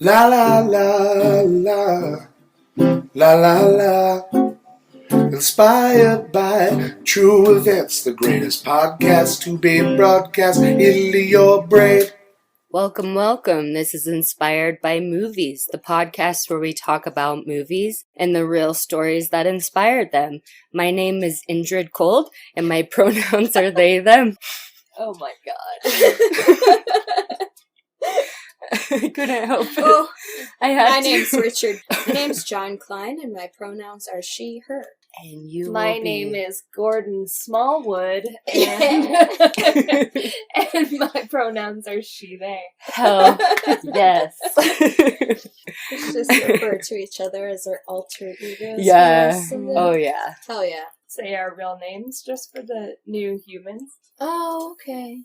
La la la la, la la la. Inspired by true events, the greatest podcast to be broadcast into your brain. Welcome, welcome. This is Inspired by Movies, the podcast where we talk about movies and the real stories that inspired them. My name is Indrid Cold, and my pronouns are they, them. Oh my god. I couldn't help it. Oh, my name's Richard. My name's John Klein, and my pronouns are she, her. And you My name is Gordon Smallwood, and, and my pronouns are she, they. Hell, yes. Let's just refer to each other as our alter egos. Yeah. Oh, yeah. Hell yeah. Say our real names just for the new humans. Oh, okay.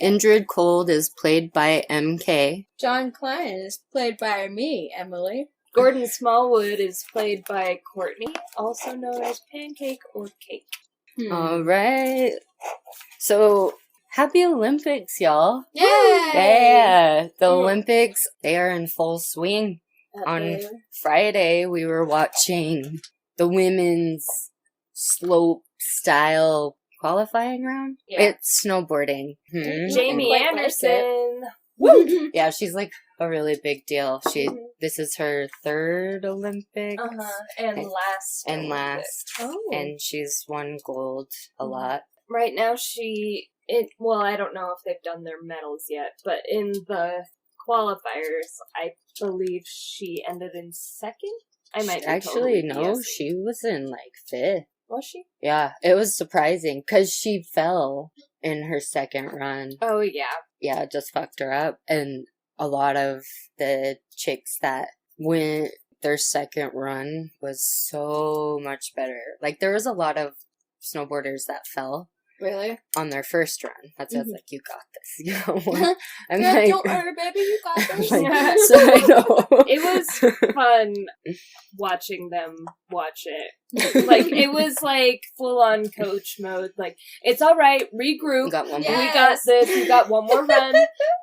Indrid Cold is played by MK. John Klein is played by me, Emily. Gordon Smallwood is played by Courtney, also known as Pancake or Cake. All right. So, happy Olympics, y'all. Yay! Yeah. The Olympics, they are in full swing. On there. Friday, we were watching the women's slope style qualifying round. Yeah. It's snowboarding. Jamie Quite like Anderson. Woo! Yeah, she's like a really big deal. This is her third Olympics. And Okay. last. And Olympics. last. Oh. And she's won gold a lot. Right now well, I don't know if they've done their medals yet, but in the qualifiers, I believe she ended in second. I might be Actually, totally no, BSing. she was in like fifth. Was she? Yeah, it was surprising because she fell in her second run. Oh, yeah. Yeah, it just fucked her up. And a lot of the chicks that went their second run was so much better. Like, there was a lot of snowboarders that fell Really? on their first run. That's why I was like, you got this. You know? I'm Yeah, like, don't worry, baby, you got I'm this. like, so I know. It was fun watching them watch it. Like, it was like full on coach mode. Like, it's all right, regroup. We got one Yeah. more. We got this. You got one more run.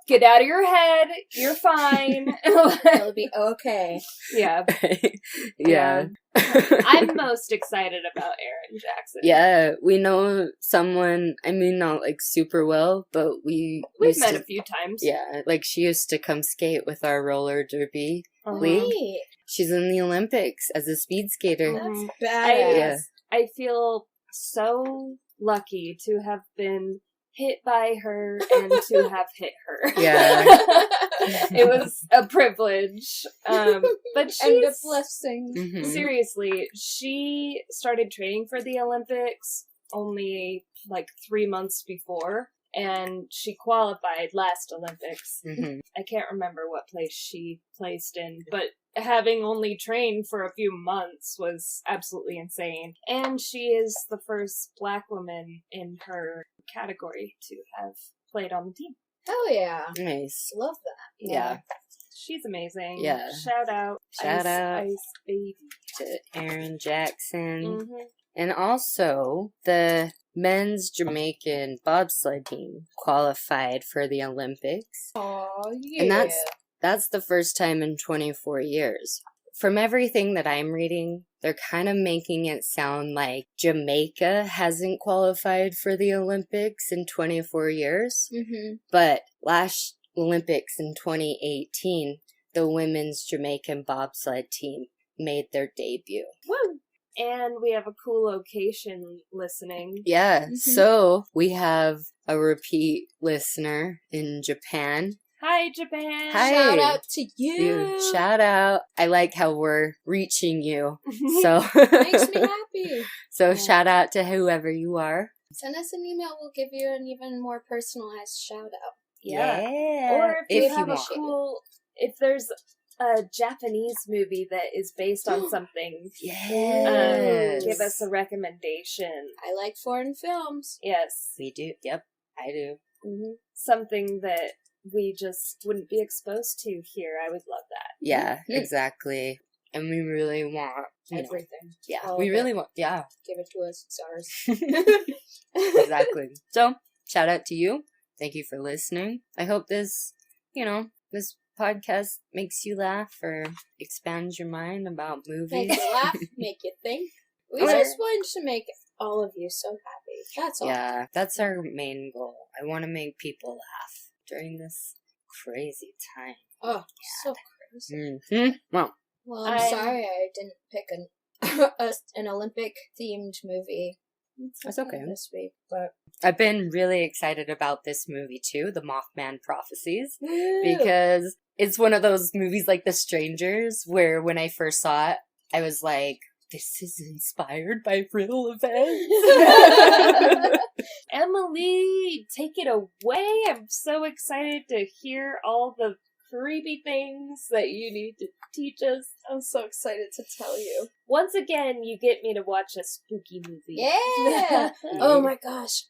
Get out of your head. You're fine. It'll be okay. Yeah. Yeah. I'm most excited about Erin Jackson. Yeah, we know someone, I mean, not like super well, but we We've used met to, a few times. yeah, like she used to come skate with our roller derby. Uh-huh. Neat. She's in the Olympics as a speed skater. Mhm. That's badass. Yeah. I feel so lucky to have been hit by her and to have hit her. Yeah. It was a privilege. But And a she's blessing. Mhm. seriously, she started training for the Olympics only like 3 months before, and she qualified last Olympics. Mhm. I can't remember what place she placed in, but having only trained for a few months was absolutely insane. And she is the first Black woman in her category to have played on the team. Hell yeah. Nice. Love that. Yeah. She's amazing. Yeah. Shout out. Shout out. Ice Baby. To Erin Jackson. Mm-hmm. And also, the men's Jamaican bobsled team qualified for the Olympics. Oh, yeah. And that's the first time in 24 years. From everything that I'm reading, they're kind of making it sound like Jamaica hasn't qualified for the Olympics in 24 years. Mm-hmm. But last Olympics in 2018, the women's Jamaican bobsled team made their debut. Woo! And we have a cool location listening. Yeah, Mhm. so we have a repeat listener in Japan. Hi, Japan! Hi. Shout out to You you. shout out. I like how we're reaching you. So Makes me happy. So Yeah. shout out to whoever you are. Send us an email. We'll give you an even more personalized shout out. Yeah. Or if, you have want. a cool, if there's a Japanese movie that is based on something, Yes. give us a recommendation. I like foreign films. Yes. We do. Yep, I do. Mm-hmm. Something that we just wouldn't be exposed to here. I would love that. Yeah, Mhm. exactly. And we really want, you know, Everything. yeah, all we of really it. want, yeah, Give it to us. It's ours. exactly. So, shout out to you. Thank you for listening. I hope this, this podcast makes you laugh or expands your mind about movies. Make you laugh, make you think. We Okay. just want to make all of you so happy. That's all. Yeah, that's our main goal. I want to make people laugh during this crazy time. Oh, so crazy. Well, Well, I'm sorry I didn't pick an Olympic-themed movie. That's okay. This week, but I've been really excited about this movie too, The Mothman Prophecies, Woo! because it's one of those movies like The Strangers where when I first saw it, I was like, this is inspired by real events. Emily, take it away. I'm so excited to hear all the creepy things that you need to teach us. I'm so excited to tell you. Once again, you get me to watch a spooky movie. Yeah! Oh my gosh.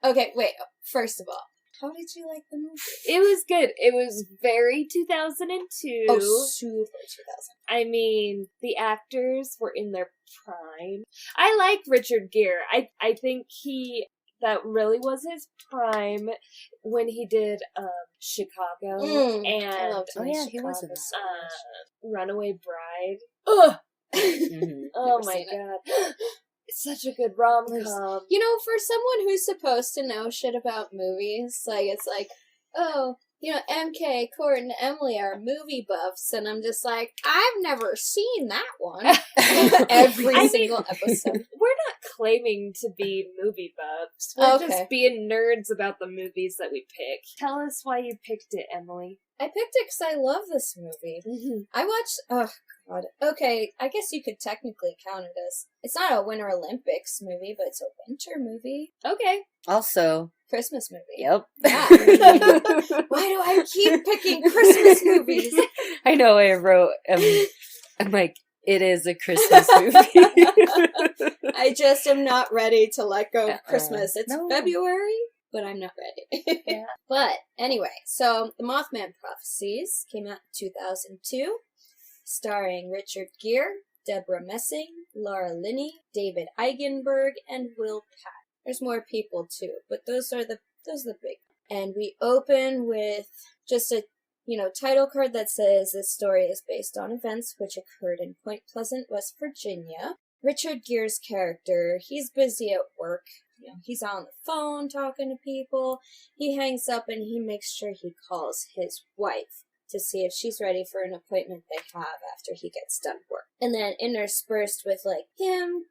Okay, wait. First of all, how did you like the movie? It was good. It was very 2002. Oh, super 2000. I mean, the actors were in their prime. I like Richard Gere. I think that really was his prime when he did Chicago and I loved him in he Chicago was in that. so much. Runaway Bride. Ugh! Oh Never my seen it. god. It's such a good rom-com. You know, for someone who's supposed to know shit about movies, like, it's like, oh, you know, MK, Courtney and Emily are movie buffs, and I'm just like, I've never seen that one. Every single episode. We're not claiming to be movie buffs. We're Okay. just being nerds about the movies that we pick. Tell us why you picked it, Emily. I picked it because I love this movie. I watched, oh god, okay, I guess you could technically count it as, it's not a Winter Olympics movie, but it's a winter movie. Okay. Also, Christmas movie. yep. Yeah. Why do I keep picking Christmas movies? I know I wrote, I'm like, it is a Christmas movie. I just am not ready to let go of Christmas. It's No. February, but I'm not ready. Yeah. But anyway, so The Mothman Prophecies came out in 2002, starring Richard Gere, Deborah Messing, Laura Linney, David Eigenberg, and Will Pat. There's more people too, but those are the big. And we open with just a title card that says this story is based on events which occurred in Point Pleasant, West Virginia. Richard Gere's character, he's busy at work. You know, he's on the phone talking to people. He hangs up and he makes sure he calls his wife to see if she's ready for an appointment they have after he gets done work. And then interspersed with him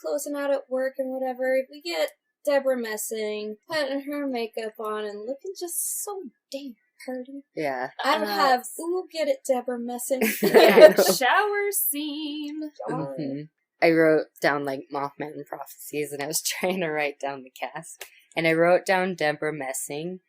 closing out at work and whatever, we get Deborah Messing putting her makeup on and looking just so damn pretty. Yeah. I don't have get it, Deborah Messing. Yeah, shower scene. Mm-hmm. I wrote down Mothman Prophecies, and I was trying to write down the cast, and I wrote down Deborah Messing,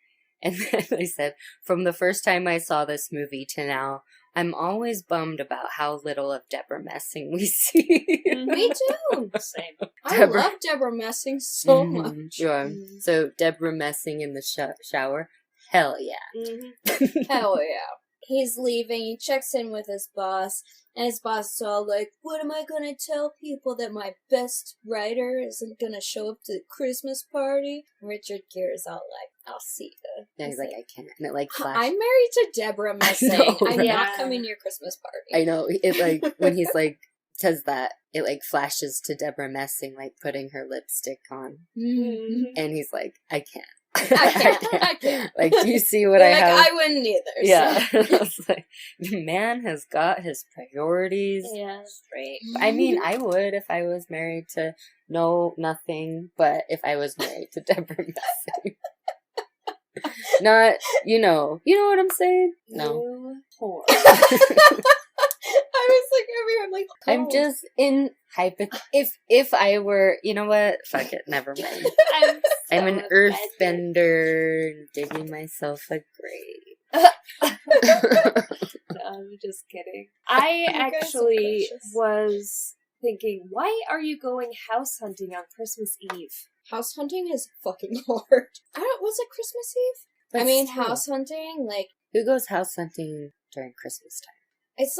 and then I said, from the first time I saw this movie to now, I'm always bummed about how little of Deborah Messing we see. Me too. Same. I love Deborah Messing so much. Yeah. So Deborah Messing in the shower, hell yeah. Mm-hmm. Hell yeah. He's leaving, he checks in with his boss, and his boss is all like, what am I gonna tell people, that my best writer isn't gonna show up to the Christmas party? Richard Gere is all like, I'll see you. Yeah, he's like, I can't. And it flashed. I'm married to Deborah Messing. know, I'm right? not coming to your Christmas party. I know. It when he's says that, it flashes to Deborah Messing putting her lipstick on. Mm-hmm. And he's like, I can't. I can't. Do you see what I have? I wouldn't either. Yeah. So. I was like, the man has got his priorities Yeah. straight. I mean, I would if I was married to nothing, but if I was married to Deborah Messing. Not, you know what I'm saying? No. You whore. I was over here, I'm like, I'm just in if I were, you know what? Fuck it, never mind. I'm an earthbender digging myself a grave. No, I'm just kidding. I guys are actually precious. was thinking, why are you going house hunting on Christmas Eve? house hunting is fucking hard. Was it Christmas Eve? But I mean, still, house hunting, who goes house hunting during Christmas time? it's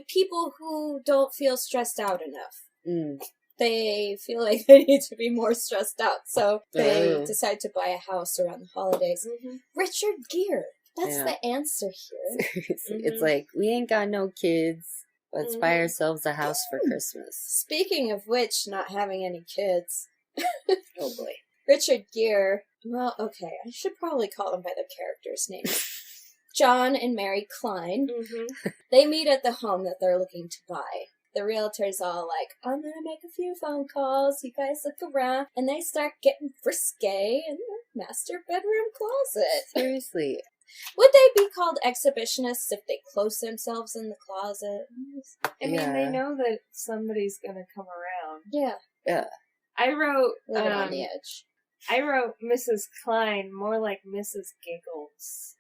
people who don't feel stressed out enough. They feel like they need to be more stressed out, so they decide to buy a house around the holidays. Mm-hmm. Richard Gere That's the answer here. Seriously. It's like, we ain't got no kids. Let's buy ourselves a house for Christmas. Speaking of which, not having any kids. Oh boy. Richard Gere, well, okay, I should probably call them by their characters' names. John and Mary Klein. They meet at the home that they're looking to buy. The realtor's all like, I'm gonna make a few phone calls, you guys look around, and they start getting frisky in the master bedroom closet. Seriously. Would they be called exhibitionists if they close themselves in the closet? I mean, they know that somebody's gonna come around. Yeah. I wrote Living on the edge. I wrote Mrs. Klein more like Mrs. Giggles.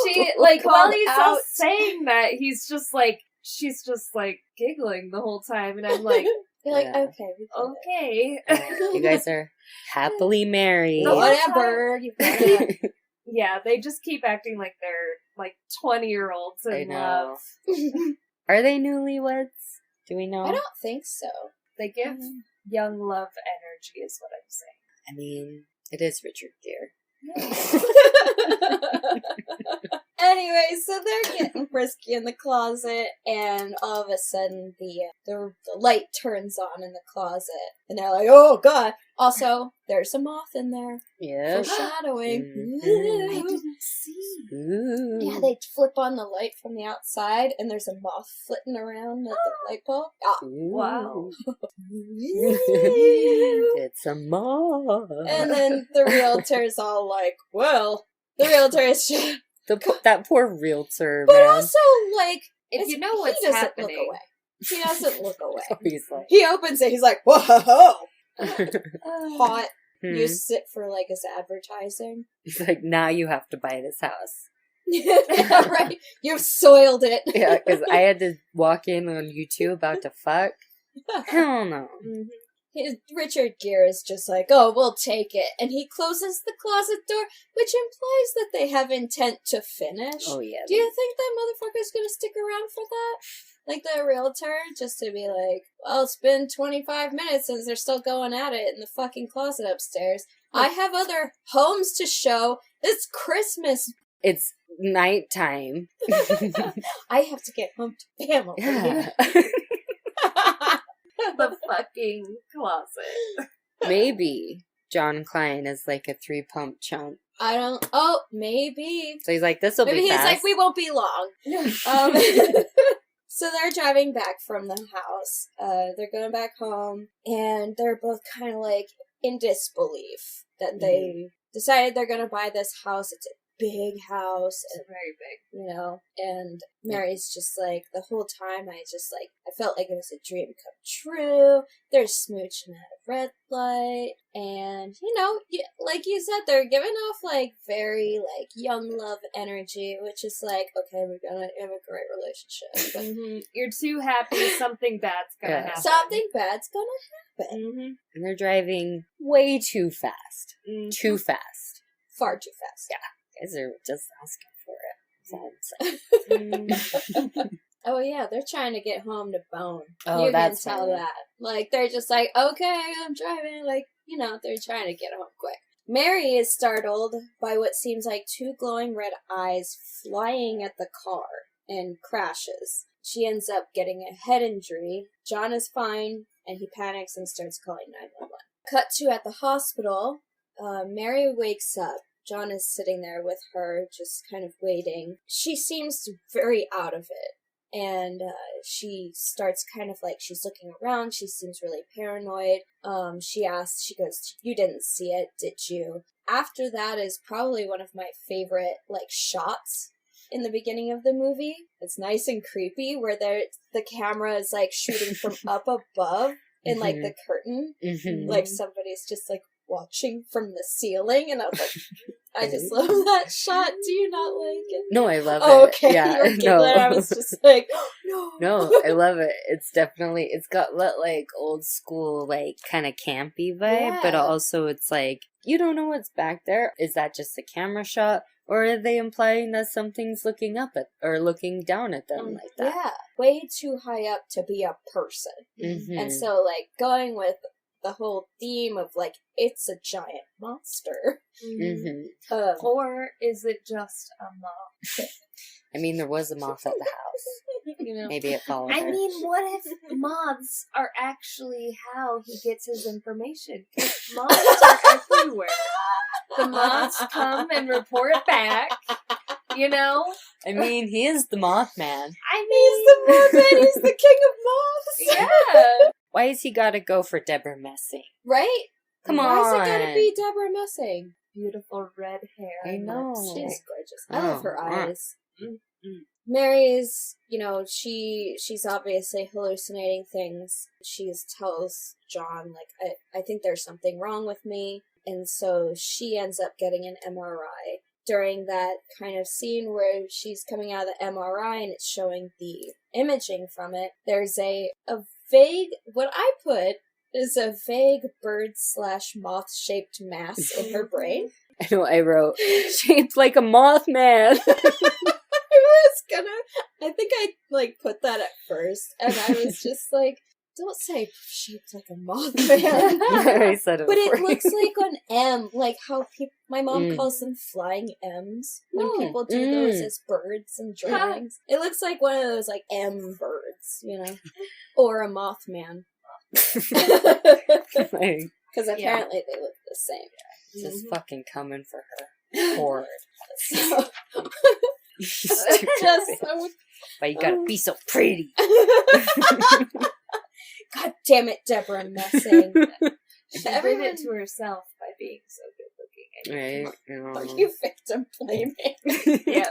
She like while he's saying that, he's just like she's just like giggling the whole time, and I'm like, you're like, okay, okay, you guys are happily married. Whatever. Yeah, they just keep acting like they're like 20-year-olds in love. Are they newlyweds? Do we know? I don't think so. They give young love energy, is what I'm saying. I mean, it is Richard Gere. Anyway, so they're getting frisky in the closet, and all of a sudden the light turns on in the closet, and they're like, "Oh God!" Also, there's a moth in there. Yeah. Foreshadowing. Mm-hmm. I didn't see. Ooh. Yeah, they flip on the light from the outside, and there's a moth flitting around at the light bulb. Ah. Wow. It's a moth. And then the realtor's all like, well, the realtor's just... That poor realtor, But man. also, like, if you know what's he doesn't happening. look away. He doesn't look away. Oh, he's like... He opens it, he's like, whoa! Hot. You sit for, like, his advertising. He's like, now you have to buy this house. Right? You've soiled it. Yeah, because I had to walk in on you two about to fuck. Hell no. Richard Gere is just like, oh, we'll take it. And he closes the closet door, which implies that they have intent to finish. Oh, yeah. Do you think that motherfucker's gonna stick around for that? Like the realtor, just to be like, well, it's been 25 minutes since they're still going at it in the fucking closet upstairs. I have other homes to show. It's Christmas. It's nighttime. I have to get home to family. Yeah. The fucking closet. Maybe John Klein is like a 3-pump chump. I don't... Oh, maybe. So he's like, this'll be Maybe he's fast. like, we won't be long. So they're driving back from the house. They're going back home, and they're both kind of like in disbelief that they decided they're going to buy this house. It's a big house. It's very big. You know, and Mary's just like, the whole time I felt like it was a dream come true. They're smooching at a red light, and, you know, like you said, they're giving off, like, very, like, young love energy, which is like, okay, we're gonna have a great relationship. But You're too happy, something bad's gonna happen. something bad's gonna happen. And they're driving way too fast. Too fast. Far too fast. Yeah. Guys are just asking for it. That's all I'm saying. Oh, yeah, they're trying to get home to bone. Oh, you that's can tell funny. that. Like, they're just like, okay, I'm driving. Like, you know, they're trying to get home quick. Mary is startled by what seems like 2 glowing red eyes flying at the car and crashes. She ends up getting a head injury. John is fine, and he panics and starts calling 911. Cut to at the hospital. Mary wakes up. John is sitting there with her, just kind of waiting. She seems very out of it. And she starts kind of like, she's looking around. She seems really paranoid. She goes, you didn't see it, did you? After that is probably one of my favorite, like, shots in the beginning of the movie. It's nice and creepy, where the camera is, like, shooting from up above in, like, the curtain. Like, somebody's just, like, watching from the ceiling, and I was like, I just love that shot. Do you not like it? No, I love Oh, it. okay. Yeah, You were giggling. I was just like, no. No, I love it. It's got that, like, old school, like, kind of campy vibe, but Yeah. also it's like, you don't know what's back there. Is that just a camera shot? Or are they implying that something's looking up at, or looking down at them like that? Yeah. Way too high up to be a person. And so, like, going with the whole theme of, like, it's a giant monster. Mm-hmm. Or is it just a moth? I mean, there was a moth at the house. You know? Maybe it followed I her. mean, what if moths are actually how he gets his information? 'Cause moths are everywhere. The moths come and report back, you know? I mean, he is the Mothman. I He's the Mothman, he's the king of moths! yeah. Why has he got to go for Deborah Messing? Right? Come Why on. is it gotta be Deborah Messing? Beautiful red hair. I and know. lips. She's gorgeous. I love her Oh, eyes. Mm-mm. Mary's, she's obviously hallucinating things. She tells John, like, I think there's something wrong with me. And so she ends up getting an MRI. During that kind of scene where she's coming out of the MRI and it's showing the imaging from it, there's a vague, what I put is a vague bird/moth-shaped mass in her brain. I know I wrote, shaped like a Mothman. I think I, like, put that at first, and I was just like, don't say shaped like a Mothman. I said it But it before. looks like an M, like how my mom Mm. calls them flying M's when Mm. people do those as birds and drawings. It looks like one of those, like, M birds, or a Mothman. Like, Because apparently they look the same. just fucking coming for her. Horde. So, Stupid. just so But you gotta be so pretty. God damn it, Deborah Messing. She did Everyone- it to herself by being so good looking. Right? You know. Are you victim blaming? Yeah.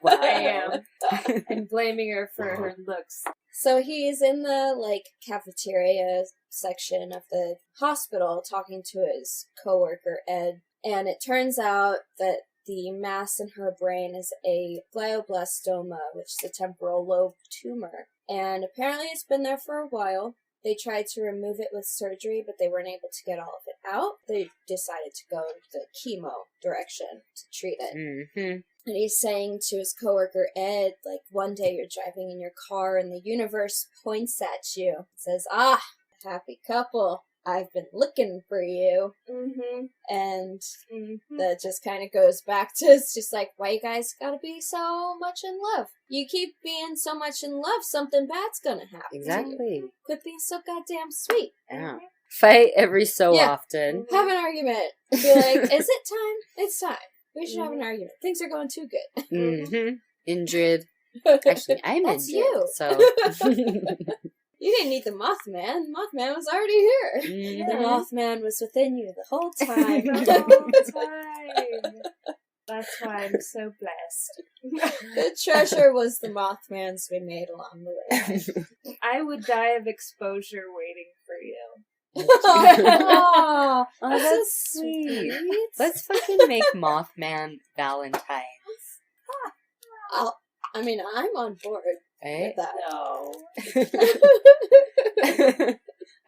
Wow. I am. I'm blaming her for her looks. So he's in the, like, cafeteria section of the hospital talking to his coworker, Ed, and it turns out that the mass in her brain is a glioblastoma, which is a temporal lobe tumor. And apparently it's been there for a while. They tried to remove it with surgery, but they weren't able to get all of it out. They decided to go the chemo direction to treat it. Mm-hmm. And he's saying to his coworker, Ed, like, one day you're driving in your car and the universe points at you. It says, ah, happy couple. I've been looking for you. Mm-hmm. And Mm-hmm. that just kind of goes back to, it's just like, why you guys gotta be so much in love? You keep being so much in love, something bad's gonna happen to you. Exactly. Quit being so goddamn sweet. Yeah. Fight every so Yeah. often. Have an argument. Be like, is it time? It's time. We should have an argument. Things are going too good. Mm-hmm. Indrid. Actually, I'm That's Indrid. you. So. You didn't need the Mothman. The Mothman was already here. Mhm. The Mothman was within you the whole time. The whole time. That's why I'm so blessed. The treasure was the Mothmans we made along the way. I would die of exposure waiting for you. Aw, Oh, that's that's so sweet. sweet. Let's fucking make Mothman Valentine's. I'm on board Right? with that. No.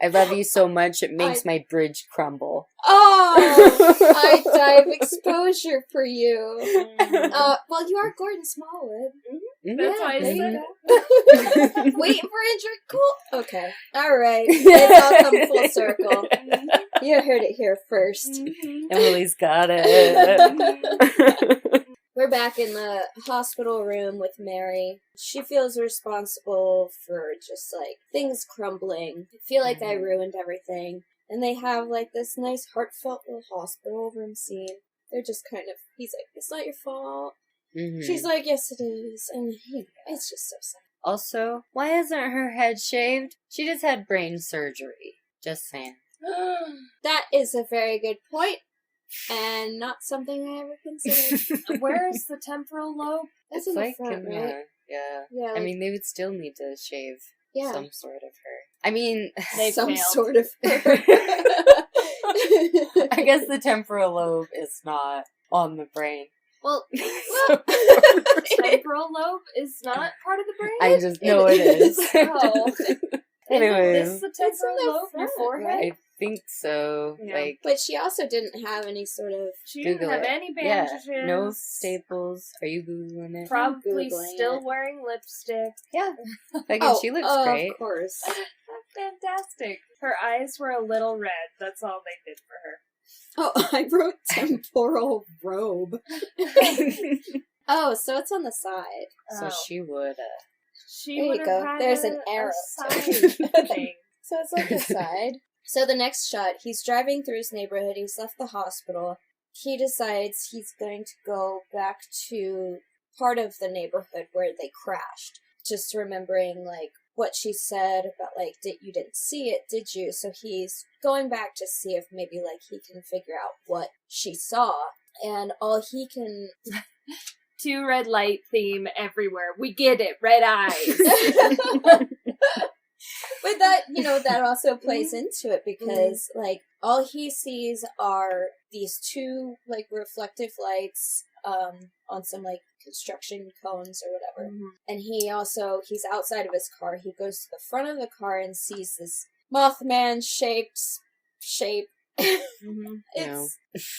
I love you so much, it makes my bridge crumble. Oh, I die of exposure for you. Mm. Well, you are Gordon Smallwood. That's why I there said you it. go. Waiting for injured. Cool. Okay. All right. It's all come full circle. You heard it here first. Mhm. Emily's got it. We're back in the hospital room with Mary. She feels responsible for just, like, things crumbling. I feel like I ruined everything. And they have, like, this nice heartfelt little hospital room scene. They're just kind of, he's like, it's not your fault. Mhm. She's like, yes it is. And it's just so sad. Also, why isn't her head shaved? She just had brain surgery. Just saying. That is a very good point. And not something I ever considered. Where is the temporal lobe? That's It's in the like front, in right? the, yeah. Yeah, I like- mean, they would still need to shave yeah. some sort of her. I mean, They Some failed. sort of. I guess the temporal lobe is not on the brain. well, So- Temporal lobe is not part of the brain? I just know it is. Oh. Anyways, Is this the It's in temporal the lobe? Your front, forehead? right? I think so. Yeah. Like, But she also didn't have any sort of... She didn't Google have it. any Yeah, bandages. no staples. Are you Googling it? Probably Googling still it. wearing lipstick. Yeah. Like, and she looks great. Of course. Fantastic. Her eyes were a little red. That's all they did for her. Oh, I wrote temporal robe. Oh, so it's on the side. So she would, She There you would go. have had There's an a arrow. side thing. So it's like the side. So the next shot, he's driving through his neighborhood. He's left the hospital. He decides he's going to go back to part of the neighborhood where they crashed. Just remembering, like, what she said about, like, you didn't see it, did you? So he's going back to see if maybe, like, he can figure out what she saw. And all he can... 2 red light theme everywhere. We get it. Red eyes. But that, that also plays into it because, like, all he sees are these 2, like, reflective lights on some, like, construction cones or whatever. Mhm. And he's outside of his car. He goes to the front of the car and sees this Mothman shape. Mm-hmm.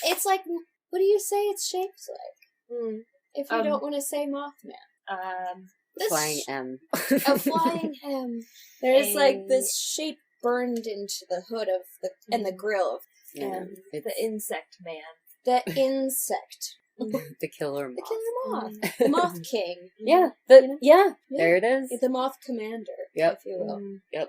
It's like, what do you say it's shaped like? If you don't want to say Mothman. flying M. A flying hem. There's like this shape burned into the hood of and the grill of Yeah, it's the insect man. the insect. the killer moth. The killer moth. The moth king. Yeah, Yeah. there it is. The moth commander, Yep. if you will. Yep.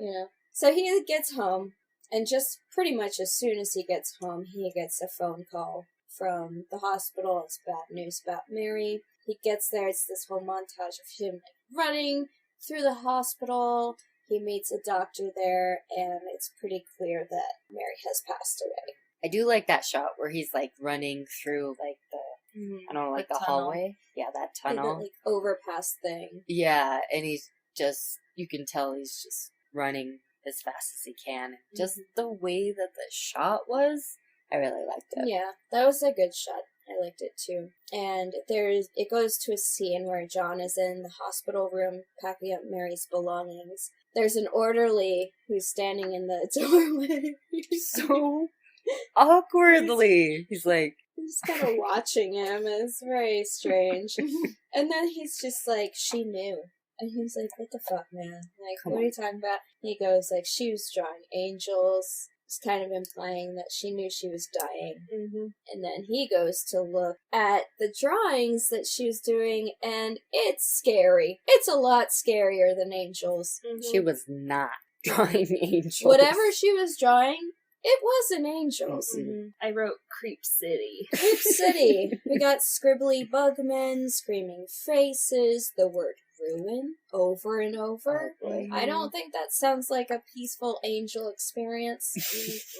So he gets home, and just pretty much as soon as he gets home, he gets a phone call from the hospital. It's bad news about Mary. He gets there, it's this whole montage of him running through the hospital. He meets a doctor there, and it's pretty clear that Mary has passed away. I do like that shot where he's like running through like the I don't know, like the tunnel. hallway. Yeah, that Like tunnel. that, like, overpass thing. Yeah, and he's just, you can tell he's just running as fast as he can. And just the way that the shot was, I really liked it. Yeah, that was a good shot. I liked it too. And it goes to a scene where John is in the hospital room packing up Mary's belongings. There's an orderly who's standing in the doorway. So awkwardly. He's like, Just kind of watching him. It's very strange. And then he's just like, she knew. And he's like, what the fuck, man? Like, Come what are on. you talking about? And he goes, like, she was drawing angels. It's kind of implying that she knew she was dying. Mm-hmm. And then he goes to look at the drawings that she was doing, and it's scary. It's a lot scarier than angels. she was not drawing angels. Whatever she was drawing, it wasn't angels. Mm-mm. I wrote Creep City. Creep City. We got scribbly bugmen, screaming faces, the word ruin over and over. Oh, boy. I don't think that sounds like a peaceful angel experience.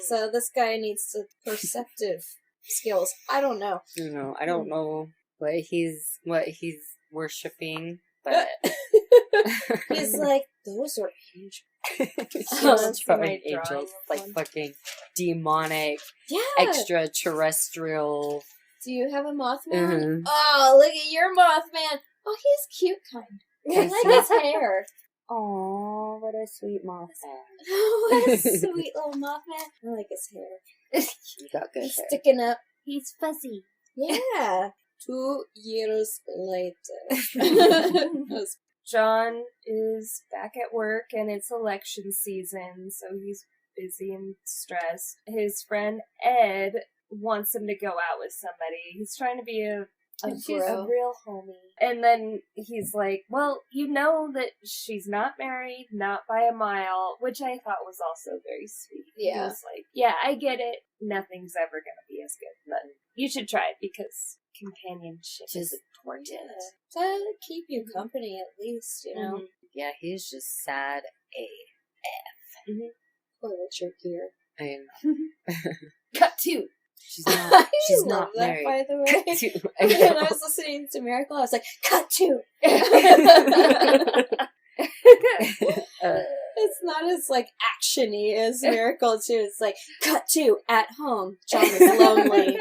So this guy needs to perceptive skills. I don't know. I don't know what he's worshipping, but He's like, those are angels. she's That's drawing my drawing angels, of like one. fucking demonic, Yeah. extraterrestrial. Do you have a Mothman? Mhm. Oh, look at your Mothman. Oh, he's cute kind. I like his hair. Oh, what a sweet moth man. Oh, what a sweet little Mothman. I like his hair. You got good He's hair. sticking up. He's fuzzy. Yeah. 2 years later. John is back at work and it's election season, so he's busy and stressed. His friend Ed wants him to go out with somebody. He's trying to be a bro. real homie. And then he's like, well, you know that she's not married, not by a mile, which I thought was also very sweet. Yeah. He was like, yeah, I get it. Nothing's ever going to be as good, but you should try it because companionship is important. To keep you company, at least, you know. Mhm. Yeah, he's just sad AF. Poor Richard Gere. I know. Cut 2. She's not. She's I not love that, married. by the way. Cut to. I When know. I was listening to Miracle, I was like, cut 2! It's not as, like, action-y as Miracle 2. It's like, cut 2, at home. John is lonely.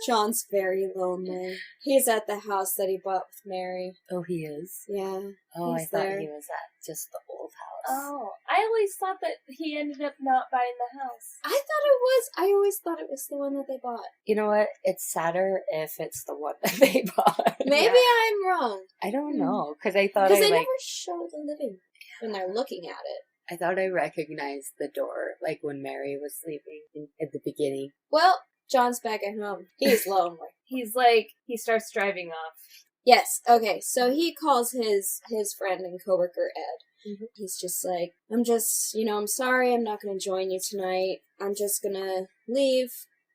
John's very lonely. He's at the house that he bought with Mary. Oh, he is. Yeah. Oh, I He's thought there. he was at just the old house. Oh, I always thought that he ended up not buying the house. I always thought it was the one that they bought. You know what? It's sadder if it's the one that they bought. Maybe Yeah. I'm wrong. I don't know, because I thought Because I they like never show the living when they're looking at it. I thought I recognized the door, like when Mary was sleeping at the beginning. Well, John's back at home. He's lonely. He starts driving off. Yes, okay, so he calls his friend and coworker Ed. Mhm. He's just like, I'm sorry, I'm not going to join you tonight. I'm just going to leave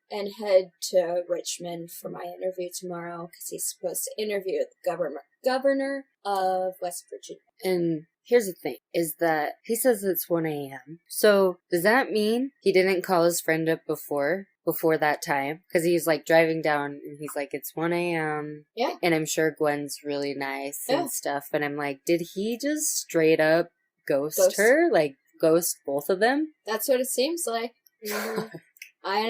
and head to Richmond for my interview tomorrow, because he's supposed to interview the governor of West Virginia. And here's the thing, is that he says it's 1 a.m. So does that mean he didn't call his friend up before that time? Because he's like driving down and he's like, it's 1 a.m. Yeah. And I'm sure Gwen's really nice Yeah. and stuff. And I'm like, did he just straight up ghost her? Like, ghost both of them? That's what it seems like. I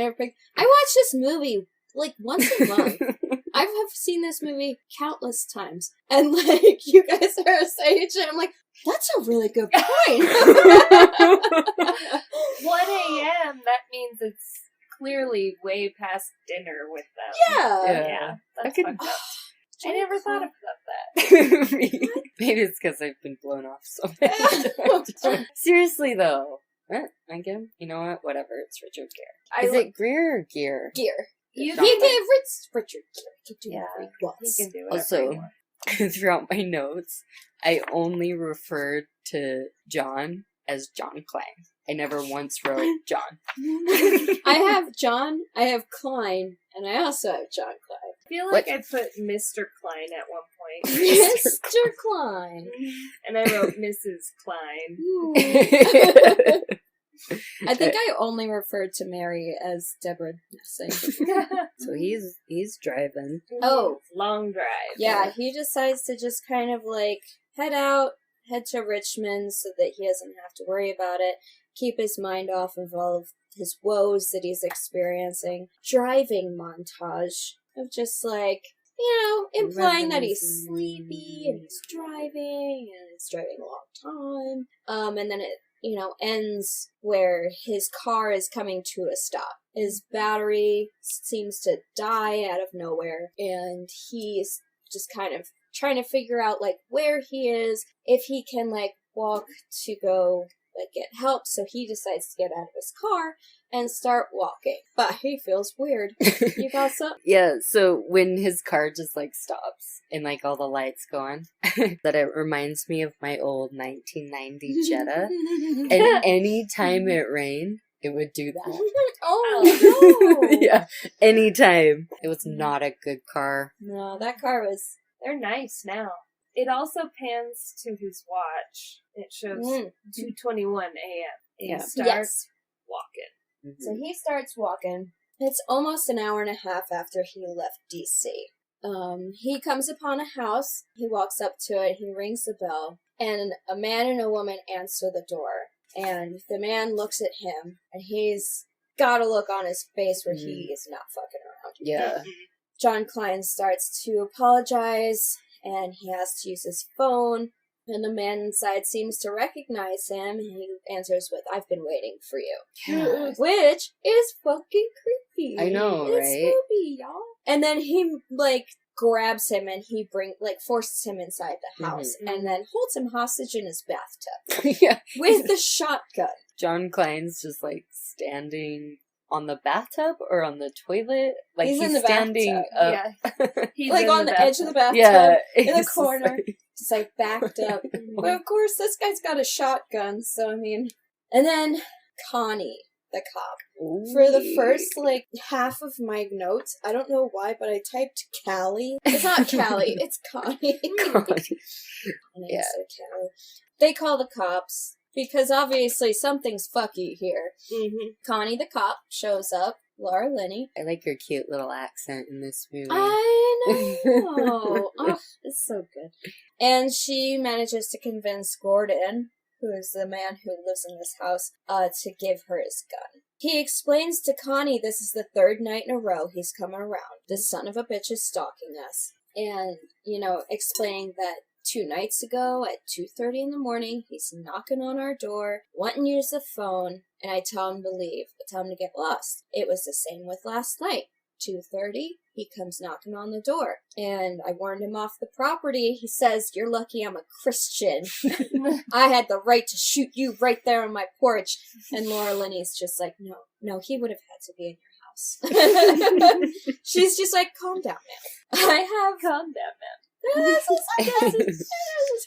watch this movie like once a month. I have seen this movie countless times. And like, you guys are saying it, and I'm like, that's a really good point. 1 a.m., that means it's clearly way past dinner with them. Yeah. That's could- fucked up. I never thought about that. Maybe it's because I've been blown off so many. Seriously though. Again, you know what? Whatever. It's Richard Gere. Is it Greer or Gere? Gear. You He gave Richard Gere. He can do Yeah, whatever he wants. He can do whatever Also, he wants. throughout my notes, I only referred to John as John Klein. I never once wrote John. I have John, I have Klein, and I also have John Klein. I feel like I put Mr. Klein at one point. Mr. Klein. And I wrote Mrs. Klein. I think I only referred to Mary as Deborah Messing. So he's driving. Oh. Long drive. Yeah, he decides to just kind of like head to Richmond so that he doesn't have to worry about it. Keep his mind off of all of his woes that he's experiencing. Driving montage of just like, implying that he's sleepy and he's driving and it's driving a long time. And then it, ends where his car is coming to a stop. His battery seems to die out of nowhere, and he's just kind of trying to figure out, like, where he is, if he can, like, walk to go, like, get help. So he decides to get out of his car and start walking. But he feels weird. You got something? Yeah, so when his car just, like, stops and, like, all the lights go on, that it reminds me of my old 1990 Jetta. And any time it rained, it would do that. Oh, no! Yeah, anytime. It was not a good car. No, that car was... They're nice now. It also pans to his watch. It shows 2:21 a.m. He Yeah. starts walking. So he starts walking. It's almost an hour and a half after he left D.C. He comes upon a house. He walks up to it. He rings the bell. And a man and a woman answer the door. And the man looks at him. And he's got a look on his face where he is not fucking around. Yeah. John Klein starts to apologize. And he has to use his phone. And the man inside seems to recognize him, and he answers with, "I've been waiting for you." Yeah. Which is fucking creepy. I know, it's right? Spooky, y'all. And then he, grabs him and he forces him inside the house, and then holds him hostage in his bathtub. Yeah. With the shotgun. John Klein's just, standing on the bathtub or on the toilet. He's in the standing bathtub. up. Yeah. He's on the edge of the bathtub. Yeah. In the it's corner. Just backed up. But of course, this guy's got a shotgun, so I mean. And then Connie, the cop. For the first, half of my notes, I don't know why, but I typed Callie. It's not Callie, it's Connie. Connie. Yeah. Callie. They call the cops, because obviously something's fucky here. Mm-hmm. Connie, the cop, shows up. Laura Linney. I like your cute little accent in this movie. I know. Oh, it's so good. And she manages to convince Gordon, who is the man who lives in this house, to give her his gun. He explains to Connie this is the third night in a row he's come around. This son of a bitch is stalking us. And, explaining that 2 nights ago at 2:30 in the morning, he's knocking on our door, wanting to use the phone, and I tell him to leave. I tell him to get lost. It was the same with last night. 2:30, he comes knocking on the door, and I warned him off the property. He says, "You're lucky I'm a Christian. I had the right to shoot you right there on my porch." And Laura Linney's just like, no, he would have had to be in your house. She's just like, calm down, man. Calm down, man.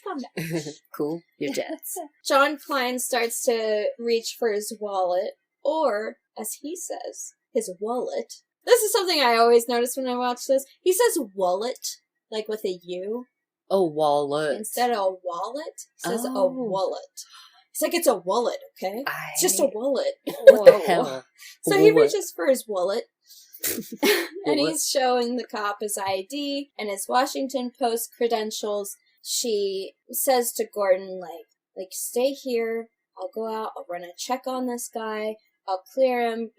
Calm down. Cool your jets. John Klein starts to reach for his wallet, or, as he says, his wallet. This is something I always notice when I watch this. He says wallet, like with a U. Oh, wallet. Instead of wallet, he says a Oh. wallet. It's like, it's a wallet, okay? It's just a wallet. What the hell? So he Wallet. reaches for his wallet, and he's showing the cop his ID and his Washington Post credentials. She says to Gordon, like, stay here. I'll go out. I'll run a check on this guy. I'll clear him,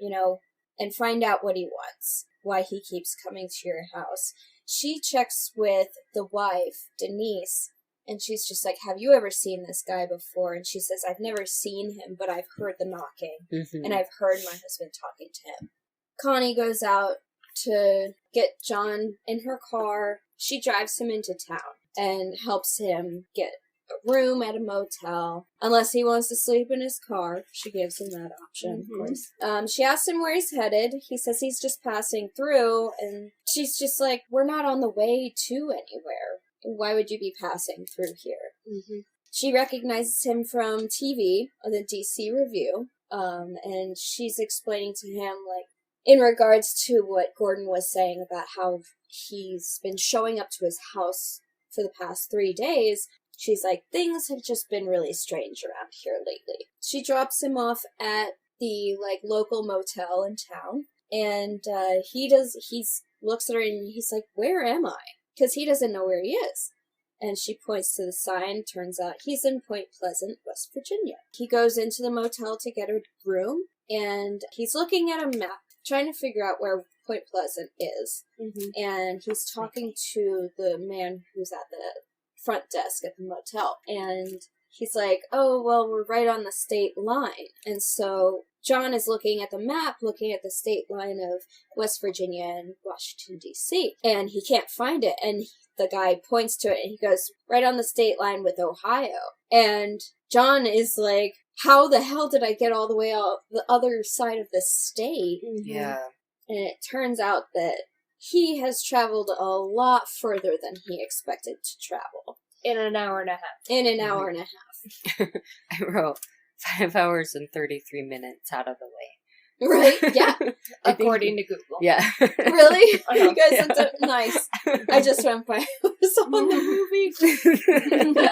and find out what he wants, why he keeps coming to your house. She checks with the wife, Denise, and she's just like, have you ever seen this guy before? And she says, I've never seen him, but I've heard the knocking, and I've heard my husband talking to him. Connie goes out to get John in her car. She drives him into town and helps him get a room at a motel. Unless he wants to sleep in his car, she gives him that option, of course. She asks him where he's headed. He says he's just passing through, and she's just like, we're not on the way to anywhere. Why would you be passing through here? She recognizes him from TV, the DC Review, and she's explaining to him, like, in regards to what Gordon was saying about how he's been showing up to his house for the past 3 days. She's like, things have just been really strange around here lately. She drops him off at the, local motel in town, and he looks at her and he's like, where am I? Because he doesn't know where he is. And she points to the sign. Turns out he's in Point Pleasant, West Virginia. He goes into the motel to get a room, and he's looking at a map, trying to figure out where Point Pleasant is. And he's talking to the man who's at the front desk at the motel. And he's like, oh, well, we're right on the state line. And so John is looking at the map, looking at the state line of West Virginia and Washington, D.C. And he can't find it. And the guy points to it, and he goes, right on the state line with Ohio. And John is like, how the hell did I get all the way out the other side of the state? Yeah. And it turns out that he has traveled a lot further than he expected to travel. In an hour and a half. In an hour and a half. I wrote 5 hours and 33 minutes out of the way. Right? Yeah. According to Google. Yeah. Really? Uh-huh. You guys are nice. I just went 5 hours on the movie.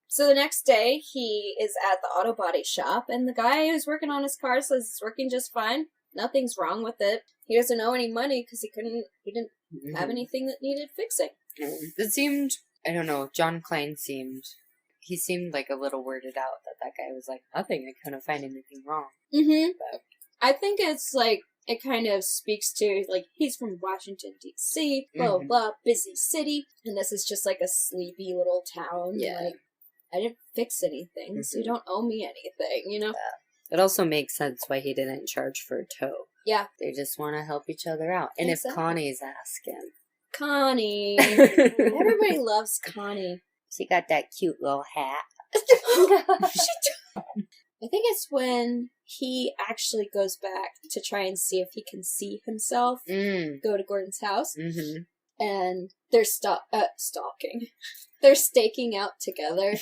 So the next day, he is at the auto body shop, and the guy who's working on his car says it's working just fine. Nothing's wrong with it. He doesn't owe any money because he didn't have anything that needed fixing. It seemed, I don't know, John Klein seemed like a little weirded out that guy was like, nothing, I couldn't find anything wrong. But I think it's like, it kind of speaks to, like, he's from Washington, D.C., blah, blah, blah, busy city, and this is just like a sleepy little town. Yeah. Like, I didn't fix anything, so you don't owe me anything, you know? it also makes sense why he didn't charge for a tow. Yeah. They just want to help each other out. And Exactly. if Connie's asking. Connie. Everybody loves Connie. She got that cute little hat. I think it's when he actually goes back to try and see if he can see himself go to Gordon's house. And they're stalking. They're staking out together.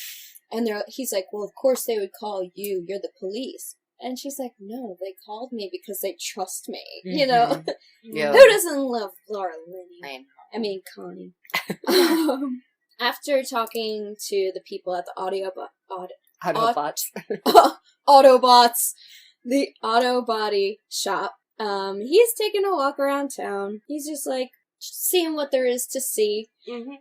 And he's like, well, of course they would call you. You're the police. And she's like, no, they called me because they trust me. You know? Yeah. Who doesn't love Laura Linney? I mean, Connie. After talking to the people at the Autobots. Autobots, the auto body shop, he's taking a walk around town. He's just like seeing what there is to see.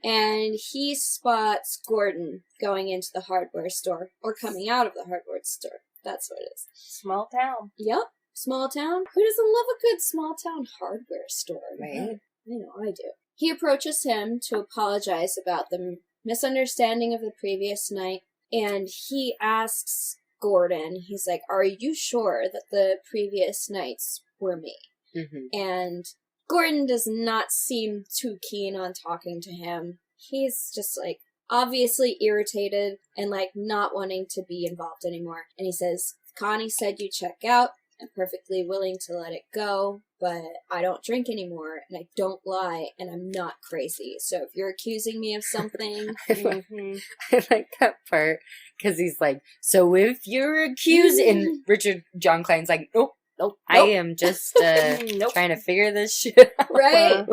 And he spots Gordon going into the hardware store, or coming out of the hardware store. That's what it is. Small town. Yep. Small town. Who doesn't love a good small town hardware store? Right. I know I do. He approaches him to apologize about the misunderstanding of the previous night, and he asks Gordon, he's like, are you sure that the previous nights were me? Mm-hmm. And Gordon does not seem too keen on talking to him. He's just, like, obviously irritated and, like, not wanting to be involved anymore. And he says, Connie said you check out. I'm perfectly willing to let it go, but I don't drink anymore, and I don't lie, and I'm not crazy. So if you're accusing me of something... I like that part, because he's like, so if you're accused... And John Klein's like, nope. I am just trying to figure this shit out. Right?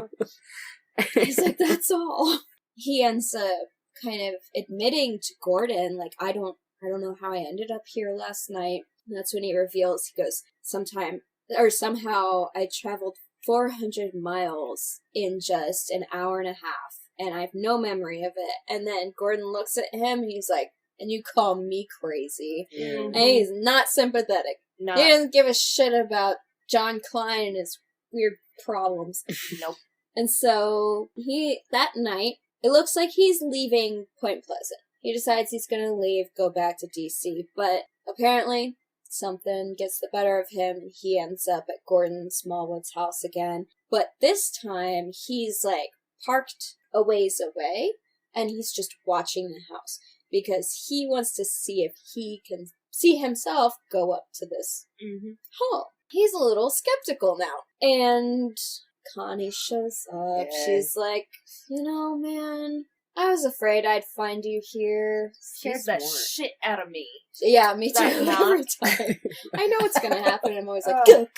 He's like, that's all. He ends up kind of admitting to Gordon, like, I don't know how I ended up here last night. And that's when he reveals, he goes, somehow I traveled 400 miles in just an hour and a half, and I have no memory of it. And then Gordon looks at him, and he's like, and you call me crazy. Mm-hmm. And he's not sympathetic. No. He doesn't give a shit about John Klein and his weird problems. Nope. And so that night, it looks like he's leaving Point Pleasant. He decides he's gonna leave, go back to DC, but apparently something gets the better of him, and he ends up at Gordon Smallwood's house again. But this time, he's, like, parked a ways away, and he's just watching the house, because he wants to see if he can see himself go up to this home. He's a little skeptical now. And Connie shows up. Yeah. She's like, man, I was afraid I'd find you here. Scares the shit out of me. Yeah, me too. That not? Every time. I know what's gonna happen. I'm always like, good.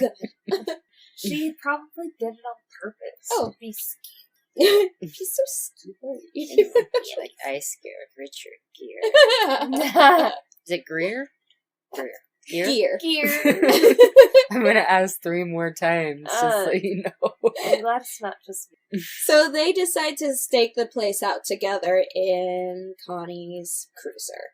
She probably did it on purpose. Oh. To be scared. She's so scary. Like, I scared Richard Gere. Is it Greer? Gear? Gear. I'm gonna ask 3 more times, just so you know. Well, that's not just me. So they decide to stake the place out together in Connie's cruiser.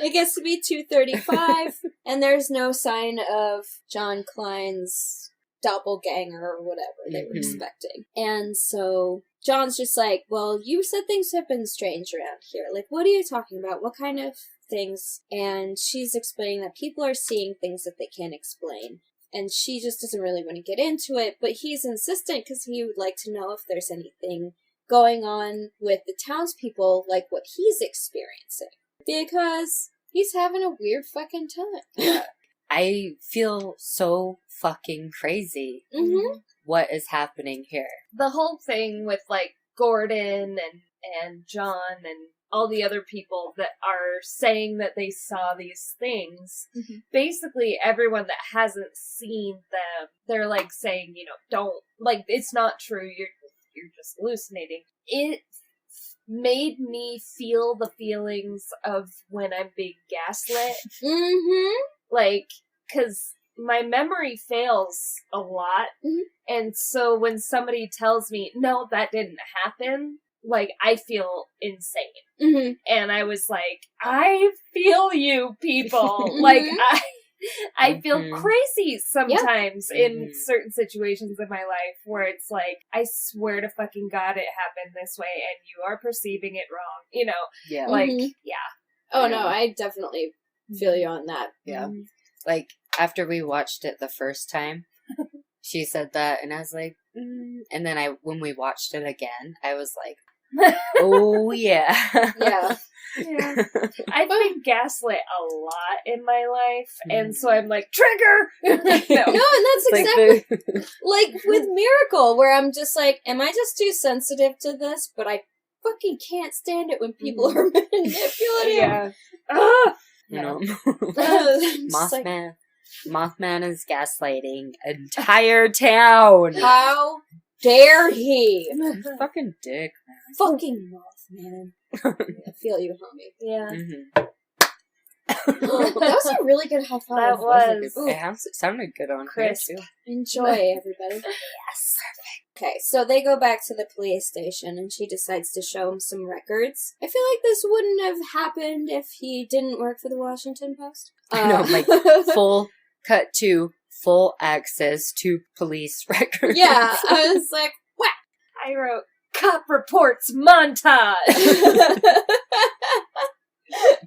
It gets to be 2:35, and there's no sign of John Klein's doppelganger or whatever they were expecting. And so John's just like, well, you said things have been strange around here. Like, what are you talking about? What kind of things? And she's explaining that people are seeing things that they can't explain. And she just doesn't really want to get into it, but he's insistent because he would like to know if there's anything going on with the townspeople, like what he's experiencing. Because he's having a weird fucking time. Yeah. I feel so fucking crazy. Mm-hmm. What is happening here? The whole thing with, like, Gordon and John and all the other people that are saying that they saw these things, basically everyone that hasn't seen them, they're, like, saying, don't, like, it's not true, you're just hallucinating. It made me feel the feelings of when I'm being gaslit. Like, because my memory fails a lot, and so when somebody tells me, no, that didn't happen, like, I feel insane. And I was like, I feel you, people. Like, I feel crazy sometimes in certain situations in my life where it's like, I swear to fucking God it happened this way, and you are perceiving it wrong. Yeah. Like, Oh, no, I definitely feel you on that. Yeah. Like, after we watched it the first time, she said that, and I was like, and then when we watched it again, I was like, oh, yeah. Yeah. I've been gaslit a lot in my life, and so I'm like, trigger! No, and that's exactly like with Miracle, where I'm just like, am I just too sensitive to this? But I fucking can't stand it when people are manipulative. Mothman is gaslighting entire town. How dare he? Fucking dick, man. Fucking Mothman. I feel you, homie. Yeah. That was a really good high five. That was. It sounded good on Crisp. here, too. Enjoy, everybody. Yes. Okay, so they go back to the police station, and she decides to show him some records. I feel like this wouldn't have happened if he didn't work for the Washington Post. No, like, full cut to full access to police records. Yeah, I was like, what? I wrote, cop reports montage!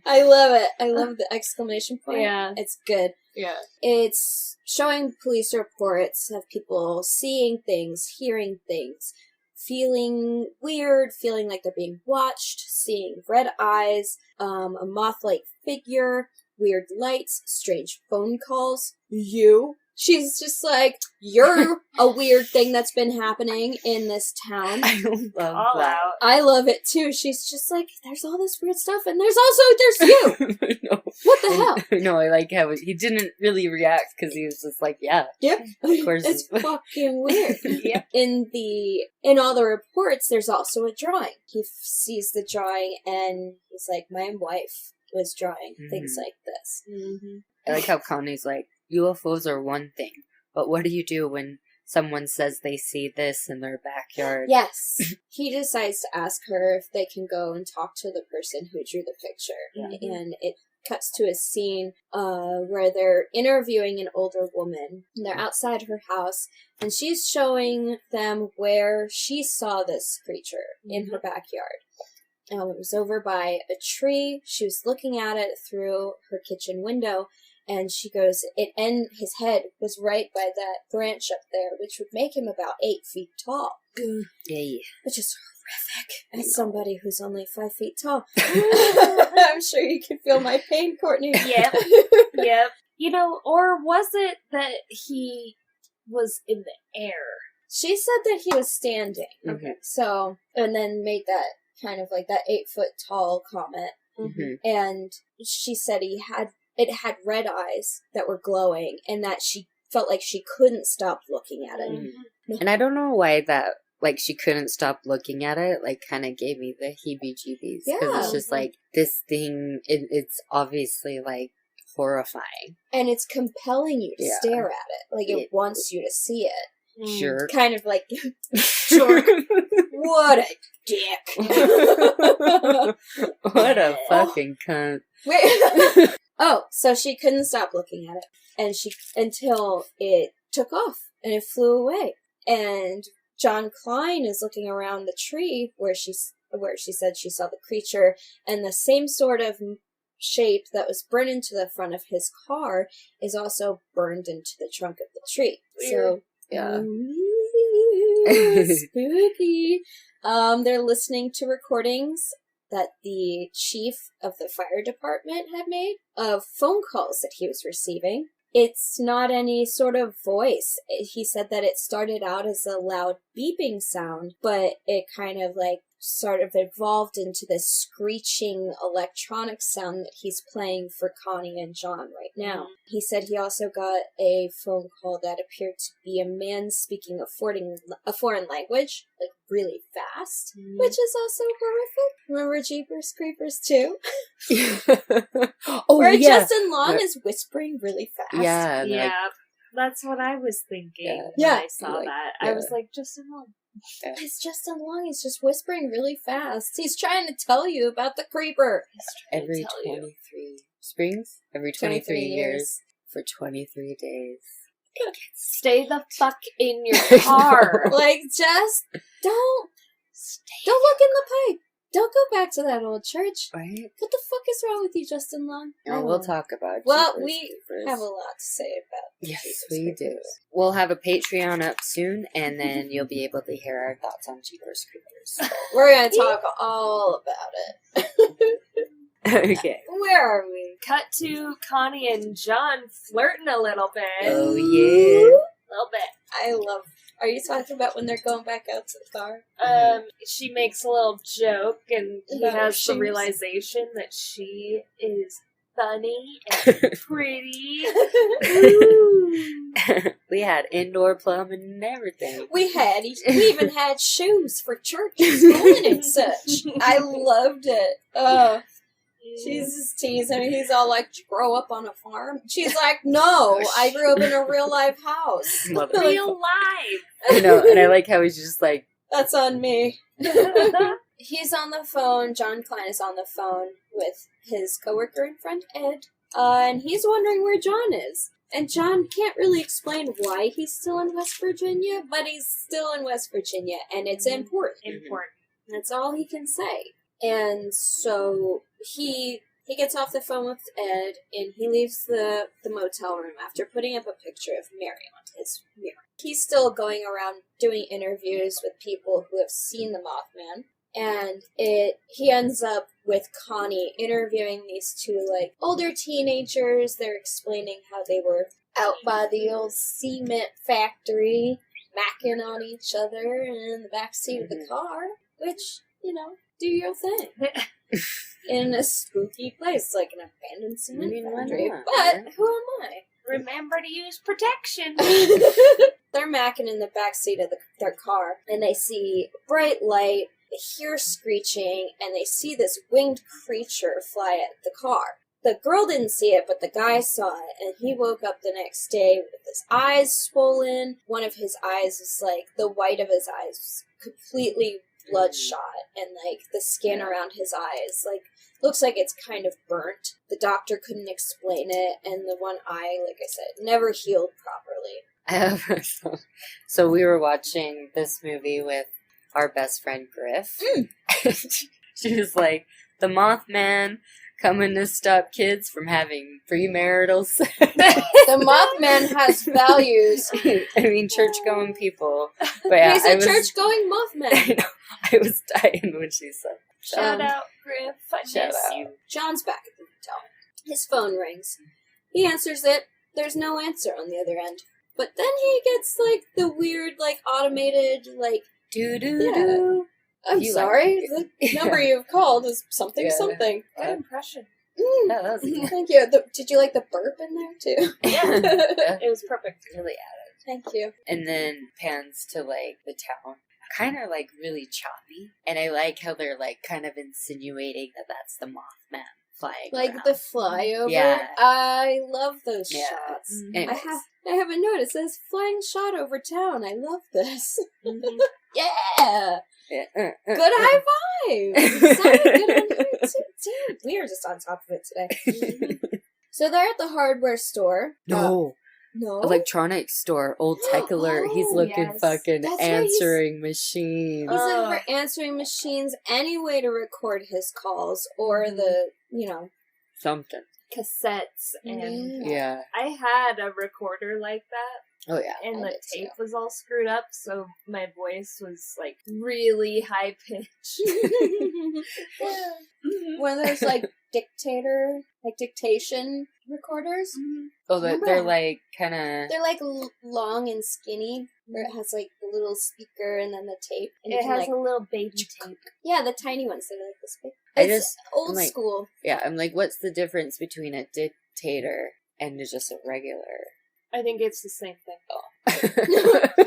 I love it. I love the exclamation point. Yeah. It's good. Yeah. It's showing police reports of people seeing things, hearing things, feeling weird, feeling like they're being watched, seeing red eyes, a moth-like figure, weird lights, strange phone calls. You. She's just like, you're a weird thing that's been happening in this town. I love All that. out. I love it too. She's just like, there's all this weird stuff, and there's you. No. What the hell? No, I like how he didn't really react because he was just like, yeah. Yep. Of course. It's fucking weird. Yep. In all the reports, there's also a drawing. He sees the drawing and he's like, my wife was drawing things like this. Mm-hmm. I like how Connie's like, UFOs are one thing, but what do you do when someone says they see this in their backyard? Yes. He decides to ask her if they can go and talk to the person who drew the picture. Mm-hmm. And it cuts to a scene where they're interviewing an older woman. And they're outside her house, and she's showing them where she saw this creature in her backyard. It was over by a tree. She was looking at it through her kitchen window, and she goes, his head was right by that branch up there, which would make him about 8 feet tall. Yeah. Which is horrific. As somebody who's only 5 feet tall. I'm sure you can feel my pain, Courtney. Yep. Yep. You know, or was it that he was in the air? She said that he was standing. Okay. So, and then made that kind of like that 8 foot tall comment. Mm-hmm. And she said it had red eyes that were glowing, and that she felt like she couldn't stop looking at it. Mm-hmm. And I don't know why that, like, she couldn't stop looking at it, like, kind of gave me the heebie-jeebies. Because it's just like, this thing, it's obviously, like, horrifying. And it's compelling you to stare at it. Like, it wants you to see it. Jerk. Kind of like, jerk. What a dick. What a fucking cunt. Wait. Oh, so she couldn't stop looking at it, and until it took off and it flew away. And John Klein is looking around the tree where she said she saw the creature, and the same sort of shape that was burned into the front of his car is also burned into the trunk of the tree. Weird. So Yeah. Spooky. They're listening to recordings that the chief of the fire department had made of phone calls that he was receiving. It's not any sort of voice. He said that it started out as a loud beeping sound, but it kind of like sort of evolved into this screeching electronic sound that he's playing for Connie and John right now. He said he also got a phone call that appeared to be a man speaking a foreign language, like really fast, which is also horrific. Remember Jeepers Creepers 2? Oh, where yeah. Justin Long is whispering really fast. Yeah. and Yeah. like, That's what I was thinking when Yeah. I saw Like, that. yeah. I was like, Justin Long. It's Justin Long. He's just whispering really fast. He's trying to tell you about the creeper. every 23 springs, every 23 years, for 23 days. Stay the fuck in your car. Like, just don't look in the pipe. Don't go back to that old church. Right? What the fuck is wrong with you, Justin Long? No, we'll talk about Well, Jeepers we Creepers. have a lot to say about Yes, Jeepers we do. Creepers. We'll have a Patreon up soon, and then you'll be able to hear our thoughts on Jeepers Creepers. We're going to talk all about it. Okay. Where are we? Cut to Connie and John flirting a little bit. Oh, yeah. A little bit. I love... Are you talking about when they're going back out to the car? She makes a little joke, and he About her has the shoes. realization that she is funny and pretty. We had indoor plumbing and everything. We even had shoes for church and schooling and such. I loved it. She's just teasing him. He's all like, "Did you grow up on a farm?" She's like, "No, I grew up in a real life house." Love it. Real life. I know, and I like how he's just like, That's on me. He's on the phone. John Klein is on the phone with his coworker and friend Ed, and he's wondering where John is. And John can't really explain why he's still in West Virginia, but he's still in West Virginia, and it's important. Important. That's all he can say. And so he gets off the phone with Ed, and he leaves the motel room after putting up a picture of Mary on his mirror. He's still going around doing interviews with people who have seen the Mothman. And he ends up with Connie interviewing these two, like, older teenagers. They're explaining how they were out by the old cement factory, macking on each other in the backseat of the car, which, you know, do your thing. In a spooky place, like an abandoned cement factory. But who am I? Remember to use protection. They're macking in the backseat of their car, and they see bright light. They hear screeching, and they see this winged creature fly at the car. The girl didn't see it, but the guy saw it, and he woke up the next day with his eyes swollen. One of his eyes was like, the white of his eyes was completely bloodshot, and like the skin around his eyes, like, looks like it's kind of burnt. The doctor couldn't explain it, and the one eye, like I said, never healed properly. So we were watching this movie with our best friend Griff. She was like, the Mothman coming to stop kids from having premarital sex. The Mothman has values. I mean, church-going people. But yeah, He's a church-going Mothman. I know. I was dying when she said Shout out, Griff. I miss you. John's back at the hotel. His phone rings. He answers it. There's no answer on the other end. But then he gets, like, the weird, like, automated, like, do-do-do. I'm You sorry. like The number you've called is something something. Good impression. No, that was good. Thank you. Did you like the burp in there, too? Yeah. It was perfect. Really added. Thank you. And then pans to, like, the town. Kind of, like, really choppy. And I like how they're, like, kind of insinuating that that's the Mothman flying Like around. the flyover. Yeah. I love those Yeah. shots. Anyways. I have a note. It says flying shot over town. I love this. Mhm. Yeah. Yeah. Good high five. Sounded good on here too. Damn, we are just on top of it today. So they're at the hardware store. No. No. Electronics store, old tech alert. He's Oh, looking yes. fucking That's right, he's- answering machines. He's looking for answering machines, any way to record his calls or the, you know. Something. Cassettes and Yeah. I had a recorder like that, Oh yeah. and I the did too. tape was all screwed up, so my voice was like really high pitched. One of those like dictation recorders. Oh, they're like kind of. They're like long and skinny, where it has like the little speaker and then the tape. And you It can, has like, a little baby tape. yeah, the tiny ones that are like this big. I It's just- old I'm like- school. Yeah, I'm like, what's the difference between a dictator and just a regular? I think it's the same thing.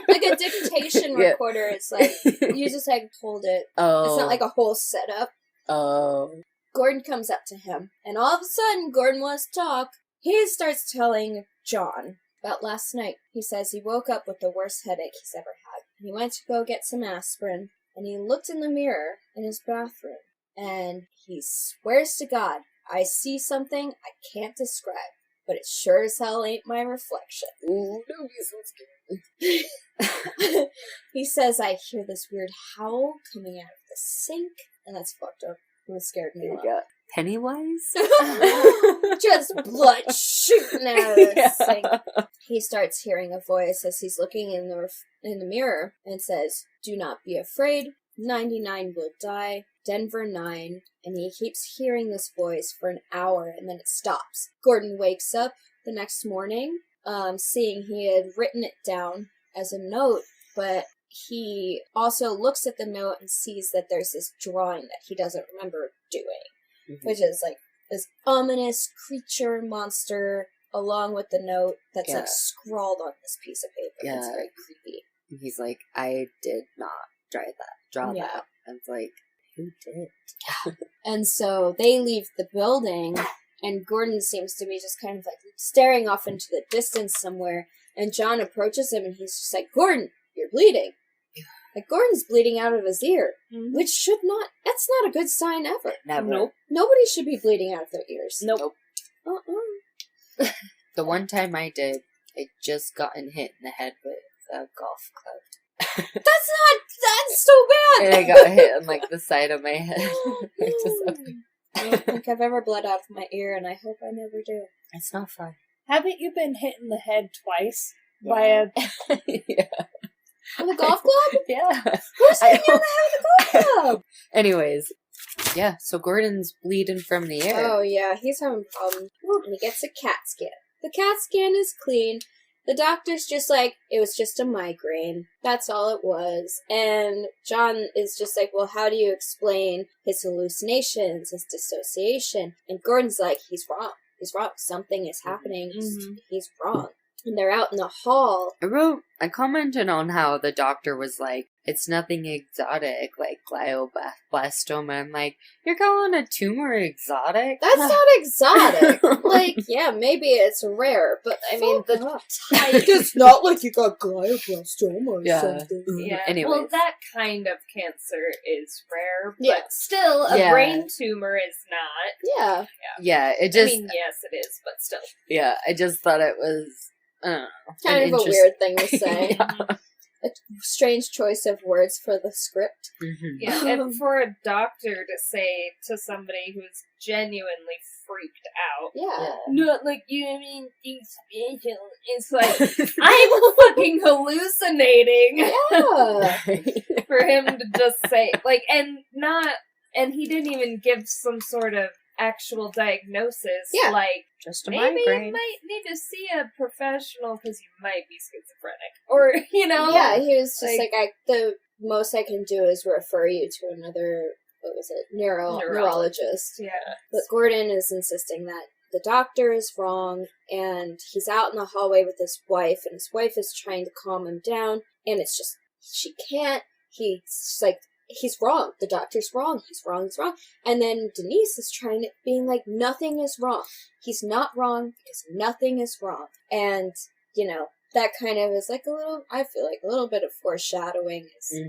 Like a dictation Yeah. recorder, it's like you just like hold it. Oh. It's not like a whole setup. Oh. Gordon comes up to him, and all of a sudden, Gordon wants to talk. He starts telling John about last night. He says he woke up with the worst headache he's ever had. He went to go get some aspirin, and he looked in the mirror in his bathroom, and he swears to God, I see something I can't describe, but it sure as hell ain't my reflection. Ooh, don't be so scared. He says, I hear this weird howl coming out of the sink, and that's fucked up. It scared me a lot. Yeah. Pennywise? Just blood shooting out of the Yeah. sink. He starts hearing a voice as he's looking in the mirror and says, do not be afraid. 99 will die. Denver 9. And he keeps hearing this voice for an hour and then it stops. Gordon wakes up the next morning, seeing he had written it down as a note, but he also looks at the note and sees that there's this drawing that he doesn't remember doing, which is like this ominous creature monster along with the note that's like scrawled on this piece of paper. It's very creepy. He's like, I did not draw that. And it's like, who did? And so they leave the building, and Gordon seems to be just kind of like staring off into the distance somewhere, and John approaches him and he's just like, Gordon, you're bleeding. Like, Gordon's bleeding out of his ear, which that's not a good sign ever. Never. Nope. Nobody should be bleeding out of their ears. Nope. Uh-uh. The one time I did, I just gotten hit in the head with a golf club. That's so bad! And I got hit on, like, the side of my head. I don't think I've ever bled out of my ear, and I hope I never do. It's not fun. Haven't you been hit in the head twice by a... Yeah. With a golf club? Yeah. Who's hitting you in the head with a golf club? Anyways, yeah, so Gordon's bleeding from the ear. Oh, yeah, he's having problems. And he gets a CAT scan. The CAT scan is clean. The doctor's just like, it was just a migraine. That's all it was. And John is just like, well, how do you explain his hallucinations, his dissociation? And Gordon's like, he's wrong. He's wrong. Something is happening. Mm-hmm. He's wrong. And they're out in the hall. I commented on how the doctor was like, it's nothing exotic, like glioblastoma. I'm like, you're calling a tumor exotic? That's not exotic. Like, yeah, maybe it's rare, but I mean, the type. It's not like you got glioblastoma or something. Yeah, Anyways. well, that kind of cancer is rare, but Yeah. still, a Yeah. brain tumor is not. Yeah. Yeah, it just, I mean, yes, it is, but still. yeah, I just thought it was, I don't know. Kind of a weird thing to say. Yeah. A strange choice of words for the script. Mhm. Yeah, and for a doctor to say to somebody who's genuinely freaked out, Yeah. not like you, I mean, it's like, I'm fucking hallucinating Yeah. for him to just say, like, and he didn't even give some sort of actual diagnosis, Yeah. like, Just a maybe you migraine. might need to see a professional because you might be schizophrenic. Or, you know? Yeah, he was just like, the most I can do is refer you to another, what was it, neurologist. Yeah. But Gordon is insisting that the doctor is wrong, and he's out in the hallway with his wife, and his wife is trying to calm him down, and it's just, she can't, he's just like, he's wrong, the doctor's wrong, he's wrong, he's wrong. And then Denise is being like, nothing is wrong. He's not wrong because nothing is wrong. And, you know, that kind of is like a little, I feel like a little bit of foreshadowing as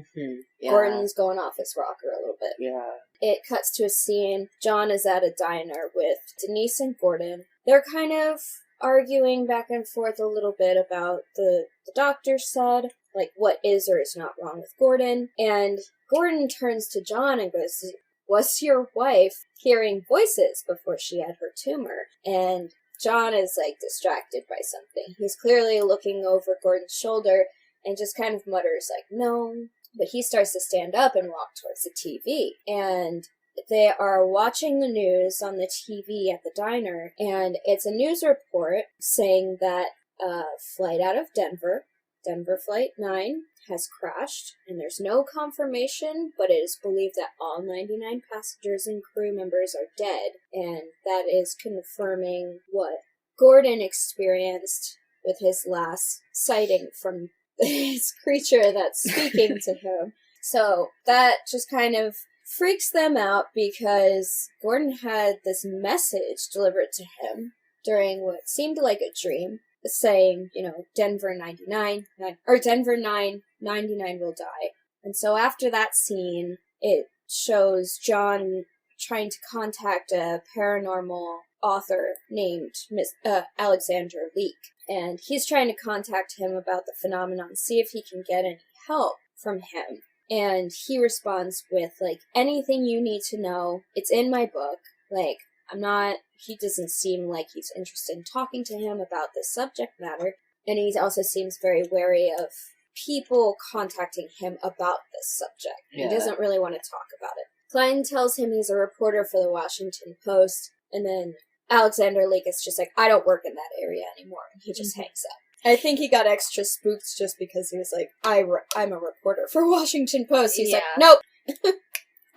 Yeah. Gordon's going off his rocker a little bit. Yeah. It cuts to a scene. John is at a diner with Denise and Gordon. They're kind of arguing back and forth a little bit about the doctor said, like what is or is not wrong with Gordon. And Gordon turns to John and goes, was your wife hearing voices before she had her tumor? And John is like distracted by something. He's clearly looking over Gordon's shoulder and just kind of mutters like, no. But he starts to stand up and walk towards the TV. And they are watching the news on the TV at the diner. And it's a news report saying that a flight out of Denver Flight 9, has crashed. And there's no confirmation, but it is believed that all 99 passengers and crew members are dead. And that is confirming what Gordon experienced with his last sighting from this creature that's speaking to him. So that just kind of freaks them out because Gordon had this message delivered to him during what seemed like a dream, saying, you know, Denver 99 will die. And so after that scene, it shows John trying to contact a paranormal author named Alexander Leak. And he's trying to contact him about the phenomenon, see if he can get any help from him. And he responds with, like, anything you need to know, it's in my book. Like, he doesn't seem like he's interested in talking to him about this subject matter. And he also seems very wary of people contacting him about this subject. Yeah. He doesn't really want to talk about it. Klein tells him he's a reporter for the Washington Post, and then Alexander Lake is just like, I don't work in that area anymore, and he just hangs up. I think he got extra spooked just because he was like, I'm a reporter for Washington Post. He's like, nope.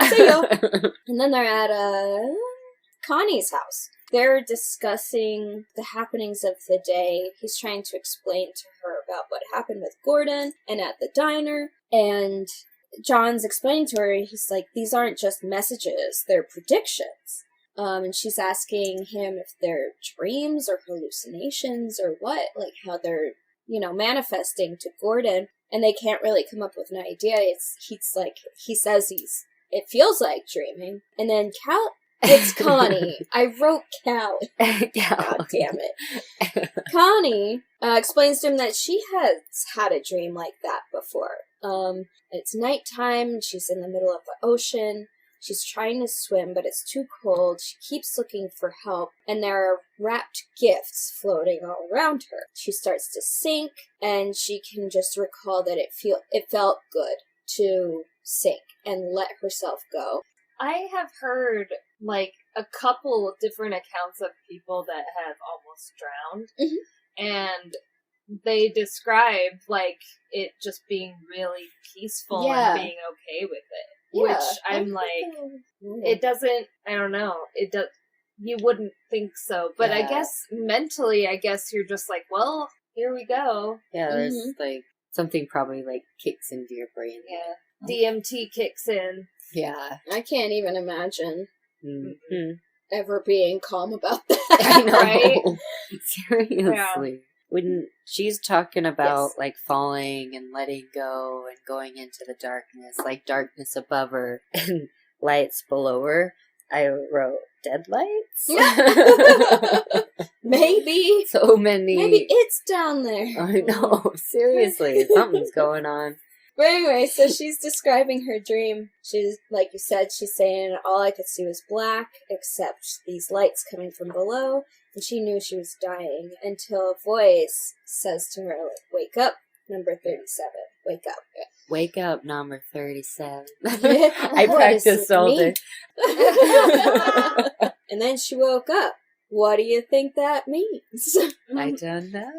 See ya. And then they're at Connie's house. They're discussing the happenings of the day. He's trying to explain to her about what happened with Gordon and at the diner. And John's explaining to her, he's like, these aren't just messages, they're predictions. And she's asking him if they're dreams or hallucinations or what, like how they're, manifesting to Gordon. And they can't really come up with an idea. He says it feels like dreaming. And then It's Connie. I wrote Callie. Yeah. God damn it. Connie explains to him that she has had a dream like that before. It's nighttime. She's in the middle of the ocean. She's trying to swim, but it's too cold. She keeps looking for help, and there are wrapped gifts floating all around her. She starts to sink, and she can just recall that it felt good to sink and let herself go. I have heard, like, a couple of different accounts of people that have almost drowned, and they describe, like, it just being really peaceful and being okay with it. Yeah, which I'm like, it doesn't, I don't know, you wouldn't think so. But I guess mentally, you're just like, well, here we go. Yeah, there's like something probably like kicks into your brain. Yeah. DMT kicks in. Yeah. I can't even imagine Mm-hmm. ever being calm about that. I know. Right? Seriously. Yeah. When she's talking about like falling and letting go and going into the darkness, like darkness above her and lights below her, I wrote dead lights. Maybe. So many. Maybe it's down there. I know. Seriously, something's going on. But anyway, so she's describing her dream. She's, like you said, she's saying all I could see was black, except these lights coming from below, and she knew she was dying until a voice says to her, like, wake up, number 37, wake up. Wake up, number 37. Yeah, I what practiced is all me? day. And then she woke up. What do you think that means? I don't know.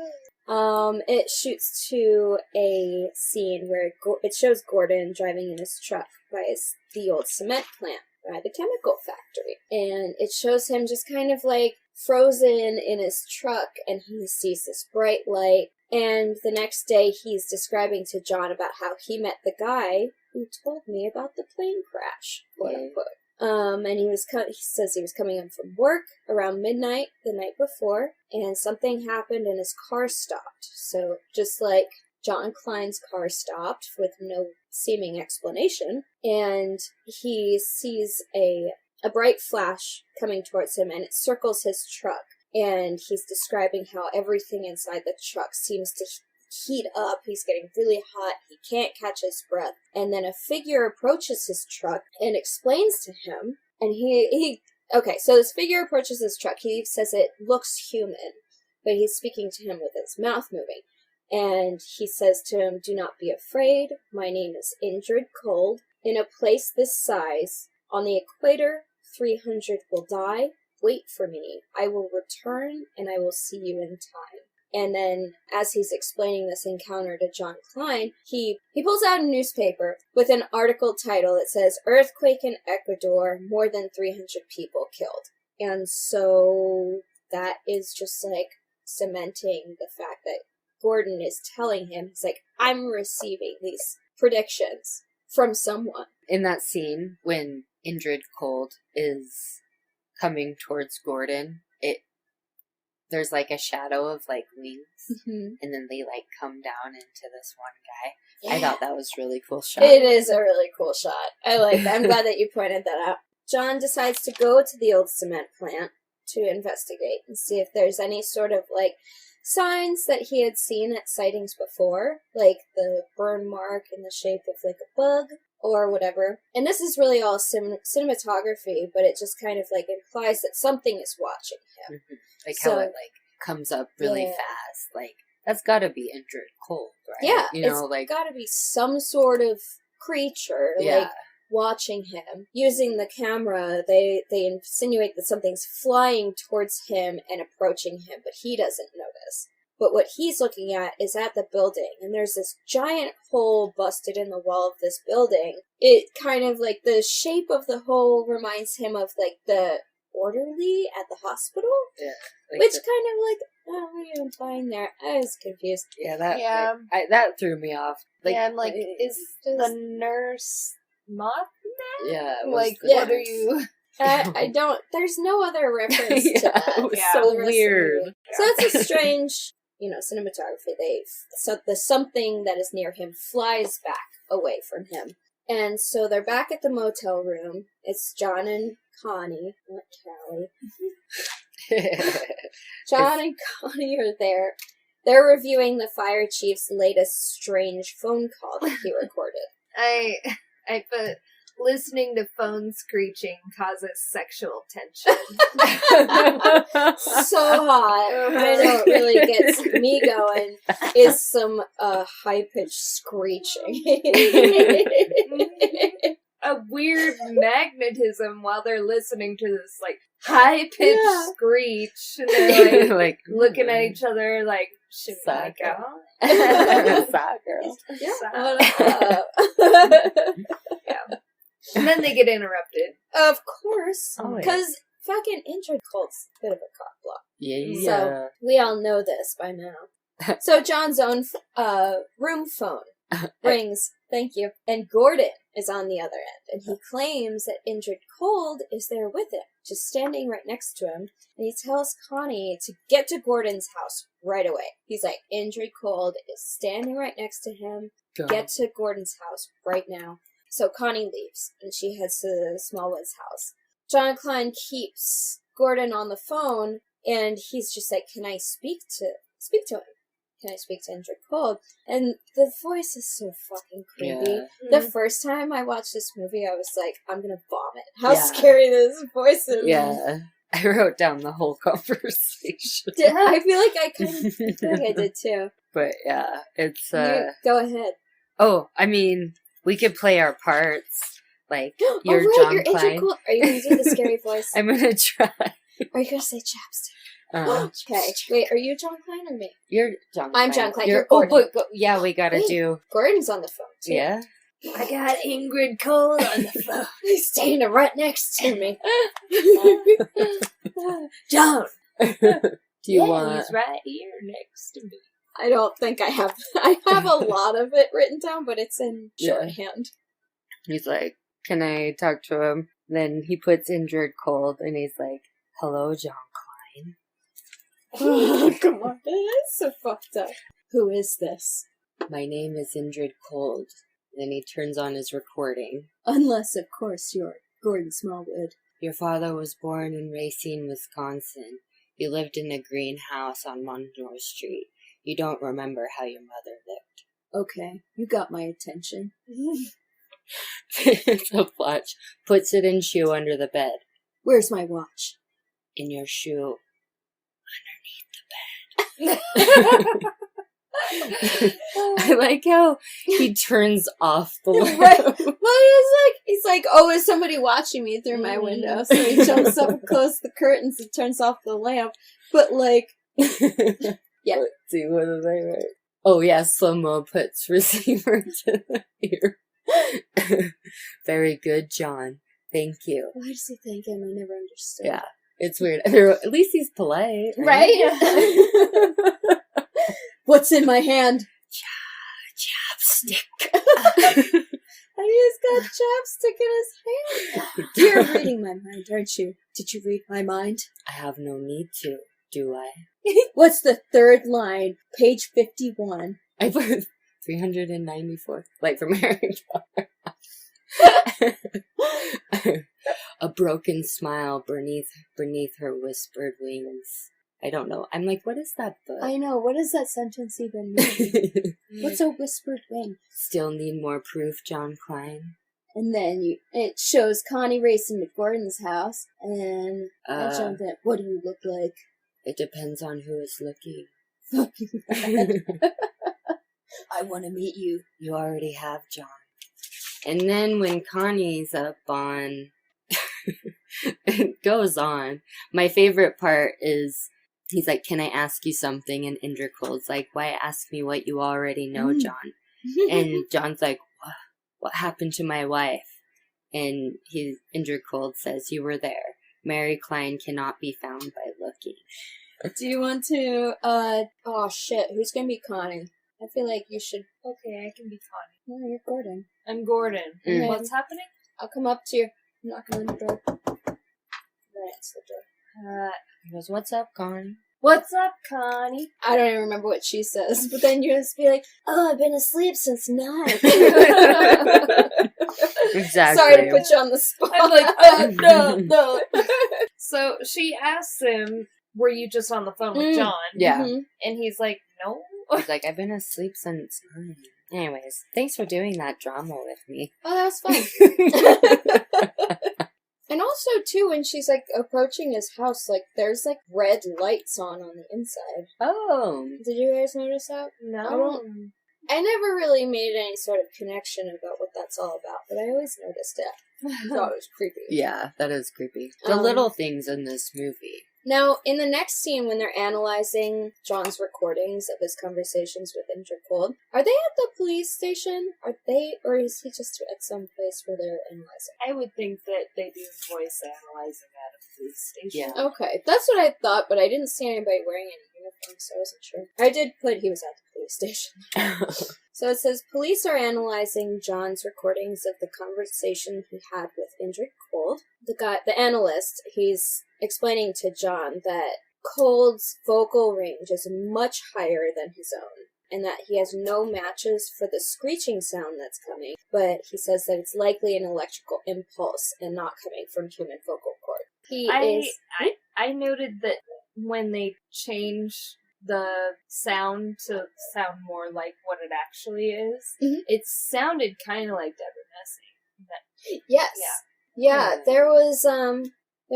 It shoots to a scene where it shows Gordon driving in his truck by the old cement plant by the chemical factory. And it shows him just kind of like frozen in his truck, and he sees this bright light. And the next day he's describing to John about how he met the guy who told me about the plane crash, quote unquote. And he says he was coming in from work around midnight the night before, and something happened and his car stopped. So just like John Klein's car stopped with no seeming explanation, and he sees a bright flash coming towards him, and it circles his truck. And he's describing how everything inside the truck seems to heat up. He's getting really hot. He can't catch his breath. And then a figure approaches his truck and explains to him. And okay, so this figure approaches his truck. He says it looks human, but he's speaking to him with his mouth moving. And he says to him, do not be afraid. My name is Indrid Cold. In a place this size, on the equator, 300 will die. Wait for me. I will return, and I will see you in time. And then, as he's explaining this encounter to John Klein, he pulls out a newspaper with an article title that says, Earthquake in Ecuador, more than 300 people killed. And so that is just like cementing the fact that Gordon is telling him, he's like, I'm receiving these predictions from someone. In that scene, when Indrid Cold is coming towards Gordon, there's like a shadow of like wings, and then they like come down into this one guy. Yeah. I thought that was really cool shot. It is a really cool shot. I like that. I'm glad that you pointed that out. John decides to go to the old cement plant to investigate and see if there's any sort of like signs that he had seen at sightings before, like the burn mark in the shape of like a bug or whatever. And this is really all cinematography, but it just kind of like implies that something is watching him. Mm-hmm. Like how it like comes up really fast. Like that's got to be Indrid Cold, right? Yeah, you know, it's like got to be some sort of creature like watching him. Using the camera, they insinuate that something's flying towards him and approaching him, but he doesn't notice. But what he's looking at is at the building, and there's this giant hole busted in the wall of this building. It kind of like the shape of the hole reminds him of like the orderly at the hospital. Yeah. Like which kind of like, what are you implying there? I was confused. Yeah, that threw me off. Like, yeah, I'm like, is the nurse Mothman? Yeah. Like, what are you... I don't, there's no other reference to that. It was so weird. So it's a strange, cinematography. The something that is near him flies back away from him. And so they're back at the motel room. It's John and Connie, not Callie. John and Connie are there. They're reviewing the fire chief's latest strange phone call that he recorded. I put listening to phone screeching causes sexual tension. So hot. I know it really gets me going is some high-pitched screeching. A weird magnetism while they're listening to this like high-pitched screech. And they're like looking at each other like, should we make out? Soccer. Yeah. Yeah. And then they get interrupted. Of course. Oh, Because fucking Indrid Colt's a bit of a cock block. Yeah. So, we all know this by now. So, John's own room phone rings. Thank you. And Gordon is on the other end. And he claims that Indrid Cold is there with him, just standing right next to him. And he tells Connie to get to Gordon's house right away. He's like, Indrid Cold is standing right next to him. Get to Gordon's house right now. So Connie leaves, and she heads to Smallwood's house. John Klein keeps Gordon on the phone, and he's just like, can I speak to him? Can I speak to Indrid Cold? And the voice is so fucking creepy. Yeah. The first time I watched this movie, I was like, I'm gonna vomit. How scary this voice is. Yeah. I wrote down the whole conversation. I feel like I did too. But yeah, it's Go ahead. Oh, I mean, we could play our parts. Like You're John Indrid Klein. Cold. Are you gonna do the scary voice? I'm gonna try. Are you gonna say chapstick? Uh, Okay. Wait, are you John Klein or me? You're John Klein. I'm John Klein. You're Gordon. but yeah, we gotta do. Gordon's on the phone too. Yeah. I got Ingrid Cole on the phone. He's standing right next to me. John. Do you want? He's right here next to me. I don't think I have. I have a lot of it written down, but it's in Yeah. shorthand. He's like, can I talk to him? Then he puts Indrid Cold, and he's like, hello, John Klein. Oh, come on. That's so fucked up. Who is this? My name is Indrid Cold. Then he turns on his recording. Unless, of course, you're Gordon Smallwood. Your father was born in Racine, Wisconsin. You lived in a greenhouse on Monroe Street. You don't remember how your mother lived. Okay, you got my attention. So Fletch puts it in shoe under the bed. Where's my watch? In your shoe underneath the bed. I like how he turns off the lamp. Right. Well, he's like, oh, is somebody watching me through my window? So he jumps up and closes the curtains and turns off the lamp. But like, yeah. Let's see, what did I write? Oh yeah, slow-mo puts receiver to the ear. Very good, John. Thank you. Why does he thank him? I never understood. Yeah, it's weird. At least he's polite. Right? What's in my hand? Chapstick. And he's got chapstick in his hand. You're reading my mind, aren't you? Did you read my mind? I have no need to, do I? What's the third line? Page 51. I put 394, like from Harry Potter. A broken smile beneath her whispered wings. I don't know. I'm like, what is that book? I know. What does that sentence even mean? What's a whispered wing? Still need more proof, John Klein. And then it shows Connie racing to Gordon's house, and I jumped in. What do you look like? It depends on who is looking. I want to meet you. You already have, John. And then when Connie's up on... it goes on. My favorite part is... He's like, can I ask you something? And Indrid Cold's like, why ask me what you already know, John? And John's like, what happened to my wife? And Indrid Cold says, you were there. Mary Klein cannot be found by looking. Do you want to, oh shit, who's gonna be Connie? I feel like you should. Okay, I can be Connie. No, you're Gordon. I'm Gordon. Mm. What's happening? I'll come up to you. Knock on the door. Right, it's the door. He goes, what's up, Connie? What's up, Connie? I don't even remember what she says, but then you just be like, oh, I've been asleep since 9. Exactly. Sorry to put you on the spot. I'm like, no. So she asks him, were you just on the phone with John? Yeah. Mm-hmm. And he's like, no. He's like, I've been asleep since 9. Anyways, thanks for doing that drama with me. Oh, that was fun. And also, too, when she's, like, approaching his house, like, there's, like, red lights on the inside. Oh. Did you guys notice that? No. I never really made any sort of connection about what that's all about, but I always noticed it. I thought it was creepy. Yeah, that is creepy. The little things in this movie. Now, in the next scene, when they're analyzing John's recordings of his conversations with Indra Cold, are they at the police station? Or is he just at some place where they're analyzing? I would think that they do voice analyzing at a police station. Yeah. Okay, that's what I thought, but I didn't see anybody wearing any uniform, so I wasn't sure. I did put he was at the police station. So it says, police are analyzing John's recordings of the conversation he had with Indra Cold. The analyst, he's explaining to John that Cold's vocal range is much higher than his own, and that he has no matches for the screeching sound that's coming, but he says that it's likely an electrical impulse and not coming from human vocal cord. I noted that when they change the sound to sound more like what it actually is, it sounded kind of like Deborah Messing. Yes. Yeah, Hmm. there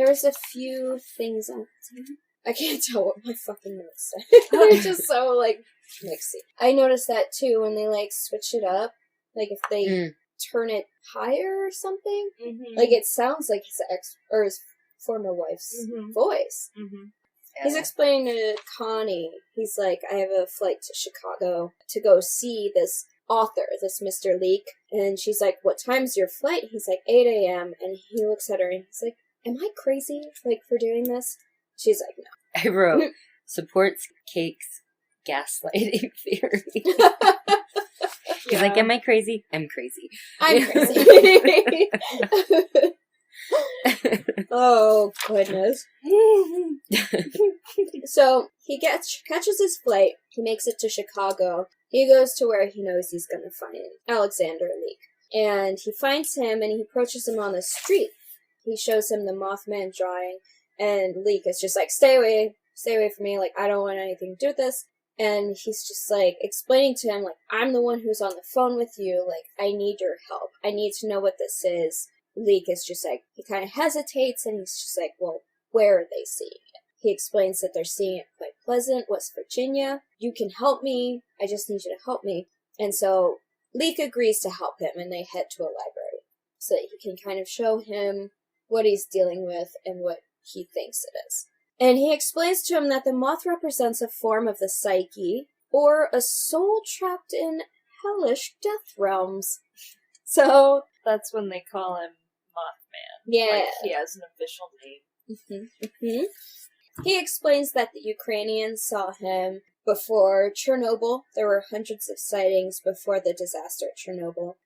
was a few things on. I can't tell what my fucking notes say. They're just so, like, mixy. I noticed that, too, when they, like, switch it up. Like, if they turn it higher or something. Mm-hmm. Like, it sounds like his former wife's voice. Mm-hmm. He's explaining to Connie, he's like, I have a flight to Chicago to go see this author, this Mr. Leek. And she's like, what time's your flight? He's like, 8 a.m. And he looks at her and he's like, am I crazy, like, for doing this? She's like, no. I wrote, supports Cake's gaslighting theory. He's like, am I crazy? I'm crazy. I'm crazy. Oh, goodness. So, he catches his flight, he makes it to Chicago, he goes to where he knows he's gonna find Alexander Leek. And he finds him, and he approaches him on the street. He shows him the Mothman drawing, and Leek is just like, stay away from me, like, I don't want anything to do with this. And he's just, like, explaining to him, like, I'm the one who's on the phone with you, like, I need your help, I need to know what this is. Leek is just like, he kind of hesitates, and he's just like, well, where are they seeing it? He explains that they're seeing it quite Pleasant, West Virginia. You can help me, I just need you to help me. And so Leek agrees to help him, and they head to a library so that he can kind of show him what he's dealing with and what he thinks it is. And he explains to him that the moth represents a form of the psyche, or a soul trapped in hellish death realms. So that's when they call him Mothman. Yeah. Like, he has an official name. He explains that the Ukrainians saw him before Chernobyl. There were hundreds of sightings before the disaster at Chernobyl.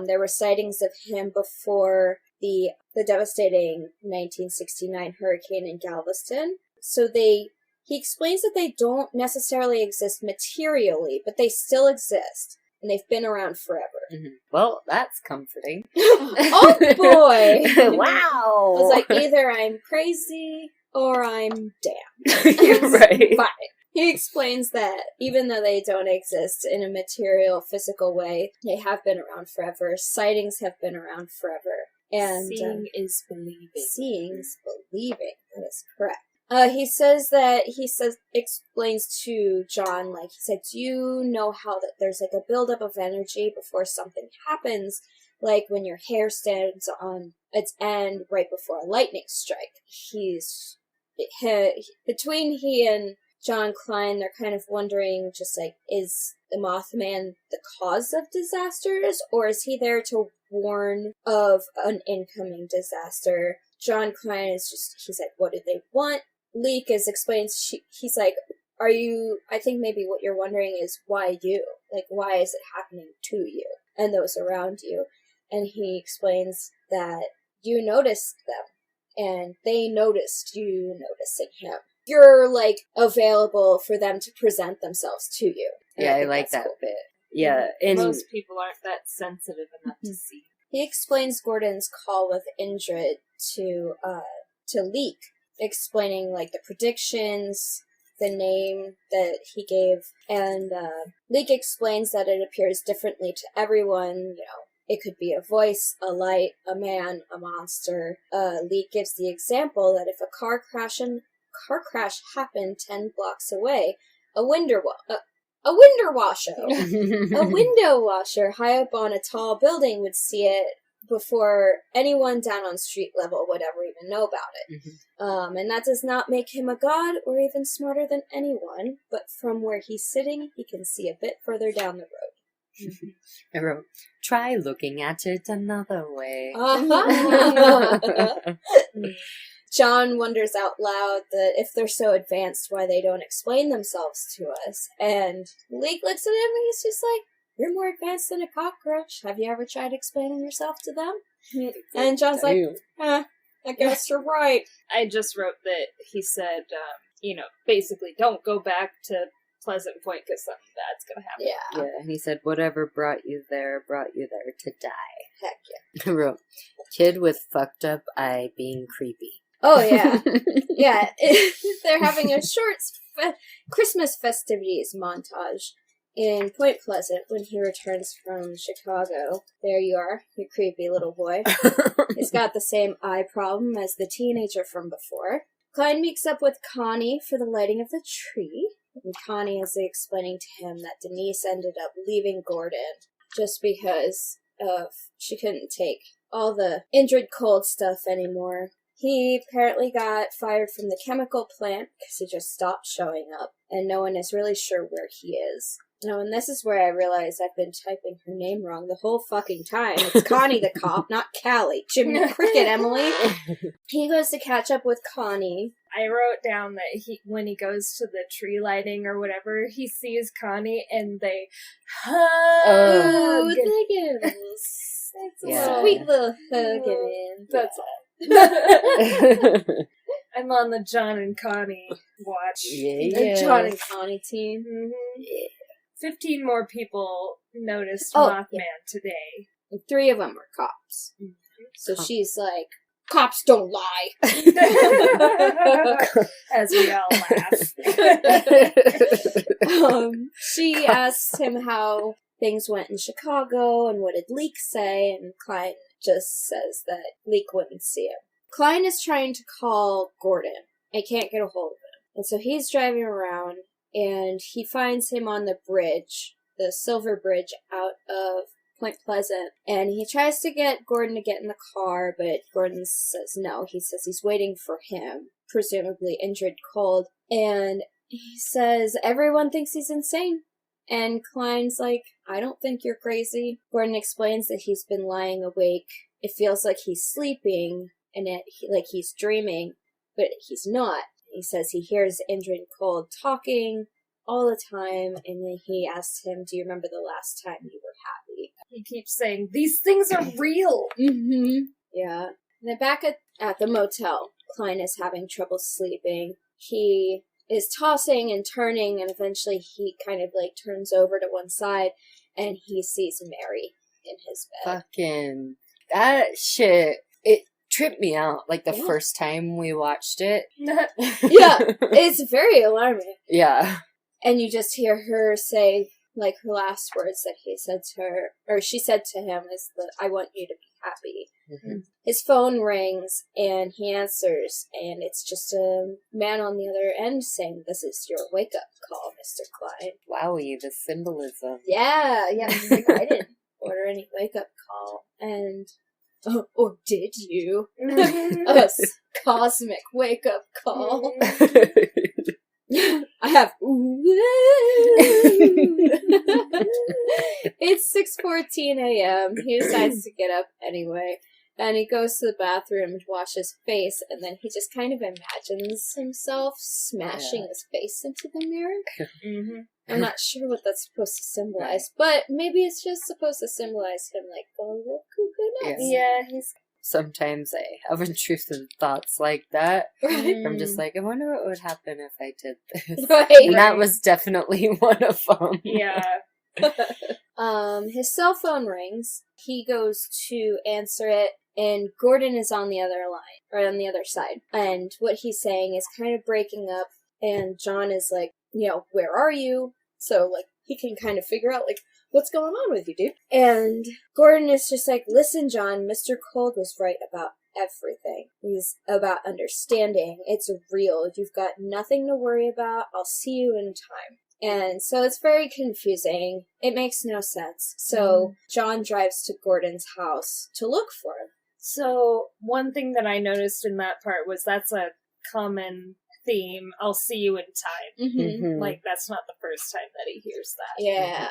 There were sightings of him before the devastating 1969 hurricane in Galveston. So he explains that they don't necessarily exist materially, but they still exist. And they've been around forever. Mm-hmm. Well, that's comforting. Oh boy! Wow! I was like, either I'm crazy or I'm damned. You're right. Fine. He explains that even though they don't exist in a material, physical way, they have been around forever. Sightings have been around forever. And seeing is believing. Seeing is believing. That is correct. Explains to John, like, he said, do you know how that there's, like, a buildup of energy before something happens, like when your hair stands on its end right before a lightning strike? Between he and John Klein, they're kind of wondering, just like, is the Mothman the cause of disasters, or is he there to warn of an incoming disaster? John Klein he's like, what do they want? Leek explains, he's like, I think maybe what you're wondering is why you? Like, why is it happening to you and those around you? And he explains that you noticed them, and they noticed you noticing him. you're, like, available for them to present themselves to you. And Yeah, I think like that's that cool. bit. Yeah, and Most people aren't that sensitive enough to see. He explains Gordon's call with Indrid to Leek, explaining, like, the predictions, the name that he gave, and Leek explains that it appears differently to everyone. You know, it could be a voice, a light, a man, a monster. Leek gives the example that if a car crash happened 10 blocks away, a window washer high up on a tall building would see it before anyone down on street level would ever even know about it. And that does not make him a god or even smarter than anyone, but from where he's sitting, he can see a bit further down the road. I wrote, try looking at it another way. John wonders out loud that if they're so advanced, why they don't explain themselves to us. And Leek looks at him and he's just like, you're more advanced than a cockroach. Have you ever tried explaining yourself to them? And John's like, I guess you're right. I just wrote that he said, basically don't go back to Pleasant Point because something bad's gonna happen. Yeah. And he said, whatever brought you there to die. Heck yeah. I wrote, kid with fucked up eye being creepy. Oh, yeah. Yeah. They're having a short Christmas festivities montage in Point Pleasant when he returns from Chicago. There you are, you creepy little boy. He's got the same eye problem as the teenager from before. Klein meets up with Connie for the lighting of the tree, and Connie is explaining to him that Denise ended up leaving Gordon just because she couldn't take all the Indrid cold stuff anymore. He apparently got fired from the chemical plant because he just stopped showing up, and no one is really sure where he is. No, and this is where I realize I've been typing her name wrong the whole fucking time. It's Connie the cop, not Callie. Jimmy Cricket, Emily. He goes to catch up with Connie. I wrote down that when he goes to the tree lighting or whatever, he sees Connie and they hug. Ooh, Higgins. That's a sweet little hugging. That's all. I'm on the John and Connie watch. The John and Connie team. Mm-hmm. Yeah. 15 more people noticed Mothman today. And 3 of them were cops. Mm-hmm. So she's like, cops don't lie. As we all laugh. She asks him how things went in Chicago and what did Leek say, and Klein just says that Leek wouldn't see him. Klein is trying to call Gordon and can't get a hold of him. And so he's driving around and he finds him on the bridge, the Silver Bridge out of Point Pleasant, and he tries to get Gordon to get in the car, but Gordon says no. He says he's waiting for him, presumably Indrid cold, and he says everyone thinks he's insane. And Klein's like, I don't think you're crazy. Gordon explains that he's been lying awake. It feels like he's sleeping, and like he's dreaming, but he's not. He says he hears Indrid cold talking all the time, and then he asks him, do you remember the last time you were happy? He keeps saying, these things are real! Mm-hmm. Yeah. And then back at the motel, Klein is having trouble sleeping. He is tossing and turning, and eventually he kind of like turns over to one side, and he sees Mary in his bed. Fucking that shit, it tripped me out like the first time we watched it. Yeah, it's very alarming. Yeah. And you just hear her say, like, her last words that he said to her, or she said to him, is that, I want you to be happy. Mm-hmm. His phone rings, and he answers, and it's just a man on the other end saying, this is your wake-up call, Mr. Klein. Wowie, the symbolism. Yeah, he's like, I didn't order any wake-up call, and, or did you? A cosmic wake-up call. I have It's 6:14 a.m. He decides to get up anyway, and he goes to the bathroom to wash his face, and then he just kind of imagines himself smashing his face into the mirror. Mm-hmm. I'm not sure what that's supposed to symbolize, but maybe it's just supposed to symbolize him like, oh, look who good. Yeah, he's sometimes I have intrusive thoughts like that. Right. I'm just like, I wonder what would happen if I did this. Right. And that was definitely one of them. Yeah. His cell phone rings. He goes to answer it, and Gordon is on the other line, or on the other side. And what he's saying is kind of breaking up, and John is like, where are you? So, like, he can kind of figure out, like, what's going on with you, dude? And Gordon is just like, listen, John, Mr. Cold was right about everything. He's about understanding. It's real. You've got nothing to worry about. I'll see you in time. And so it's very confusing. It makes no sense. So John drives to Gordon's house to look for him. So one thing that I noticed in that part was that's a common theme. I'll see you in time. Mm-hmm. Like, that's not the first time that he hears that. Yeah.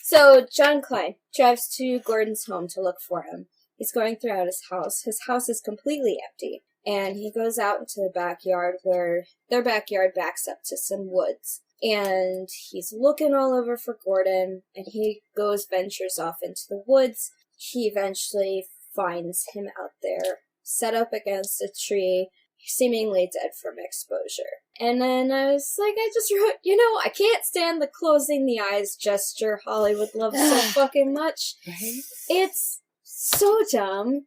So John Klein drives to Gordon's home to look for him. He's going throughout his house. His house is completely empty. And he goes out into the backyard where their backyard backs up to some woods. And he's looking all over for Gordon, and he ventures off into the woods. He eventually finds him out there, set up against a tree, seemingly dead from exposure. And then I was like, I just wrote, I can't stand the closing the eyes gesture Hollywood loves so fucking much. Right? It's so dumb.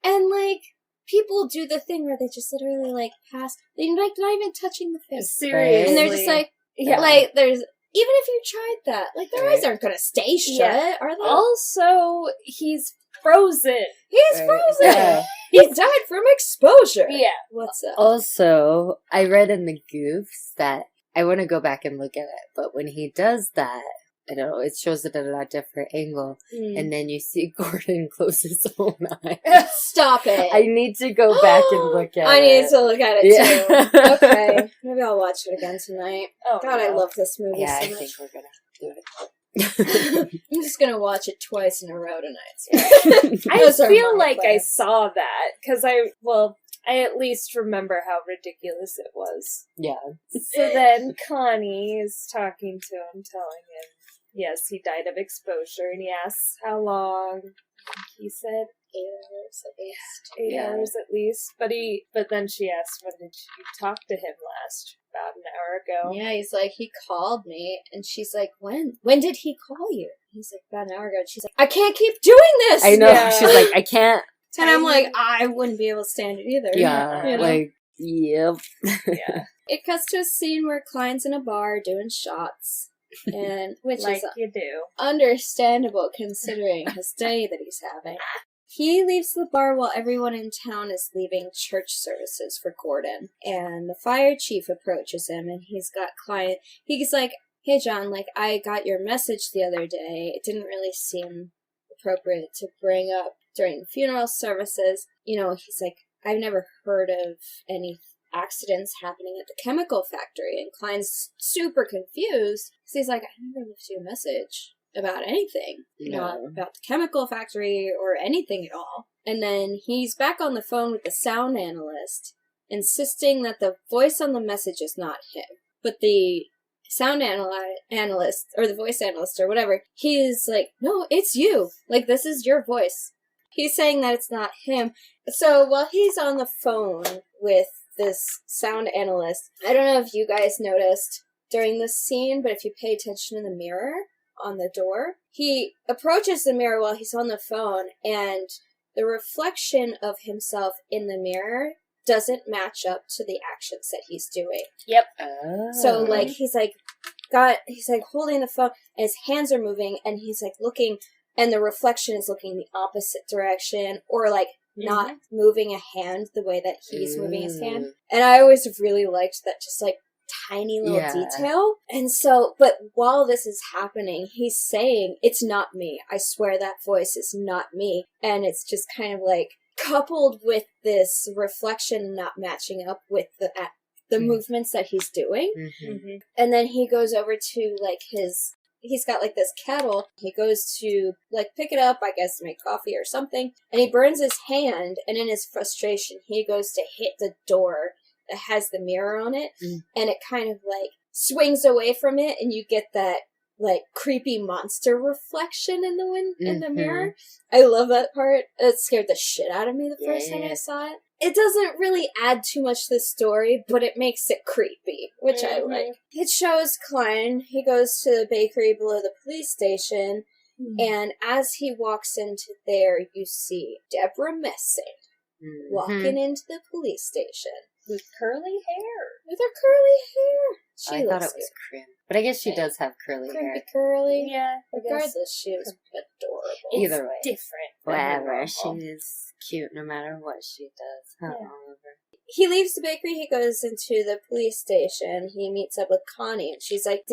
And, like, people do the thing where they just literally, like, pass, they're, like, not even touching the face. Seriously. And they're just like, like, there's, even if you tried that, like, their eyes aren't gonna stay shut, are they? Also, he's frozen. He's frozen! Yeah. He died from exposure! Yeah. What's up? Also, I read in the Goofs that, I want to go back and look at it, but when he does that, I don't know, it shows it at a different angle, and then you see Gordon close his own eyes. Stop it! I need to go back and look at it. I need to look at it, Yeah. too. Okay. Maybe I'll watch it again tonight. Oh, God, I love this movie Yeah, so I much. think we're gonna do it. I'm just gonna watch it twice in a row tonight. I Those are feel my like I plans. saw that, because I at least remember how ridiculous it was. Yeah. So then Connie is talking to him, telling him, yes, he died of exposure, and he asks how long. He said 8 hours at least. 8 Yeah. hours at least. But then she asked, when did you talk to him last? About an hour ago. Yeah, he's like, he called me, and she's like, when? When did he call you? He's like, about an hour ago. And she's like, I can't keep doing this! I know. Yeah. She's like, I can't. And I'm like, I wouldn't be able to stand it either. Yeah. You know? Like, yep. Yeah. It cuts to a scene where Klein's in a bar doing shots, and which Like is you do. understandable considering his day that he's having. He leaves the bar while everyone in town is leaving church services for Gordon, and the fire chief approaches him, and he's got Klein. He's like, hey John, like, I got your message the other day. It didn't really seem appropriate to bring up during funeral services. He's like, I've never heard of any accidents happening at the chemical factory. And Klein's super confused. So he's like, I never left you a message about anything. Not about the chemical factory or anything at all. And then he's back on the phone with the sound analyst, insisting that the voice on the message is not him. But the sound analyst, or the voice analyst, or whatever, he's like, no, it's you. Like, this is your voice. He's saying that it's not him. So while he's on the phone with this sound analyst, I don't know if you guys noticed during this scene, but if you pay attention to the mirror on the door, he approaches the mirror while he's on the phone, and the reflection of himself in the mirror doesn't match up to the actions that he's doing. Yep. Oh. So, like, he's holding the phone, and his hands are moving, and he's, like, looking, and the reflection is looking the opposite direction, or, like, not moving a hand the way that he's moving his hand. And I always really liked that just, like, tiny little detail. And so, but while this is happening, he's saying, it's not me. I swear that voice is not me. And it's just kind of, like, coupled with this reflection not matching up with the movements that he's doing. Mm-hmm. And then he goes over to, like, he's got, like, this kettle. He goes to, like, pick it up, I guess, to make coffee or something. And he burns his hand, and in his frustration, he goes to hit the door that has the mirror on it. And it kind of, like, swings away from it, and you get that like creepy monster reflection in the mirror. I love that part. It scared the shit out of me the first time I saw it. It doesn't really add too much to the story, but it makes it creepy, which I like. It shows Klein. He goes to the bakery below the police station, and as he walks into there, you see Deborah Messing walking into the police station. With curly hair. With her curly hair. I thought it was Crim. But I guess she does have curly hair. Curly. Yeah. Regardless, she was adorable. Either way. Different. Whatever. She is cute no matter what she does. Yeah. Oliver. He leaves the bakery, he goes into the police station, he meets up with Connie, and she's like,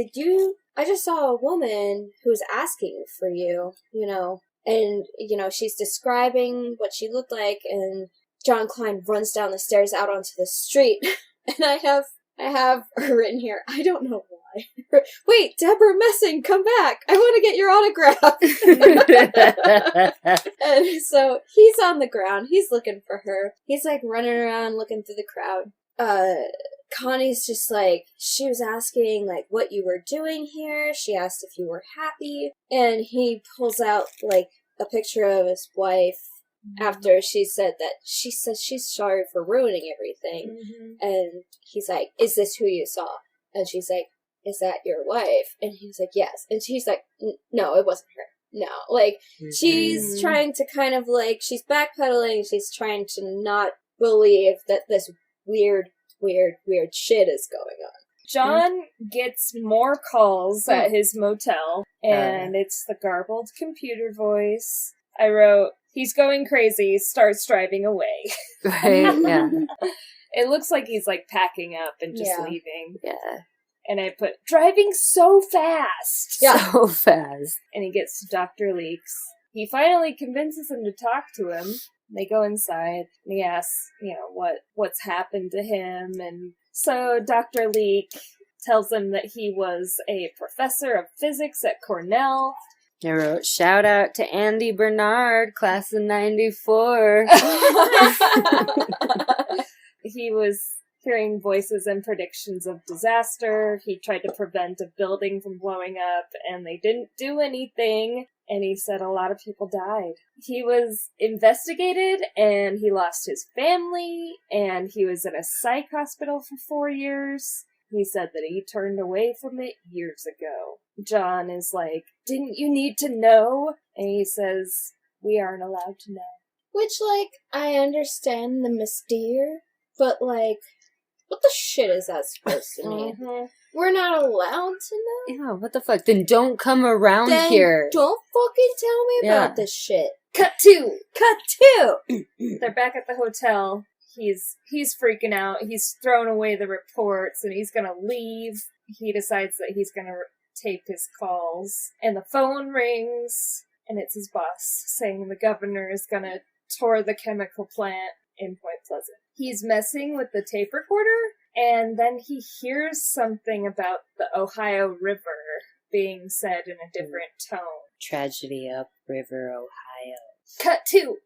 I just saw a woman who's asking for you, and, she's describing what she looked like, and John Klein runs down the stairs out onto the street, and I have her written here, I don't know why. Wait, Deborah Messing, come back! I want to get your autograph! And so he's on the ground, he's looking for her. He's like running around looking through the crowd. Connie's just like, she was asking like what you were doing here. She asked if you were happy. And he pulls out like a picture of his wife after she said she's sorry for ruining everything. And he's like, is this who you saw? And she's like, is that your wife? And he's like, yes. And she's like, no, it wasn't her. No. Like, she's trying to kind of like, she's backpedaling, she's trying to not believe that this weird shit is going on. John gets more calls at his motel, and it's the garbled computer voice. I wrote, he's going crazy, starts driving away. Right, yeah. It looks like he's like packing up and just leaving. Yeah. And I put, driving so fast. Yeah. So fast. And he gets to Dr. Leeks. He finally convinces him to talk to him. They go inside, and he asks, what's happened to him. And so Dr. Leek tells him that he was a professor of physics at Cornell. I wrote, shout out to Andy Bernard, class of 94. He was hearing voices and predictions of disaster. He tried to prevent a building from blowing up, and they didn't do anything. And he said a lot of people died. He was investigated, and he lost his family, and he was in a psych hospital for 4 years. He said that he turned away from it years ago. John is like, didn't you need to know? And he says, we aren't allowed to know. Which, like, I understand the mystere, but, like, what the shit is that supposed to mean? We're not allowed to know? Yeah, what the fuck? Then don't come around here. Don't fucking tell me about this shit. Cut two! They're back at the hotel. He's freaking out. He's thrown away the reports, and he's gonna leave. He decides that he's gonna tape his calls. And the phone rings, and it's his boss saying the governor is gonna tour the chemical plant in Point Pleasant. He's messing with the tape recorder, and then he hears something about the Ohio River being said in a different tone. Tragedy up River, Ohio. Cut two!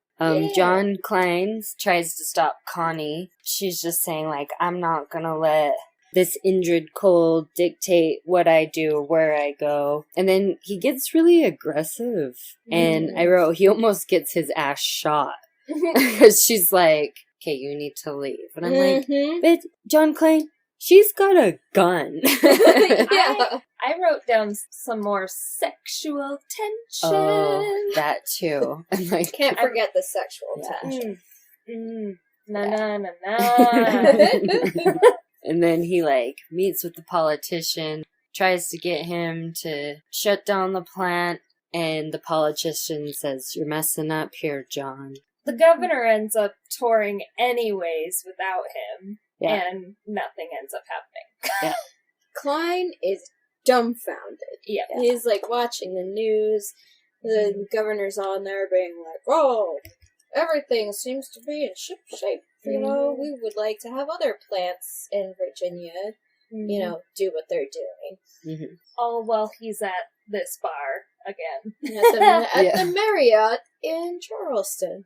John Klein tries to stop Connie. She's just saying, like, I'm not gonna let this injured cold dictate what I do, where I go. And then he gets really aggressive. And I wrote, he almost gets his ass shot. Because she's like, okay, you need to leave. And I'm like, but John Klein, she's got a gun. I wrote down some more sexual tension. Oh, that too. I'm like, can't forget the sexual tension. Na. And then he like meets with the politician, tries to get him to shut down the plant, and the politician says, you're messing up here, John. The governor ends up touring anyways without him, and nothing ends up happening. Yeah. Klein is dumbfounded. Yeah. He's like watching the news. The governor's on there being like, oh, everything seems to be in ship shape. You know, we would like to have other plants in Virginia, do what they're doing. All while he's at this bar again. At the Marriott in Charleston.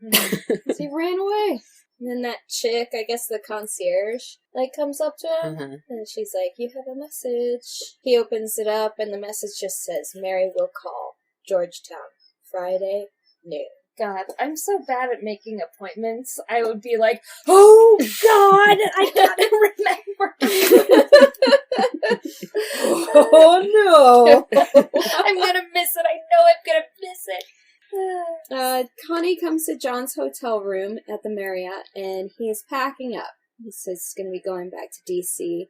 He ran away. And then that chick, I guess the concierge, like, comes up to him, Uh-huh. and she's like, "You have a message." He opens it up, and the message just says, "Mary will call. Georgetown. Friday, noon." God, I'm so bad at making appointments. I would be like, oh God, I gotta remember. Oh, no! I'm gonna miss it. I know I'm gonna miss it. Connie comes to John's hotel room at the Marriott, and he's packing up. He says he's going to be going back to D.C.,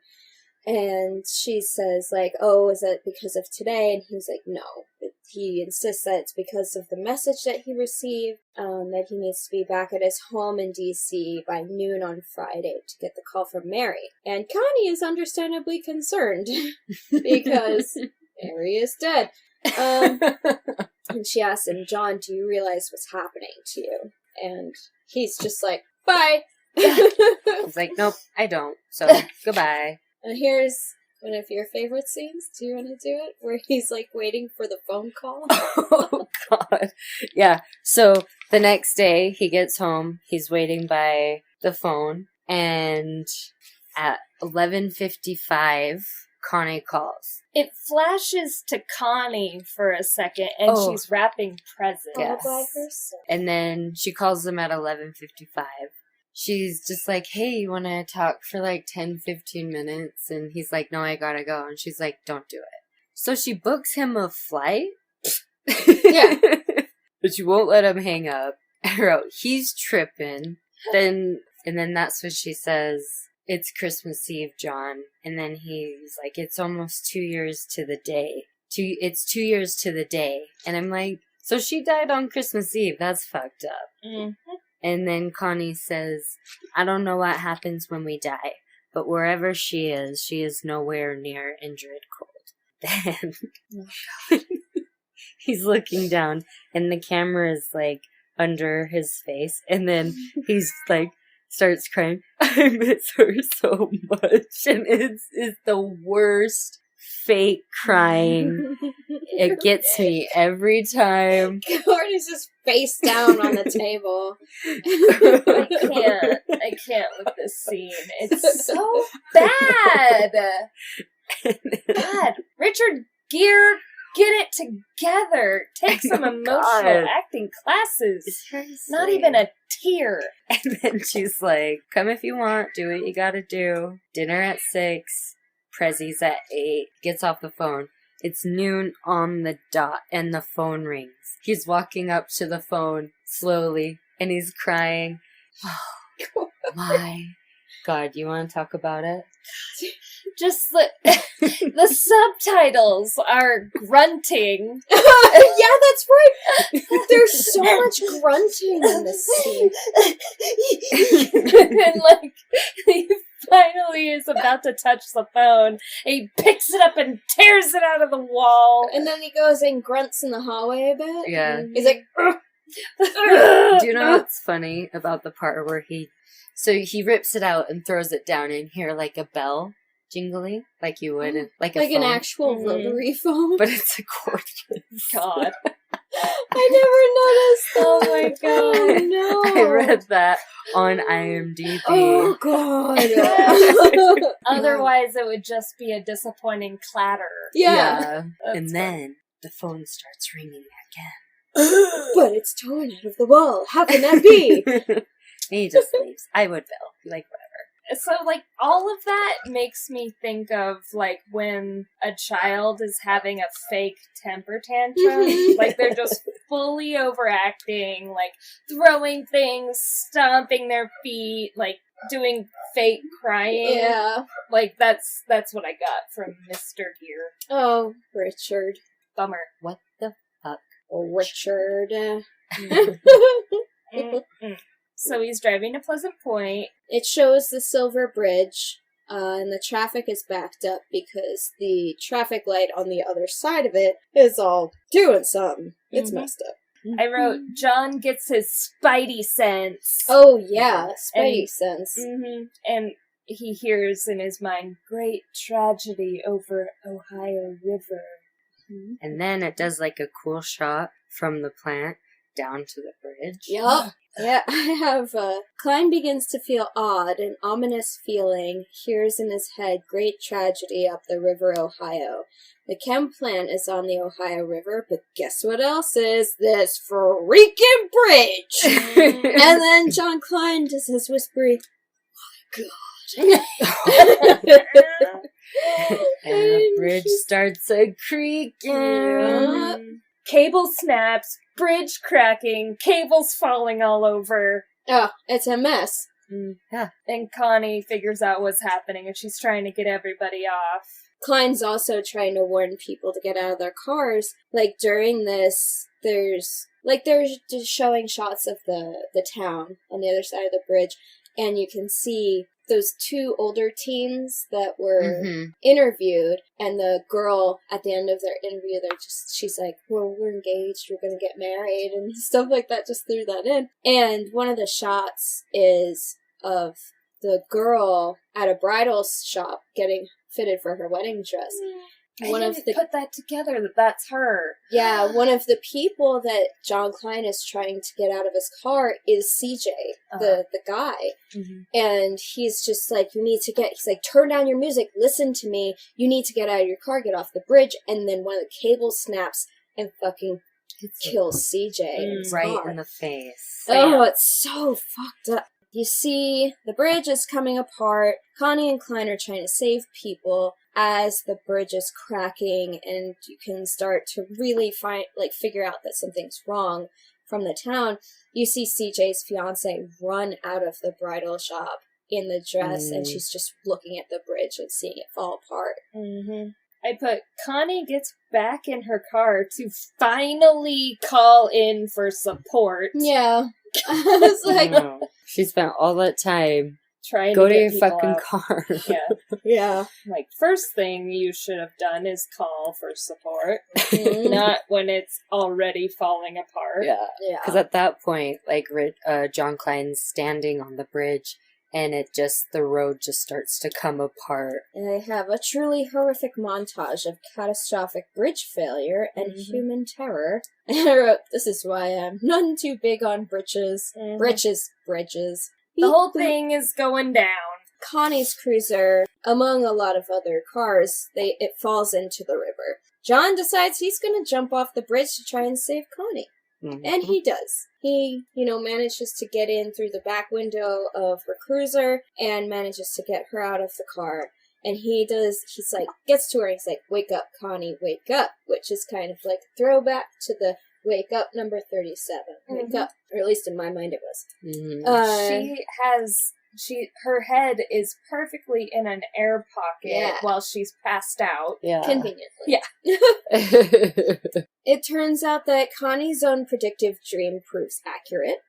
and she says, like, "Oh, is that because of today?" And he's like, "No." But he insists that it's because of the message that he received, that he needs to be back at his home in D.C. by noon on Friday to get the call from Mary. And Connie is understandably concerned because Mary is dead. And she asks him, "John, do you realize what's happening to you?" And he's just like, "Bye." He's like, nope, I don't. So, goodbye. And here's one of your favorite scenes. Do you want to do it? Where he's like waiting for the phone call. Oh, God. Yeah. So, the next day, he gets home. He's waiting by the phone. And at 11:55, Connie calls. It flashes to Connie for a second, and she's wrapping presents. All by herself. And then she calls him at 11:55. She's just like, "Hey, you want to talk for like 10-15 minutes?" And he's like, "No, I gotta go." And she's like, "Don't do it." So she books him a flight. Yeah. But she won't let him hang up. He's tripping. And then that's what she says. "It's Christmas Eve, John." And then he's like, "It's almost 2 years to the day. It's 2 years to the day." And I'm like, so she died on Christmas Eve. That's fucked up. Mm-hmm. And then Connie says, "I don't know what happens when we die, but wherever she is nowhere near injured cold." Then he's looking down, and the camera is like under his face, and then he's like, starts crying. "I miss her so much." And it's the worst fake crying. It gets me every time. Courtney's just face down on the table. I can't with this scene. It's so bad. God, Richard Gere, get it together. Take some emotional acting classes. Not even a tear. And then she's like, "Come if you want. Do what you gotta do. Dinner at 6. Prezzies at 8. Gets off the phone. It's noon on the dot, and the phone rings. He's walking up to the phone slowly, and he's crying. Oh, my God, you want to talk about it? Just the subtitles are grunting. Yeah, that's right. There's so much grunting in this scene. And like, he finally is about to touch the phone, and he picks it up and tears it out of the wall. And then he goes and grunts in the hallway a bit. Yeah. He's like, "Ugh." Do you know what's funny about the part where he rips it out and throws it down, and hear like a bell jingling, like you would, like a like phone. an actual rotary phone. But it's a cordless. God. I never noticed. Oh my God, no. I read that on IMDb. Oh God. Otherwise, it would just be a disappointing clatter. Yeah. And then the phone starts ringing again. But it's torn out of the wall. How can that be? He just leaves. I would, Bill. Like, whatever. So, like, all of that makes me think of, like, when a child is having a fake temper tantrum. Like, they're just fully overacting, like, throwing things, stomping their feet, like, doing fake crying. Yeah. Like, that's what I got from Mr. Gere. Oh, Richard. Bummer. What the fuck? Oh, Richard. Mm-mm. So he's driving to Pleasant Point. It shows the Silver Bridge, and the traffic is backed up because the traffic light on the other side of it is all doing something. It's messed up. I wrote, John gets his spidey sense. Oh, yeah, spidey sense. Mm-hmm. And he hears in his mind, great tragedy over Ohio River. And then it does like a cool shot from the plant down to the bridge. Yup. Yeah, I have, Klein begins to feel odd, an ominous feeling, hears in his head great tragedy up the river Ohio. The chem plant is on the Ohio River, but guess what else is? This freaking bridge! And then John Klein just says whispery, God. And the bridge starts a creaking. Yeah. Cable snaps, bridge cracking, cables falling all over. Oh, it's a mess. Yeah. And Connie figures out what's happening and she's trying to get everybody off. Klein's also trying to warn people to get out of their cars. Like, during this, they're just showing shots of the town on the other side of the bridge, and you can see those two older teens that were interviewed, and the girl at the end of their interview, she's like, well, we're engaged, we're gonna get married, and stuff like that, just threw that in. And one of the shots is of the girl at a bridal shop getting fitted for her wedding dress. I didn't put that together, that's her. Yeah, one of the people that John Klein is trying to get out of his car is CJ, the guy. Mm-hmm. And he's just like, he's like, turn down your music, listen to me, you need to get out of your car, get off the bridge. And then one of the cables snaps and fucking kills CJ in his right car. in the face. Oh, it's so fucked up. You see, the bridge is coming apart. Connie and Klein are trying to save people as the bridge is cracking, and you can start to really figure out that something's wrong from the town. You see CJ's fiance run out of the bridal shop in the dress, and she's just looking at the bridge and seeing it fall apart. Mm-hmm. I put, Connie gets back in her car to finally call in for support. Yeah. I was like... She spent all that time trying go to to get your people fucking out. car. Yeah. Yeah. Like, first thing you should have done is call for support, not when it's already falling apart. Yeah. Yeah. Because at that point, like, John Klein's standing on the bridge, and the road just starts to come apart. And I have a truly horrific montage of catastrophic bridge failure and human terror. And I wrote, this is why I'm none too big on bridges. Bridges. The whole thing is going down. Connie's cruiser, among a lot of other cars, it falls into the river. John decides he's going to jump off the bridge to try and save Connie. And he does. He, manages to get in through the back window of her cruiser and manages to get her out of the car. And he's like, gets to her and he's like, wake up, Connie, wake up, which is kind of like a throwback to the wake up number 37. Wake up. Or at least in my mind it was. Her head is perfectly in an air pocket while she's passed out. Yeah. Conveniently. Yeah. It turns out that Connie's own predictive dream proves accurate.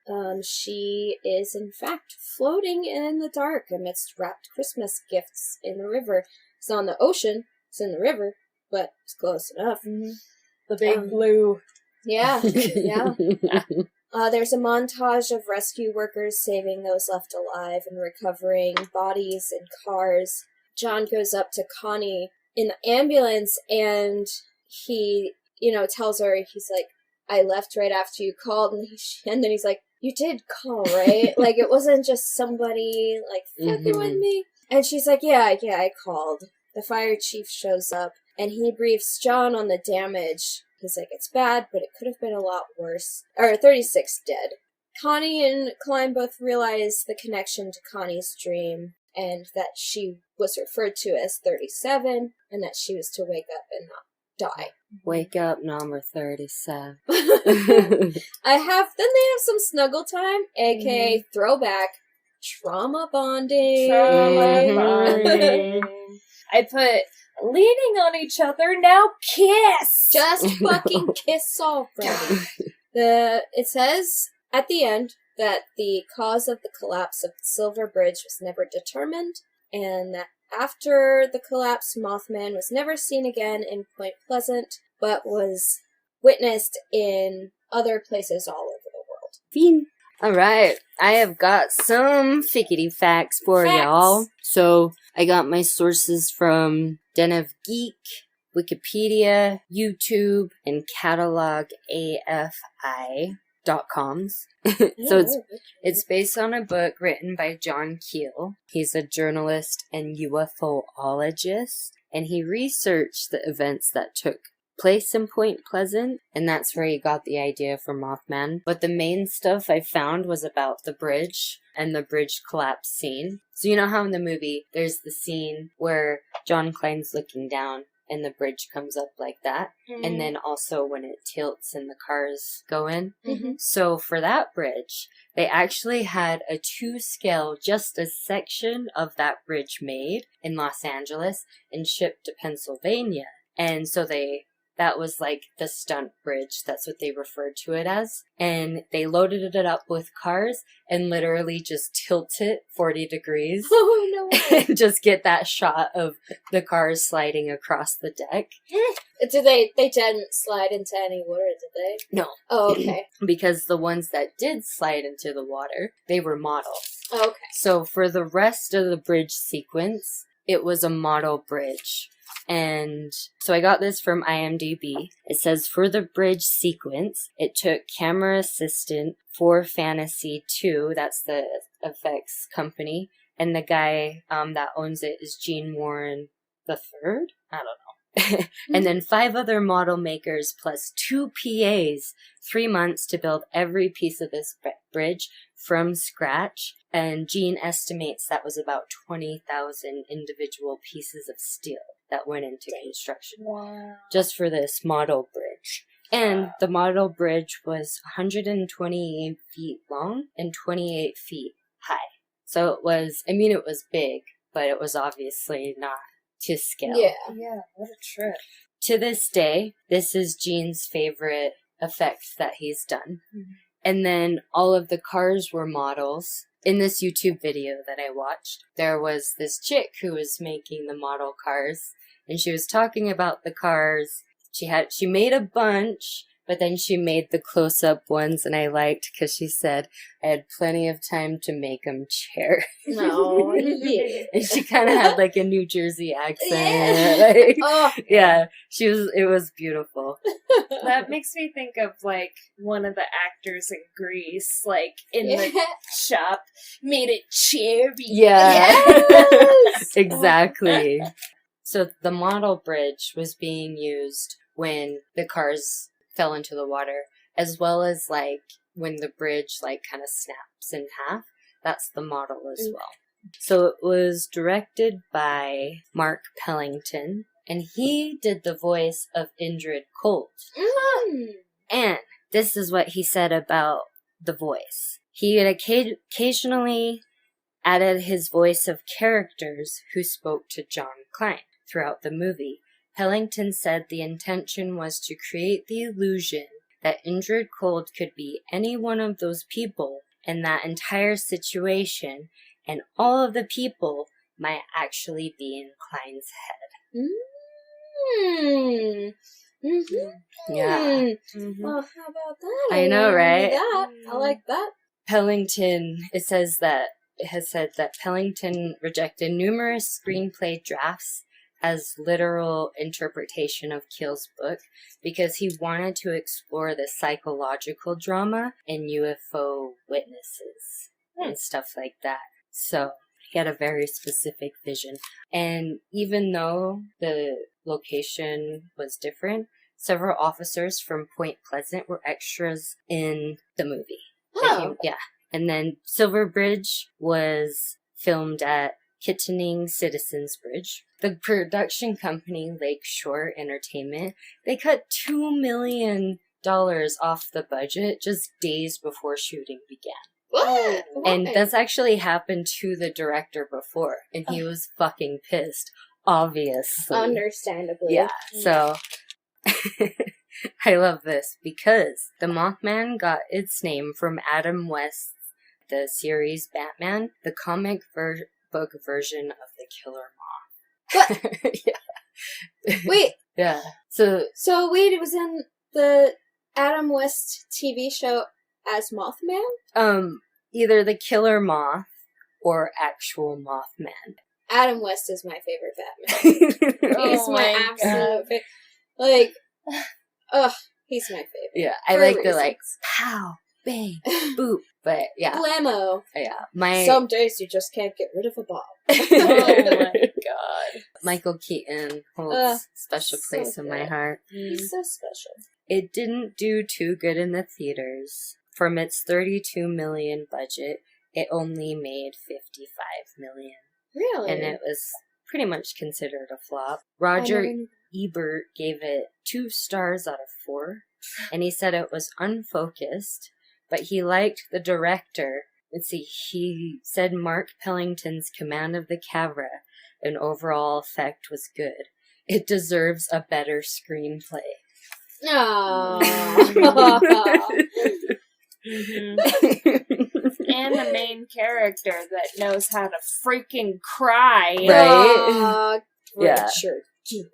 She is, in fact, floating in the dark amidst wrapped Christmas gifts in the river. It's on the ocean, it's in the river, but it's close enough. The big blue. Yeah, yeah. There's a montage of rescue workers saving those left alive and recovering bodies and cars. John goes up to Connie in the ambulance and he, tells her, he's like, I left right after you called. And then he's like, you did call, right? Like, it wasn't just somebody, like, fucking with me. And she's like, yeah, I called. The fire chief shows up and he briefs John on the damage. He's like, it's bad, but it could have been a lot worse. 36 dead. Connie and Klein both realize the connection to Connie's dream and that she was referred to as 37 and that she was to wake up and not die. Wake up, number 37. Then they have some snuggle time, aka throwback trauma bonding. I put, leaning on each other, now kiss! Just fucking kiss already. It says at the end that the cause of the collapse of the Silver Bridge was never determined, and that after the collapse, Mothman was never seen again in Point Pleasant, but was witnessed in other places all over the world. Fiend. Alright, I have got some fickety facts for y'all. So, I got my sources from Den of Geek, Wikipedia, YouTube, and catalogafi.com. .coms. So it's based on a book written by John Keel. He's a journalist and UFOologist, and he researched the events that took place in Point Pleasant, and that's where he got the idea for Mothman. But the main stuff I found was about the bridge and the bridge collapse scene. So you know how in the movie there's the scene where John Klein's looking down and the bridge comes up like that, and then also when it tilts and the cars go in. So for that bridge, they actually had a 2-scale just a section of that bridge made in Los Angeles and shipped to Pennsylvania. And so that was like the stunt bridge. That's what they referred to it as. And they loaded it up with cars and literally just tilt it 40 degrees. Oh, no way. And just get that shot of the cars sliding across the deck. They didn't slide into any water, did they? No. Oh, okay. Because the ones that did slide into the water, they were models. Okay. So for the rest of the bridge sequence, it was a model bridge. And so I got this from IMDb. It says, for the bridge sequence, it took camera assistant for Fantasy 2, that's the effects company, and the guy that owns it is Gene Warren the Third? I don't know. And then 5 other model makers plus 2 PAs, 3 months to build every piece of this bridge from scratch. And Gene estimates that was about 20,000 individual pieces of steel that went into construction. Wow. Just for this model bridge. And the model bridge was 128 feet long and 28 feet high. So it was big, but it was obviously not to scale. Yeah, what a trip. To this day, this is Gene's favorite effect that he's done. And then all of the cars were models. In this YouTube video that I watched, there was this chick who was making the model cars, and she was talking about the cars. She made a bunch, but then she made the close-up ones, and I liked because she said, I had plenty of time to make them chair. No, yeah. And she kind of had like a New Jersey accent. Oh. Yeah, it was beautiful. That makes me think of, like, one of the actors in Grease, like, in the shop, made it cherry. Yeah. Yes! Exactly. So the model bridge was being used when the cars fell into the water, as well as, like, when the bridge, like, kind of snaps in half. That's the model as well. So it was directed by Mark Pellington, and he did the voice of Indrid Cold. And this is what he said about the voice. He had occasionally added his voice of characters who spoke to John Klein throughout the movie. Pellington said the intention was to create the illusion that Indrid Cold could be any one of those people in that entire situation, and all of the people might actually be in Klein's head. Yeah. Well, how about that? I know, right? I like that. Pellington, it has said that Pellington rejected numerous screenplay drafts as literal interpretation of Keel's book because he wanted to explore the psychological drama in UFO witnesses and stuff like that. So he had a very specific vision. And even though the location was different, several officers from Point Pleasant were extras in the movie. Oh. Yeah. And then Silver Bridge was filmed at Kittanning Citizens Bridge. The production company, Lakeshore Entertainment, they cut $2 million off the budget just days before shooting began. What? And that's actually happened to the director before, and he was fucking pissed, obviously. Understandably. Yeah, so I love this because the Mothman got its name from Adam West's the series Batman, the comic book version of the Killer Moth. What? Yeah. Wait. Yeah. So wait, it was in the Adam West TV show as Mothman? Either the Killer Moth or actual Mothman. Adam West is my favorite Batman. He's my absolute favorite. Like, ugh, he's my favorite. Yeah, I For like the reasons. like pow, bang, boop. But yeah, Blammo. my Some days you just can't get rid of a bomb. Oh my god. Michael Keaton holds a special so place in my good. heart. He's so special. It didn't do too good in the theaters. From its $32 million budget, it only made $55 million. Really? And it was pretty much considered a flop. Roger Ebert gave it 2 stars out of 4, and he said it was unfocused, but he liked the director. Let's see, he said Mark Pellington's command of the camera and overall effect was good. It deserves a better screenplay. Aww. And the main character that knows how to freaking cry. Right? Yeah. Richard Gere.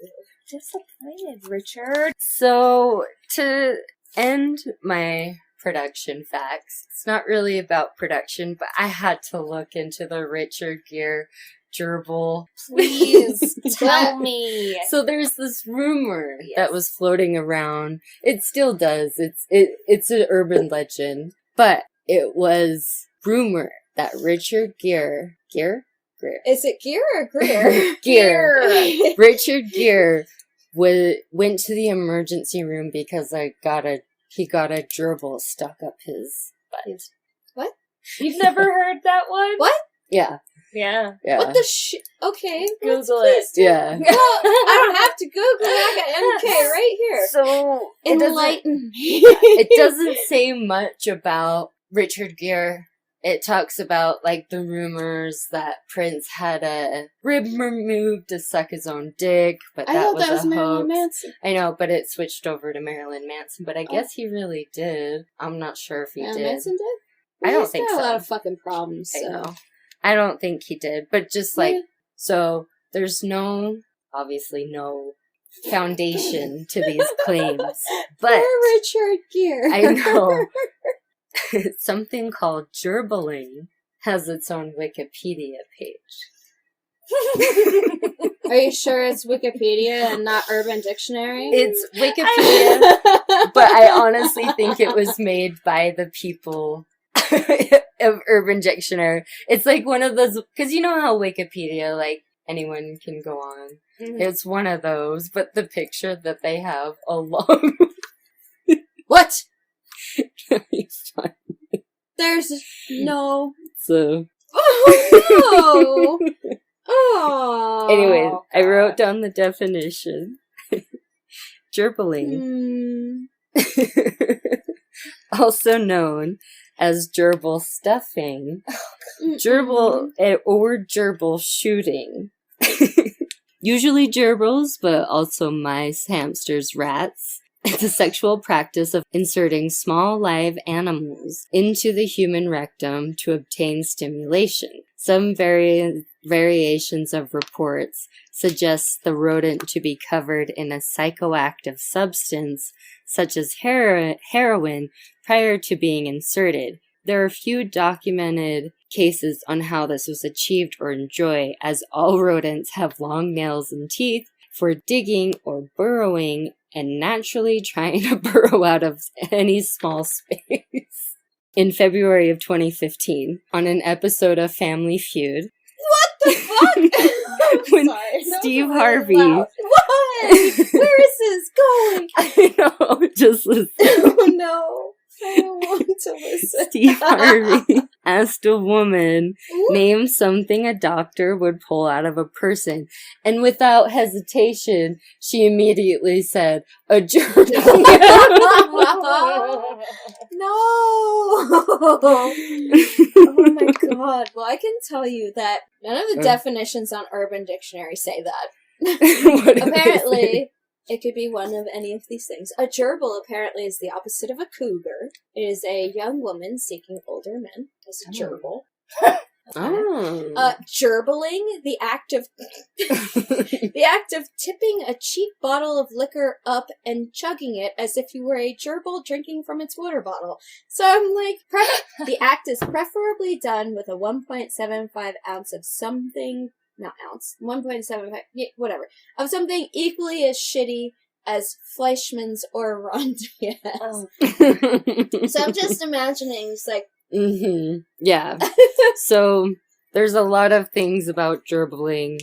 Disappointed, Richard. So, to end my production facts, it's not really about production, but I had to look into the Richard Gere gerbil. Please tell me. So there's this rumor that was floating around. It still does. It's an urban legend, but it was rumor that Richard Gere. Is it Gere or Greer? Gere. Richard Gere went to the emergency room because he got a gerbil stuck up his butt. What? You've never heard that one? What? Yeah. Yeah. What the Okay. Google please it. do. Yeah. Well, I don't have to Google it. I got MK right here. So Enlighten me. it doesn't say much about Richard Gere. It talks about, like, the rumors that Prince had a rib removed to suck his own dick, but I that thought was that was a Marilyn hoax. Manson. I know, but it switched over to Marilyn Manson, but I guess he really did. I'm not sure if he Marilyn did. Manson did? I don't He's think got so. a lot of fucking problems. I So. know. I don't think he did, but just, like, Yeah. so there's obviously no foundation to these claims, but Poor Richard Gere. I know something called gerbling has its own Wikipedia page. Are you sure it's Wikipedia and not Urban Dictionary? It's Wikipedia, but I honestly think it was made by the people of Urban Dictionary. It's like one of those, because you know how Wikipedia, like, anyone can go on. Mhm. It's one of those, but the picture that they have along What? is fun. There's no. So, Oh no! Oh. anyway, I wrote down the definition. Gerbling, also known as gerbil stuffing, gerbil or gerbil shooting. Usually gerbils, but also mice, hamsters, rats. It's a sexual practice of inserting small live animals into the human rectum to obtain stimulation. Some variations of reports suggest the rodent to be covered in a psychoactive substance, such as heroin, prior to being inserted. There are few documented cases on how this was achieved or enjoyed, as all rodents have long nails and teeth for digging or burrowing and naturally trying to burrow out of any small space. In February of 2015, on an episode of Family Feud, What the fuck? when Sorry, that was Steve really Harvey... loud. What? Where is this going? I know, just listen. Oh no. I don't want to listen. Steve Harvey asked a woman, What? name something a doctor would pull out of a person. And without hesitation, she immediately said, a gerbil. No. Oh my god. Well, I can tell you that none of the definitions on Urban Dictionary say that. What did they say? Apparently, it could be one of any of these things. A gerbil apparently is the opposite of a cougar. It is a young woman seeking older men as a gerbil. Oh. Gerbling, the act of tipping a cheap bottle of liquor up and chugging it as if you were a gerbil drinking from its water bottle. So I'm like, the act is preferably done with a 1.75 ounce of something, not ounce, 1.75, whatever, of something equally as shitty as Fleischmann's orondias. Oh. So I'm just imagining, it's like, Yeah. So there's a lot of things about gerbling.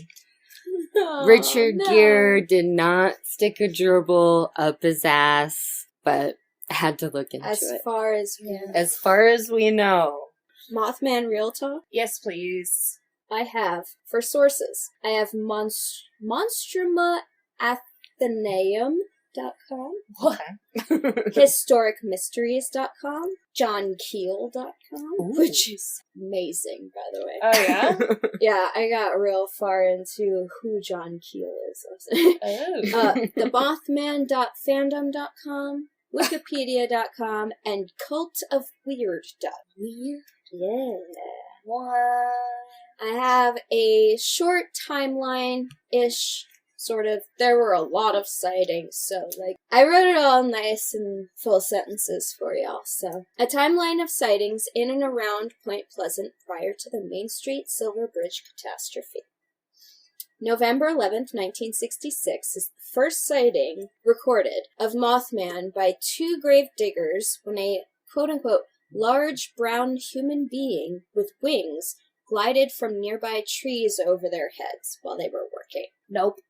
oh, Richard no. Gere did not stick a gerbil up his ass, but had to look into As it. far as we know. As far as we know. Mothman Real Talk, Yes, please. I have, for sources, I have monstrumathenaeum.com, historicmysteries.com, johnkeel.com, Ooh. which is amazing, by the way. Oh, yeah? Yeah, I got real far into who John Keel is. Oh. The Mothman.fandom.com, Wikipedia.com, and cultofweird.weird. Yeah. What? I have a short timeline-ish, sort of. There were a lot of sightings, so, like, I wrote it all nice in full sentences for y'all, so. A timeline of sightings in and around Point Pleasant prior to the Main Street Silver Bridge catastrophe. November 11th, 1966 is the first sighting recorded of Mothman by two grave diggers when a quote-unquote large brown human being with wings glided from nearby trees over their heads while they were working. Nope.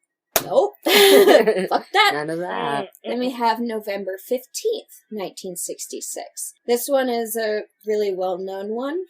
Nope. Fuck that. None of that. Then we have November 15th, 1966. This one is a really well-known one,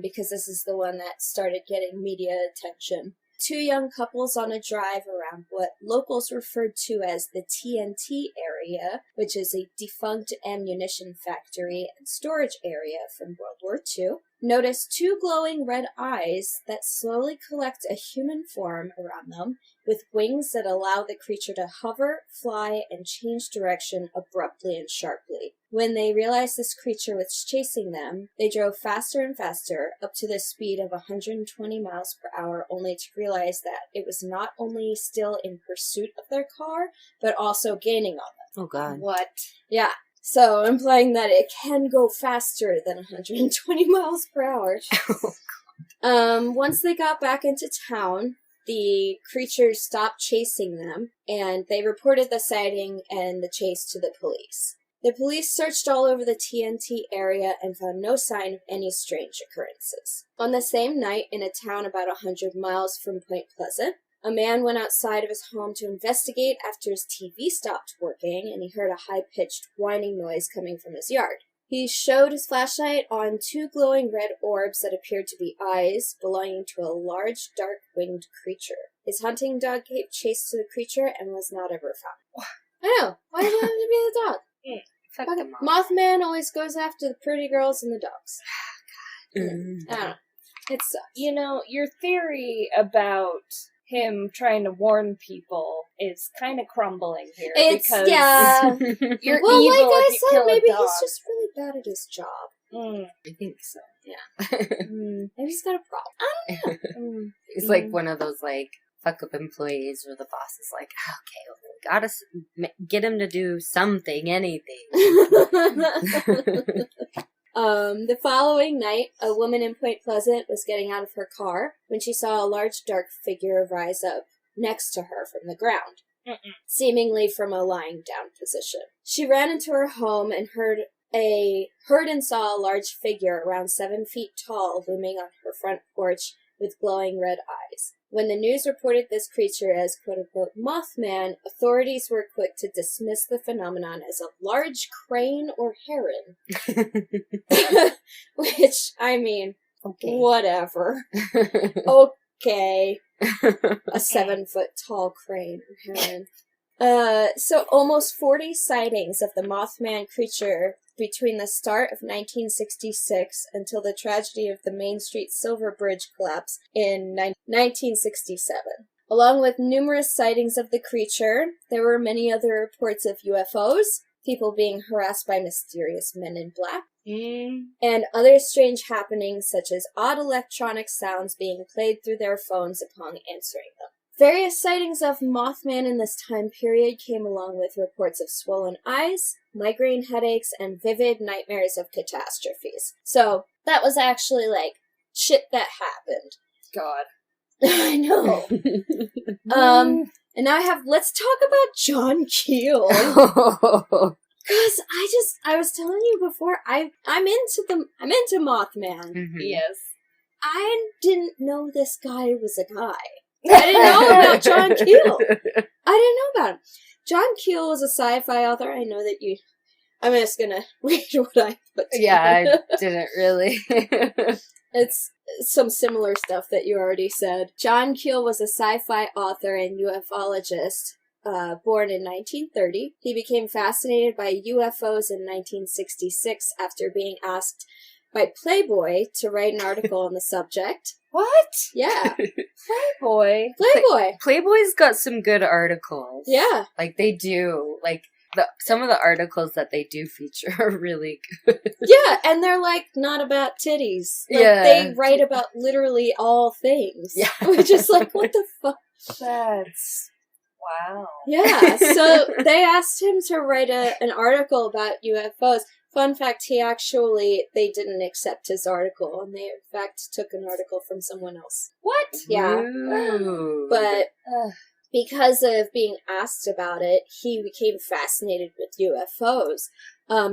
because this is the one that started getting media attention. Two young couples on a drive around what locals referred to as the TNT area, which is a defunct ammunition factory and storage area from World War II, noticed two glowing red eyes that slowly collect a human form around them, with wings that allow the creature to hover, fly, and change direction abruptly and sharply. When they realized this creature was chasing them, they drove faster and faster, up to the speed of 120 miles per hour, only to realize that it was not only still in pursuit of their car, but also gaining on them. Oh, God. What? Yeah. So, implying that it can go faster than 120 miles per hour. Once they got back into town, the creatures stopped chasing them, and they reported the sighting and the chase to the police. The police searched all over the TNT area and found no sign of any strange occurrences. On the same night, in a town about 100 miles from Point Pleasant, a man went outside of his home to investigate after his TV stopped working and he heard a high-pitched whining noise coming from his yard. He showed his flashlight on two glowing red orbs that appeared to be eyes belonging to a large, dark-winged creature. His hunting dog gave chase to the creature and was not ever found. I know. Why does it have to be the dog? Fucking Mothman always goes after the pretty girls and the dogs. I don't know. It sucks. You know, your theory about him trying to warn people is kind of crumbling here. Because yeah. you're Well, evil like I if you said, kill a maybe dog. he's just really bad at his job. I think so. Maybe he's got a problem. I don't know. It's like one of those, like, fuck up employees where the boss is like, okay, well, we gotta get him to do something, anything. The following night, a woman in Point Pleasant was getting out of her car when she saw a large dark figure rise up next to her from the ground, seemingly from a lying down position. She ran into her home and heard and saw a large figure around 7 feet tall looming on her front porch with glowing red eyes. When the news reported this creature as quote-unquote Mothman, authorities were quick to dismiss the phenomenon as a large crane or heron. Which, I mean, whatever. Okay. A 7-foot tall crane or heron. So almost 40 sightings of the Mothman creature between the start of 1966 until the tragedy of the Main Street Silver Bridge collapse in 1967. Along with numerous sightings of the creature, there were many other reports of UFOs, people being harassed by mysterious men in black, and other strange happenings such as odd electronic sounds being played through their phones upon answering them. Various sightings of Mothman in this time period came along with reports of swollen eyes, migraine headaches, and vivid nightmares of catastrophes. So, that was actually, like, shit that happened. God. I know. And now let's talk about John Keel. Because I was telling you before, I'm into Mothman. Mhm. Yes. I didn't know this guy was a guy. I didn't know about John Keel. I didn't know about him. John Keel was a sci-fi author. I know that I'm just gonna read what I put together. Yeah, I didn't really. It's some similar stuff that you already said. John Keel was a sci-fi author and ufologist. Born in 1930, he became fascinated by UFOs in 1966 after being asked by Playboy to write an article on the subject. What? Yeah. Playboy. Playboy. Playboy's got some good articles. Yeah. Like, they do. Like, some of the articles that they do feature are really good. Yeah, and they're, like, not about titties. Like, Yeah. they write about literally all things. Yeah. Which is like, what the fuck? That's... Wow. Yeah, so they asked him to write an article about UFOs. Fun fact, they didn't accept his article, and they, in fact, took an article from someone else. What? Yeah. Ooh. But because of being asked about it, he became fascinated with UFOs.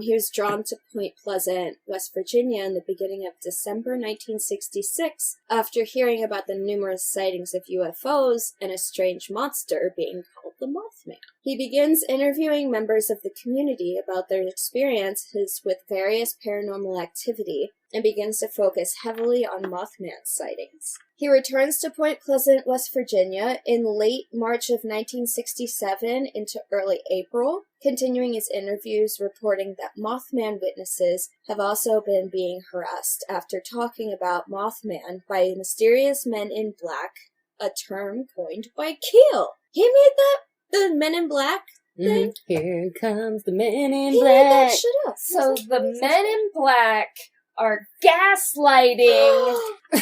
He was drawn to Point Pleasant, West Virginia in the beginning of December 1966 after hearing about the numerous sightings of UFOs and a strange monster being called the Mothman. He begins interviewing members of the community about their experiences with various paranormal activity and begins to focus heavily on Mothman sightings. He returns to Point Pleasant, West Virginia in late March of 1967 into early April, continuing his interviews reporting that Mothman witnesses have also been being harassed after talking about Mothman by mysterious men in black, a term coined by Keel. He made that the Men in Black thing. Here comes the Men in He Black. made that shit up. So the Men in Black are gaslighting.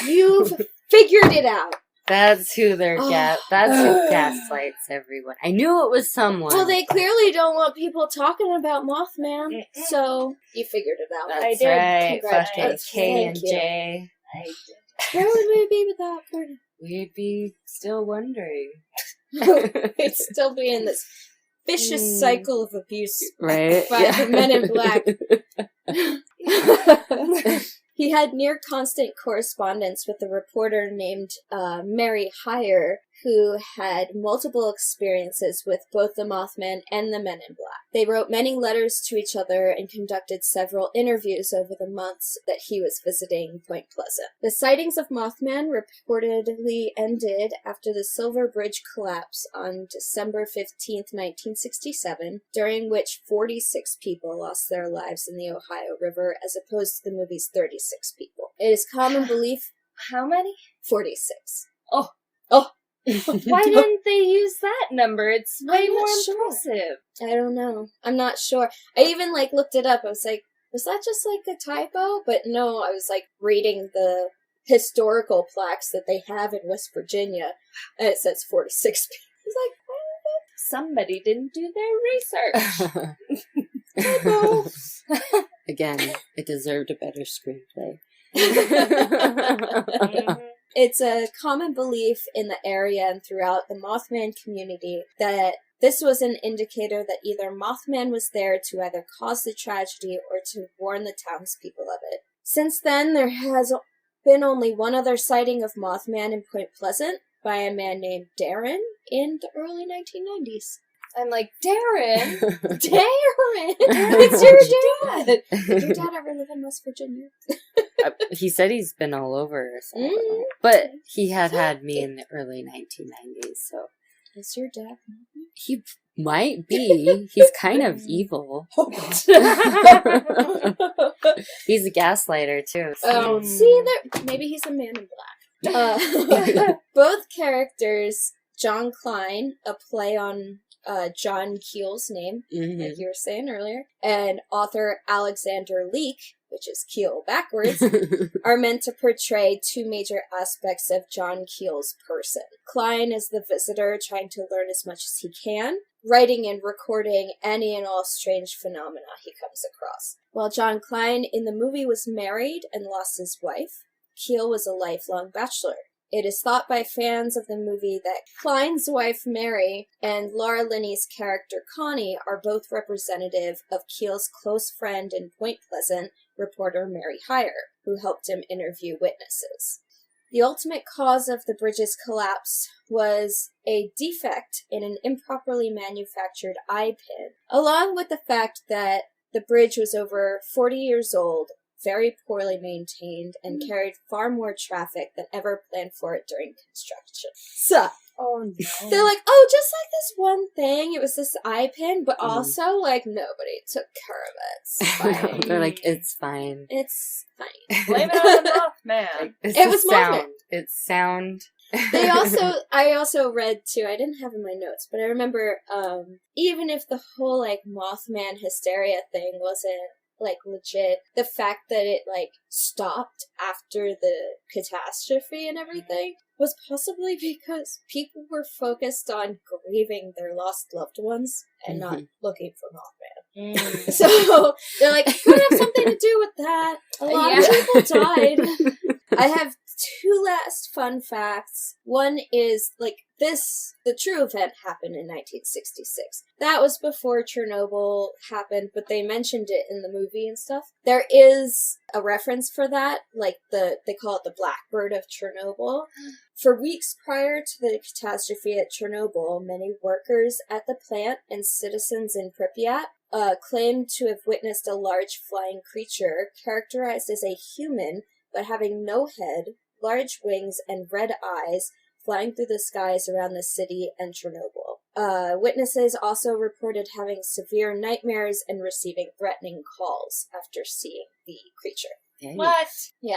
You've figured it out. That's who they're Oh. That's who gaslights everyone. I knew it was someone. Well, they clearly don't want people talking about Mothman, so you figured it out. That's I did. right. Fucking Congratulations. K and Thank you. J. Where would we be without Courtney? We'd be still wondering. We'd still be in this vicious cycle of abuse Right? by the Men in Black. He had near constant correspondence with a reporter named Mary Heyer, who had multiple experiences with both the Mothman and the Men in Black. They wrote many letters to each other and conducted several interviews over the months that he was visiting Point Pleasant. The sightings of Mothman reportedly ended after the Silver Bridge collapse on December 15th, 1967, during which 46 people lost their lives in the Ohio River, as opposed to the movie's 36 people. It is common belief... How many? 46. Oh. Oh! Why didn't they use that number? It's way I'm more not sure. impressive. I don't know. I'm not sure. I even, looked it up. I was like, was that just, a typo? But no, I was, reading the historical plaques that they have in West Virginia, and it says 46 people. I was like, Somebody didn't do their research. typo. Again, it deserved a better screenplay. It's a common belief in the area and throughout the Mothman community that this was an indicator that either Mothman was there to either cause the tragedy or to warn the townspeople of it. Since then, there has been only one other sighting of Mothman in Point Pleasant by a man named Darren in the early 1990s. I'm like, Darren! Darren! It's your dad! Did your dad ever live in West Virginia? He said he's been all over, so I don't know. Mm. But he had me in the early 1990s, so Is your dad? he might be. He's kind of evil. He's a gaslighter, too. So. Oh, see, maybe he's a Man in Black. Both characters, John Klein, a play on John Keel's name, like you were saying earlier, and author Alexander Leek, which is Keel backwards, are meant to portray two major aspects of John Keel's person. Klein is the visitor trying to learn as much as he can, writing and recording any and all strange phenomena he comes across. While John Klein in the movie was married and lost his wife, Keel was a lifelong bachelor. It is thought by fans of the movie that Klein's wife Mary and Laura Linney's character Connie are both representative of Keel's close friend in Point Pleasant, reporter Mary Heyer, who helped him interview witnesses. The ultimate cause of the bridge's collapse was a defect in an improperly manufactured eye pin, along with the fact that the bridge was over 40 years old, very poorly maintained, and carried far more traffic than ever planned for it during construction. So, Oh no. they're like, oh, just like this one thing, it was this eye pin, but also, like, nobody took care of it. It's fine. They're like, it's fine. It's fine. Blame it on the Mothman. Like, it's It the was sound. Mothman. It's sound. I also read too, I didn't have in my notes, but I remember, even if the whole, like, Mothman hysteria thing wasn't, like, legit, the fact that it, like, stopped after the catastrophe and everything was possibly because people were focused on grieving their lost loved ones and not looking for Mothman. So, they're like, could have something to do with that. A lot of people died. I have two last fun facts. One is, like, the true event happened in 1966. That was before Chernobyl happened, but they mentioned it in the movie and stuff. There is a reference for that, like they call it the Blackbird of Chernobyl. For weeks prior to the catastrophe at Chernobyl, many workers at the plant and citizens in Pripyat claimed to have witnessed a large flying creature characterized as a human, but having no head, large wings, and red eyes, flying through the skies around the city and Chernobyl. Witnesses also reported having severe nightmares and receiving threatening calls after seeing the creature. Yikes. What? Yeah.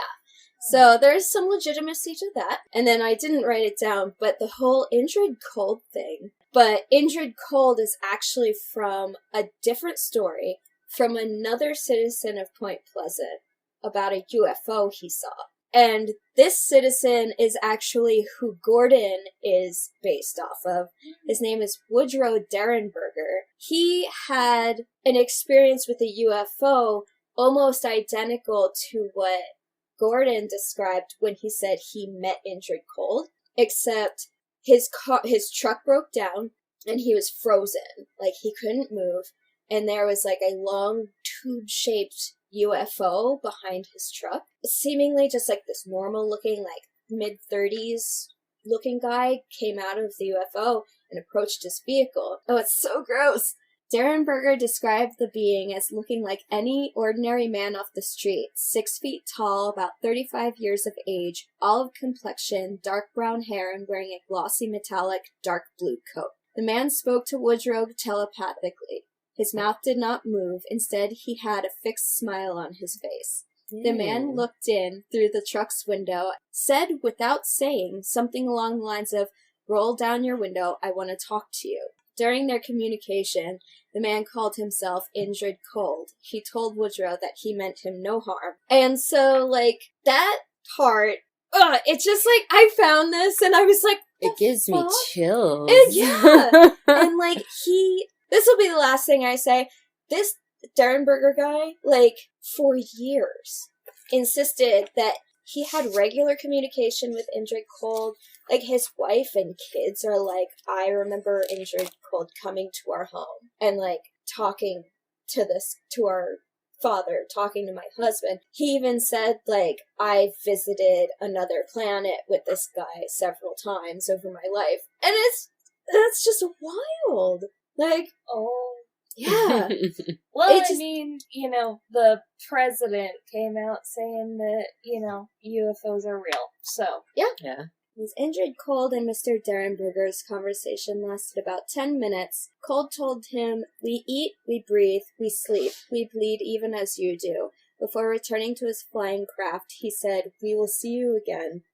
So there's some legitimacy to that. And then I didn't write it down, but the whole Indrid Cold thing. But Indrid Cold is actually from a different story from another citizen of Point Pleasant about a UFO he saw. And this citizen is actually who Gordon is based off of. His name is Woodrow Derenberger. He had an experience with a UFO almost identical to what Gordon described when he said he met Indrid Cold, except his truck broke down and he was frozen. Like, he couldn't move, and there was, like, a long tube-shaped UFO behind his truck, seemingly just like this normal looking, like, mid-30s looking guy came out of the UFO and approached his vehicle. Oh, it's so gross. Derenberger described the being as looking like any ordinary man off the street, 6 feet tall, about 35 years of age, olive complexion, dark brown hair, and wearing a glossy metallic dark blue coat. The man spoke to Woodrow telepathically. His mouth did not move. Instead, he had a fixed smile on his face. The man looked in through the truck's window, said without saying something along the lines of, "Roll down your window, I want to talk to you." During their communication, the man called himself Indrid Cold. He told Woodrow that he meant him no harm. And so, like, that part, it's just like, I found this and I was like, It gives me chills. Yeah. And, like, this will be the last thing I say. This Derenberger guy, like, for years, insisted that he had regular communication with Indrid Cold. Like, his wife and kids are like, I remember Indrid Cold coming to our home and, like, talking to our father, talking to my husband. He even said, like, I visited another planet with this guy several times over my life. And it's just wild. Like, oh, yeah. Well, I mean, the president came out saying that, UFOs are real. So, Yeah. As Indrid Cold and Mr. Derenberger's conversation lasted about 10 minutes, Cold told him, "We eat, we breathe, we sleep, we bleed even as you do." Before returning to his flying craft, he said, "We will see you again."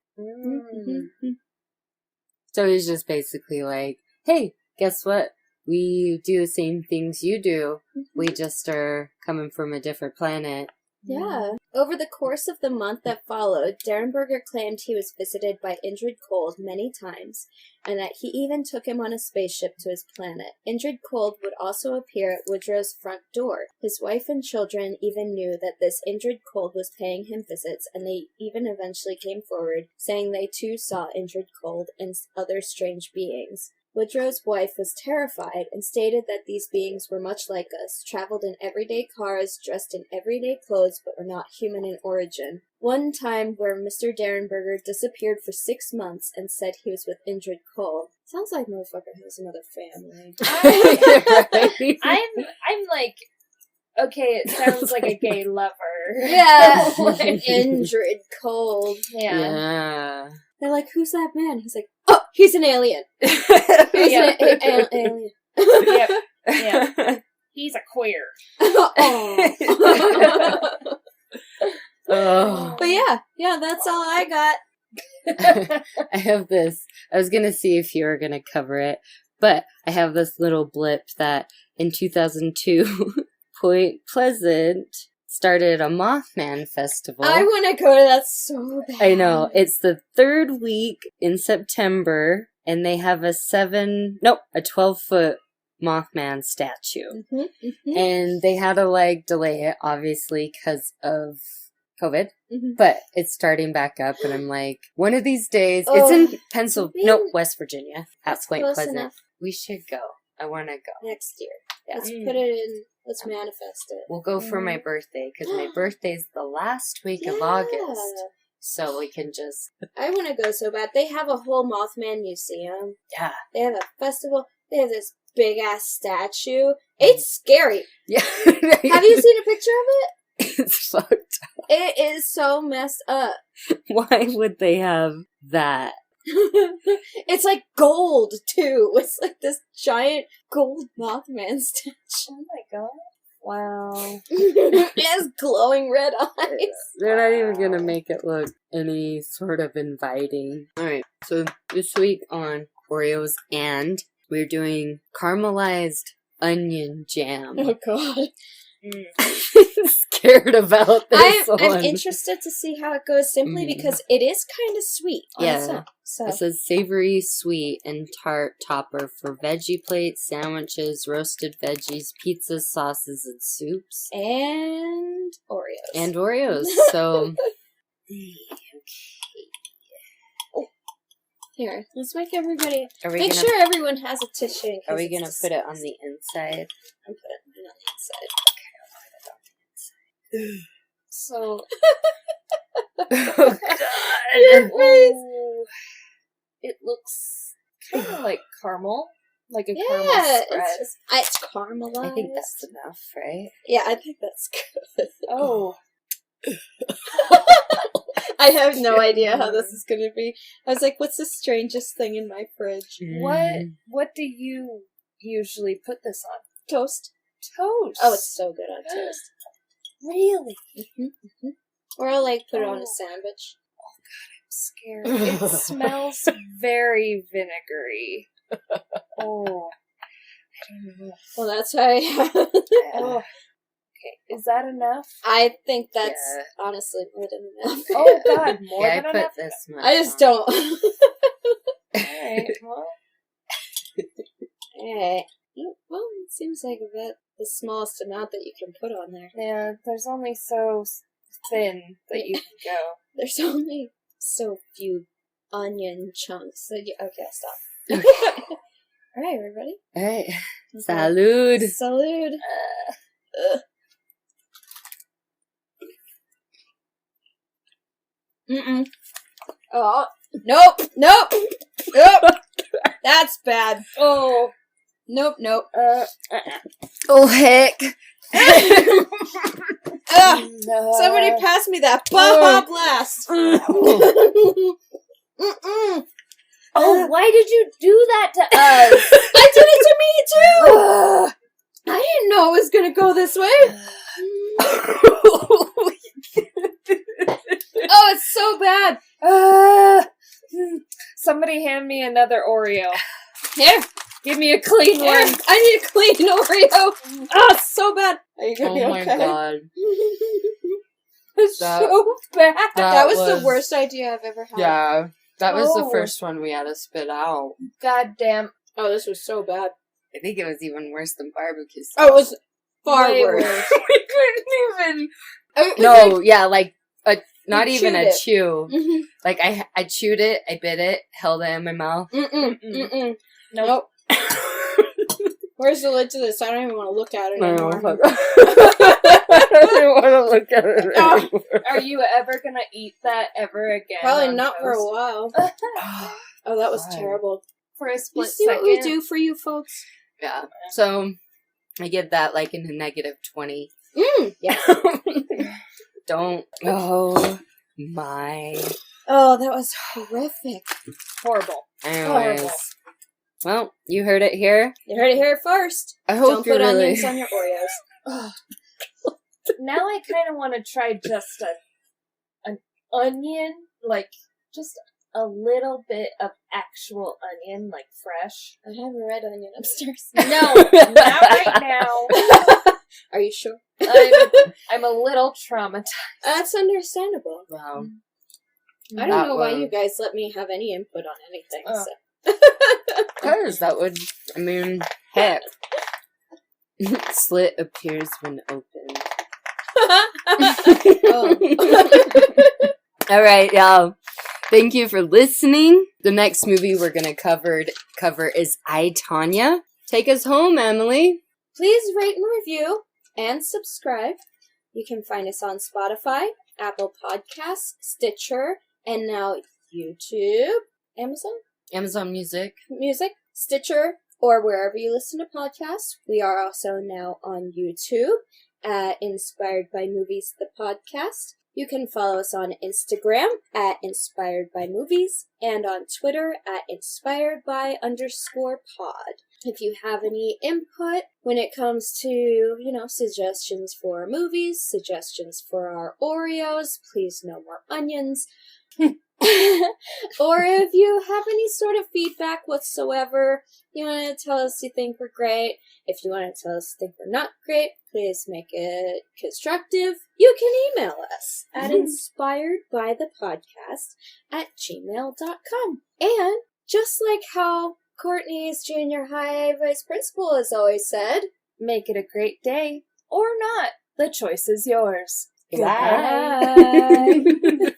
So he's just basically like, hey, guess what? We do the same things you do. We just are coming from a different planet. Yeah. Over the course of the month that followed, Derenberger claimed he was visited by Indrid Cold many times, and that he even took him on a spaceship to his planet. Indrid Cold would also appear at Woodrow's front door. His wife and children even knew that this Indrid Cold was paying him visits, and they even eventually came forward, saying they too saw Indrid Cold and other strange beings. Woodrow's wife was terrified and stated that these beings were much like us, traveled in everyday cars, dressed in everyday clothes, but were not human in origin. One time where Mr. Derenberger disappeared for 6 months and said he was with Indrid Cole. Sounds like motherfucker has another family. I'm like, okay, it sounds like a gay lover. Yeah, Indrid Cole. Yeah. They're like, who's that man? He's like, oh, he's an alien. He's an alien. Yep. Yeah. He's a queer. Oh. But yeah, that's all I got. I have this. I was going to see if you were going to cover it, but I have this little blip that in 2002, Point Pleasant started a Mothman festival. I want to go to that so bad. I know. It's the 3rd week in September, and they have a 12-foot Mothman statue. Mm-hmm, mm-hmm. And they had to, delay it, obviously, because of COVID. Mm-hmm. But it's starting back up, and I'm like, one of these days, it's in West Virginia, at Point Pleasant. Enough. We should go. I want to go. Next year. Yeah. Let's put it in. Let's manifest it. We'll go for my birthday, because my birthday's the last week of August. So we can just... I want to go so bad. They have a whole Mothman museum. Yeah. They have a festival. They have this big-ass statue. It's scary. Yeah. Have you seen a picture of it? It's fucked up. It is so messed up. Why would they have that? It's like gold, too. It's like this giant gold Mothman statue. Oh my god. Wow. It has glowing red eyes. They're not even going to make it look any sort of inviting. Alright, so this week on Oreos and we're doing caramelized onion jam. Oh god. Scared about this one. I'm interested to see how it goes simply because it is kind of sweet on its own. So. It says savory, sweet, and tart topper for veggie plates, sandwiches, roasted veggies, pizzas, sauces, and soups. And Oreos. So, here, let's make everybody... Make sure everyone has a tissue. Are we going to put it on the inside? I'm putting it on the inside. So, Oh, Ooh, it looks kind of like caramel, like a caramel spread. It's caramelized. I think that's enough, right? Yeah, I think that's good. Oh, I have no idea how this is going to be. I was like, what's the strangest thing in my fridge? what do you usually put this on? Toast. Toast. Oh, it's so good on toast. Really? Mm-hmm, mm-hmm. Or I'll put it on a sandwich. Scared. It smells very vinegary. Oh, I don't know. Well, that's why I have Oh, okay. Is that enough? I think that's honestly more than enough. Oh God, more I than put enough. this much. I just don't. Alright, well. Alright. Well, it seems like the smallest amount that you can put on there. Yeah, there's only so thin that you can go. There's only so few onion chunks. Okay, I'll stop. Alright, everybody. Alright. Salud. Salud. Mm-mm. Oh, nope. That's bad. Oh. Nope. Oh, heck. No. Somebody pass me that Baja Blast. Mm-mm. Oh, why did you do that to us? I did it to me, too. I didn't know it was going to go this way. Oh, it's so bad. Somebody hand me another Oreo. Here. Give me a clean one. I need a clean Oreo. Oh, it's so bad. Are you going to be okay? Oh, my God. was so bad. That was was the worst idea I've ever had. Yeah, that was the Oh. first one we had to spit out. God damn. Oh, this was so bad. I think it was even worse than barbecue sauce. Oh, it was far Way worse. worse. we couldn't even. It was No, like- yeah, like not You even chewed a it. chew. Mhm. Like I chewed it, I bit it, held it in my mouth. Mm-mm. Mm-mm. Mm-mm. Nope. Where's the lid to this? I don't even want to look at it I anymore. don't want to look at it Oh. anymore. Are you ever gonna eat that ever again? Probably on not for a toast? while. Oh, that was God. terrible. For a You split see second. what we do for you folks? Yeah. So I give that like in a negative 20. Yeah. Don't. Oh my. Oh, that was horrific. Horrible. Anyways. Horrible. Well, you heard it here. You heard it here first. I hope Don't you're put really. onions on your Oreos. Now I kind of want to try just an onion, like just a little bit of actual onion, like fresh. I have a red onion upstairs. No, not right now. Are you sure? I'm a little traumatized. That's understandable. Wow. I That don't know why one. you guys let me have any input on anything. Oh. So. Because that would. I mean, heck. Slit appears when open. Oh. All right, y'all. Thank you for listening. The next movie we're gonna cover is I, Tanya. Take us home, Emily. Please rate and review and subscribe. You can find us on Spotify, Apple Podcasts, Stitcher, and now YouTube, Amazon Music. Music, Stitcher, or wherever you listen to podcasts. We are also now on YouTube at Inspired by Movies, the podcast. You can follow us on Instagram at Inspired by Movies and on Twitter at inspiredby_pod. If you have any input when it comes to, suggestions for movies, suggestions for our Oreos, please no more onions. Or if you have any sort of feedback whatsoever, you want to tell us you think we're great. If you want to tell us you think we're not great, please make it constructive. You can email us at inspiredbythepodcast@gmail.com. And just like how Courtney's junior high vice principal has always said, Make it a great day or not. The choice is yours. Goodbye. goodbye.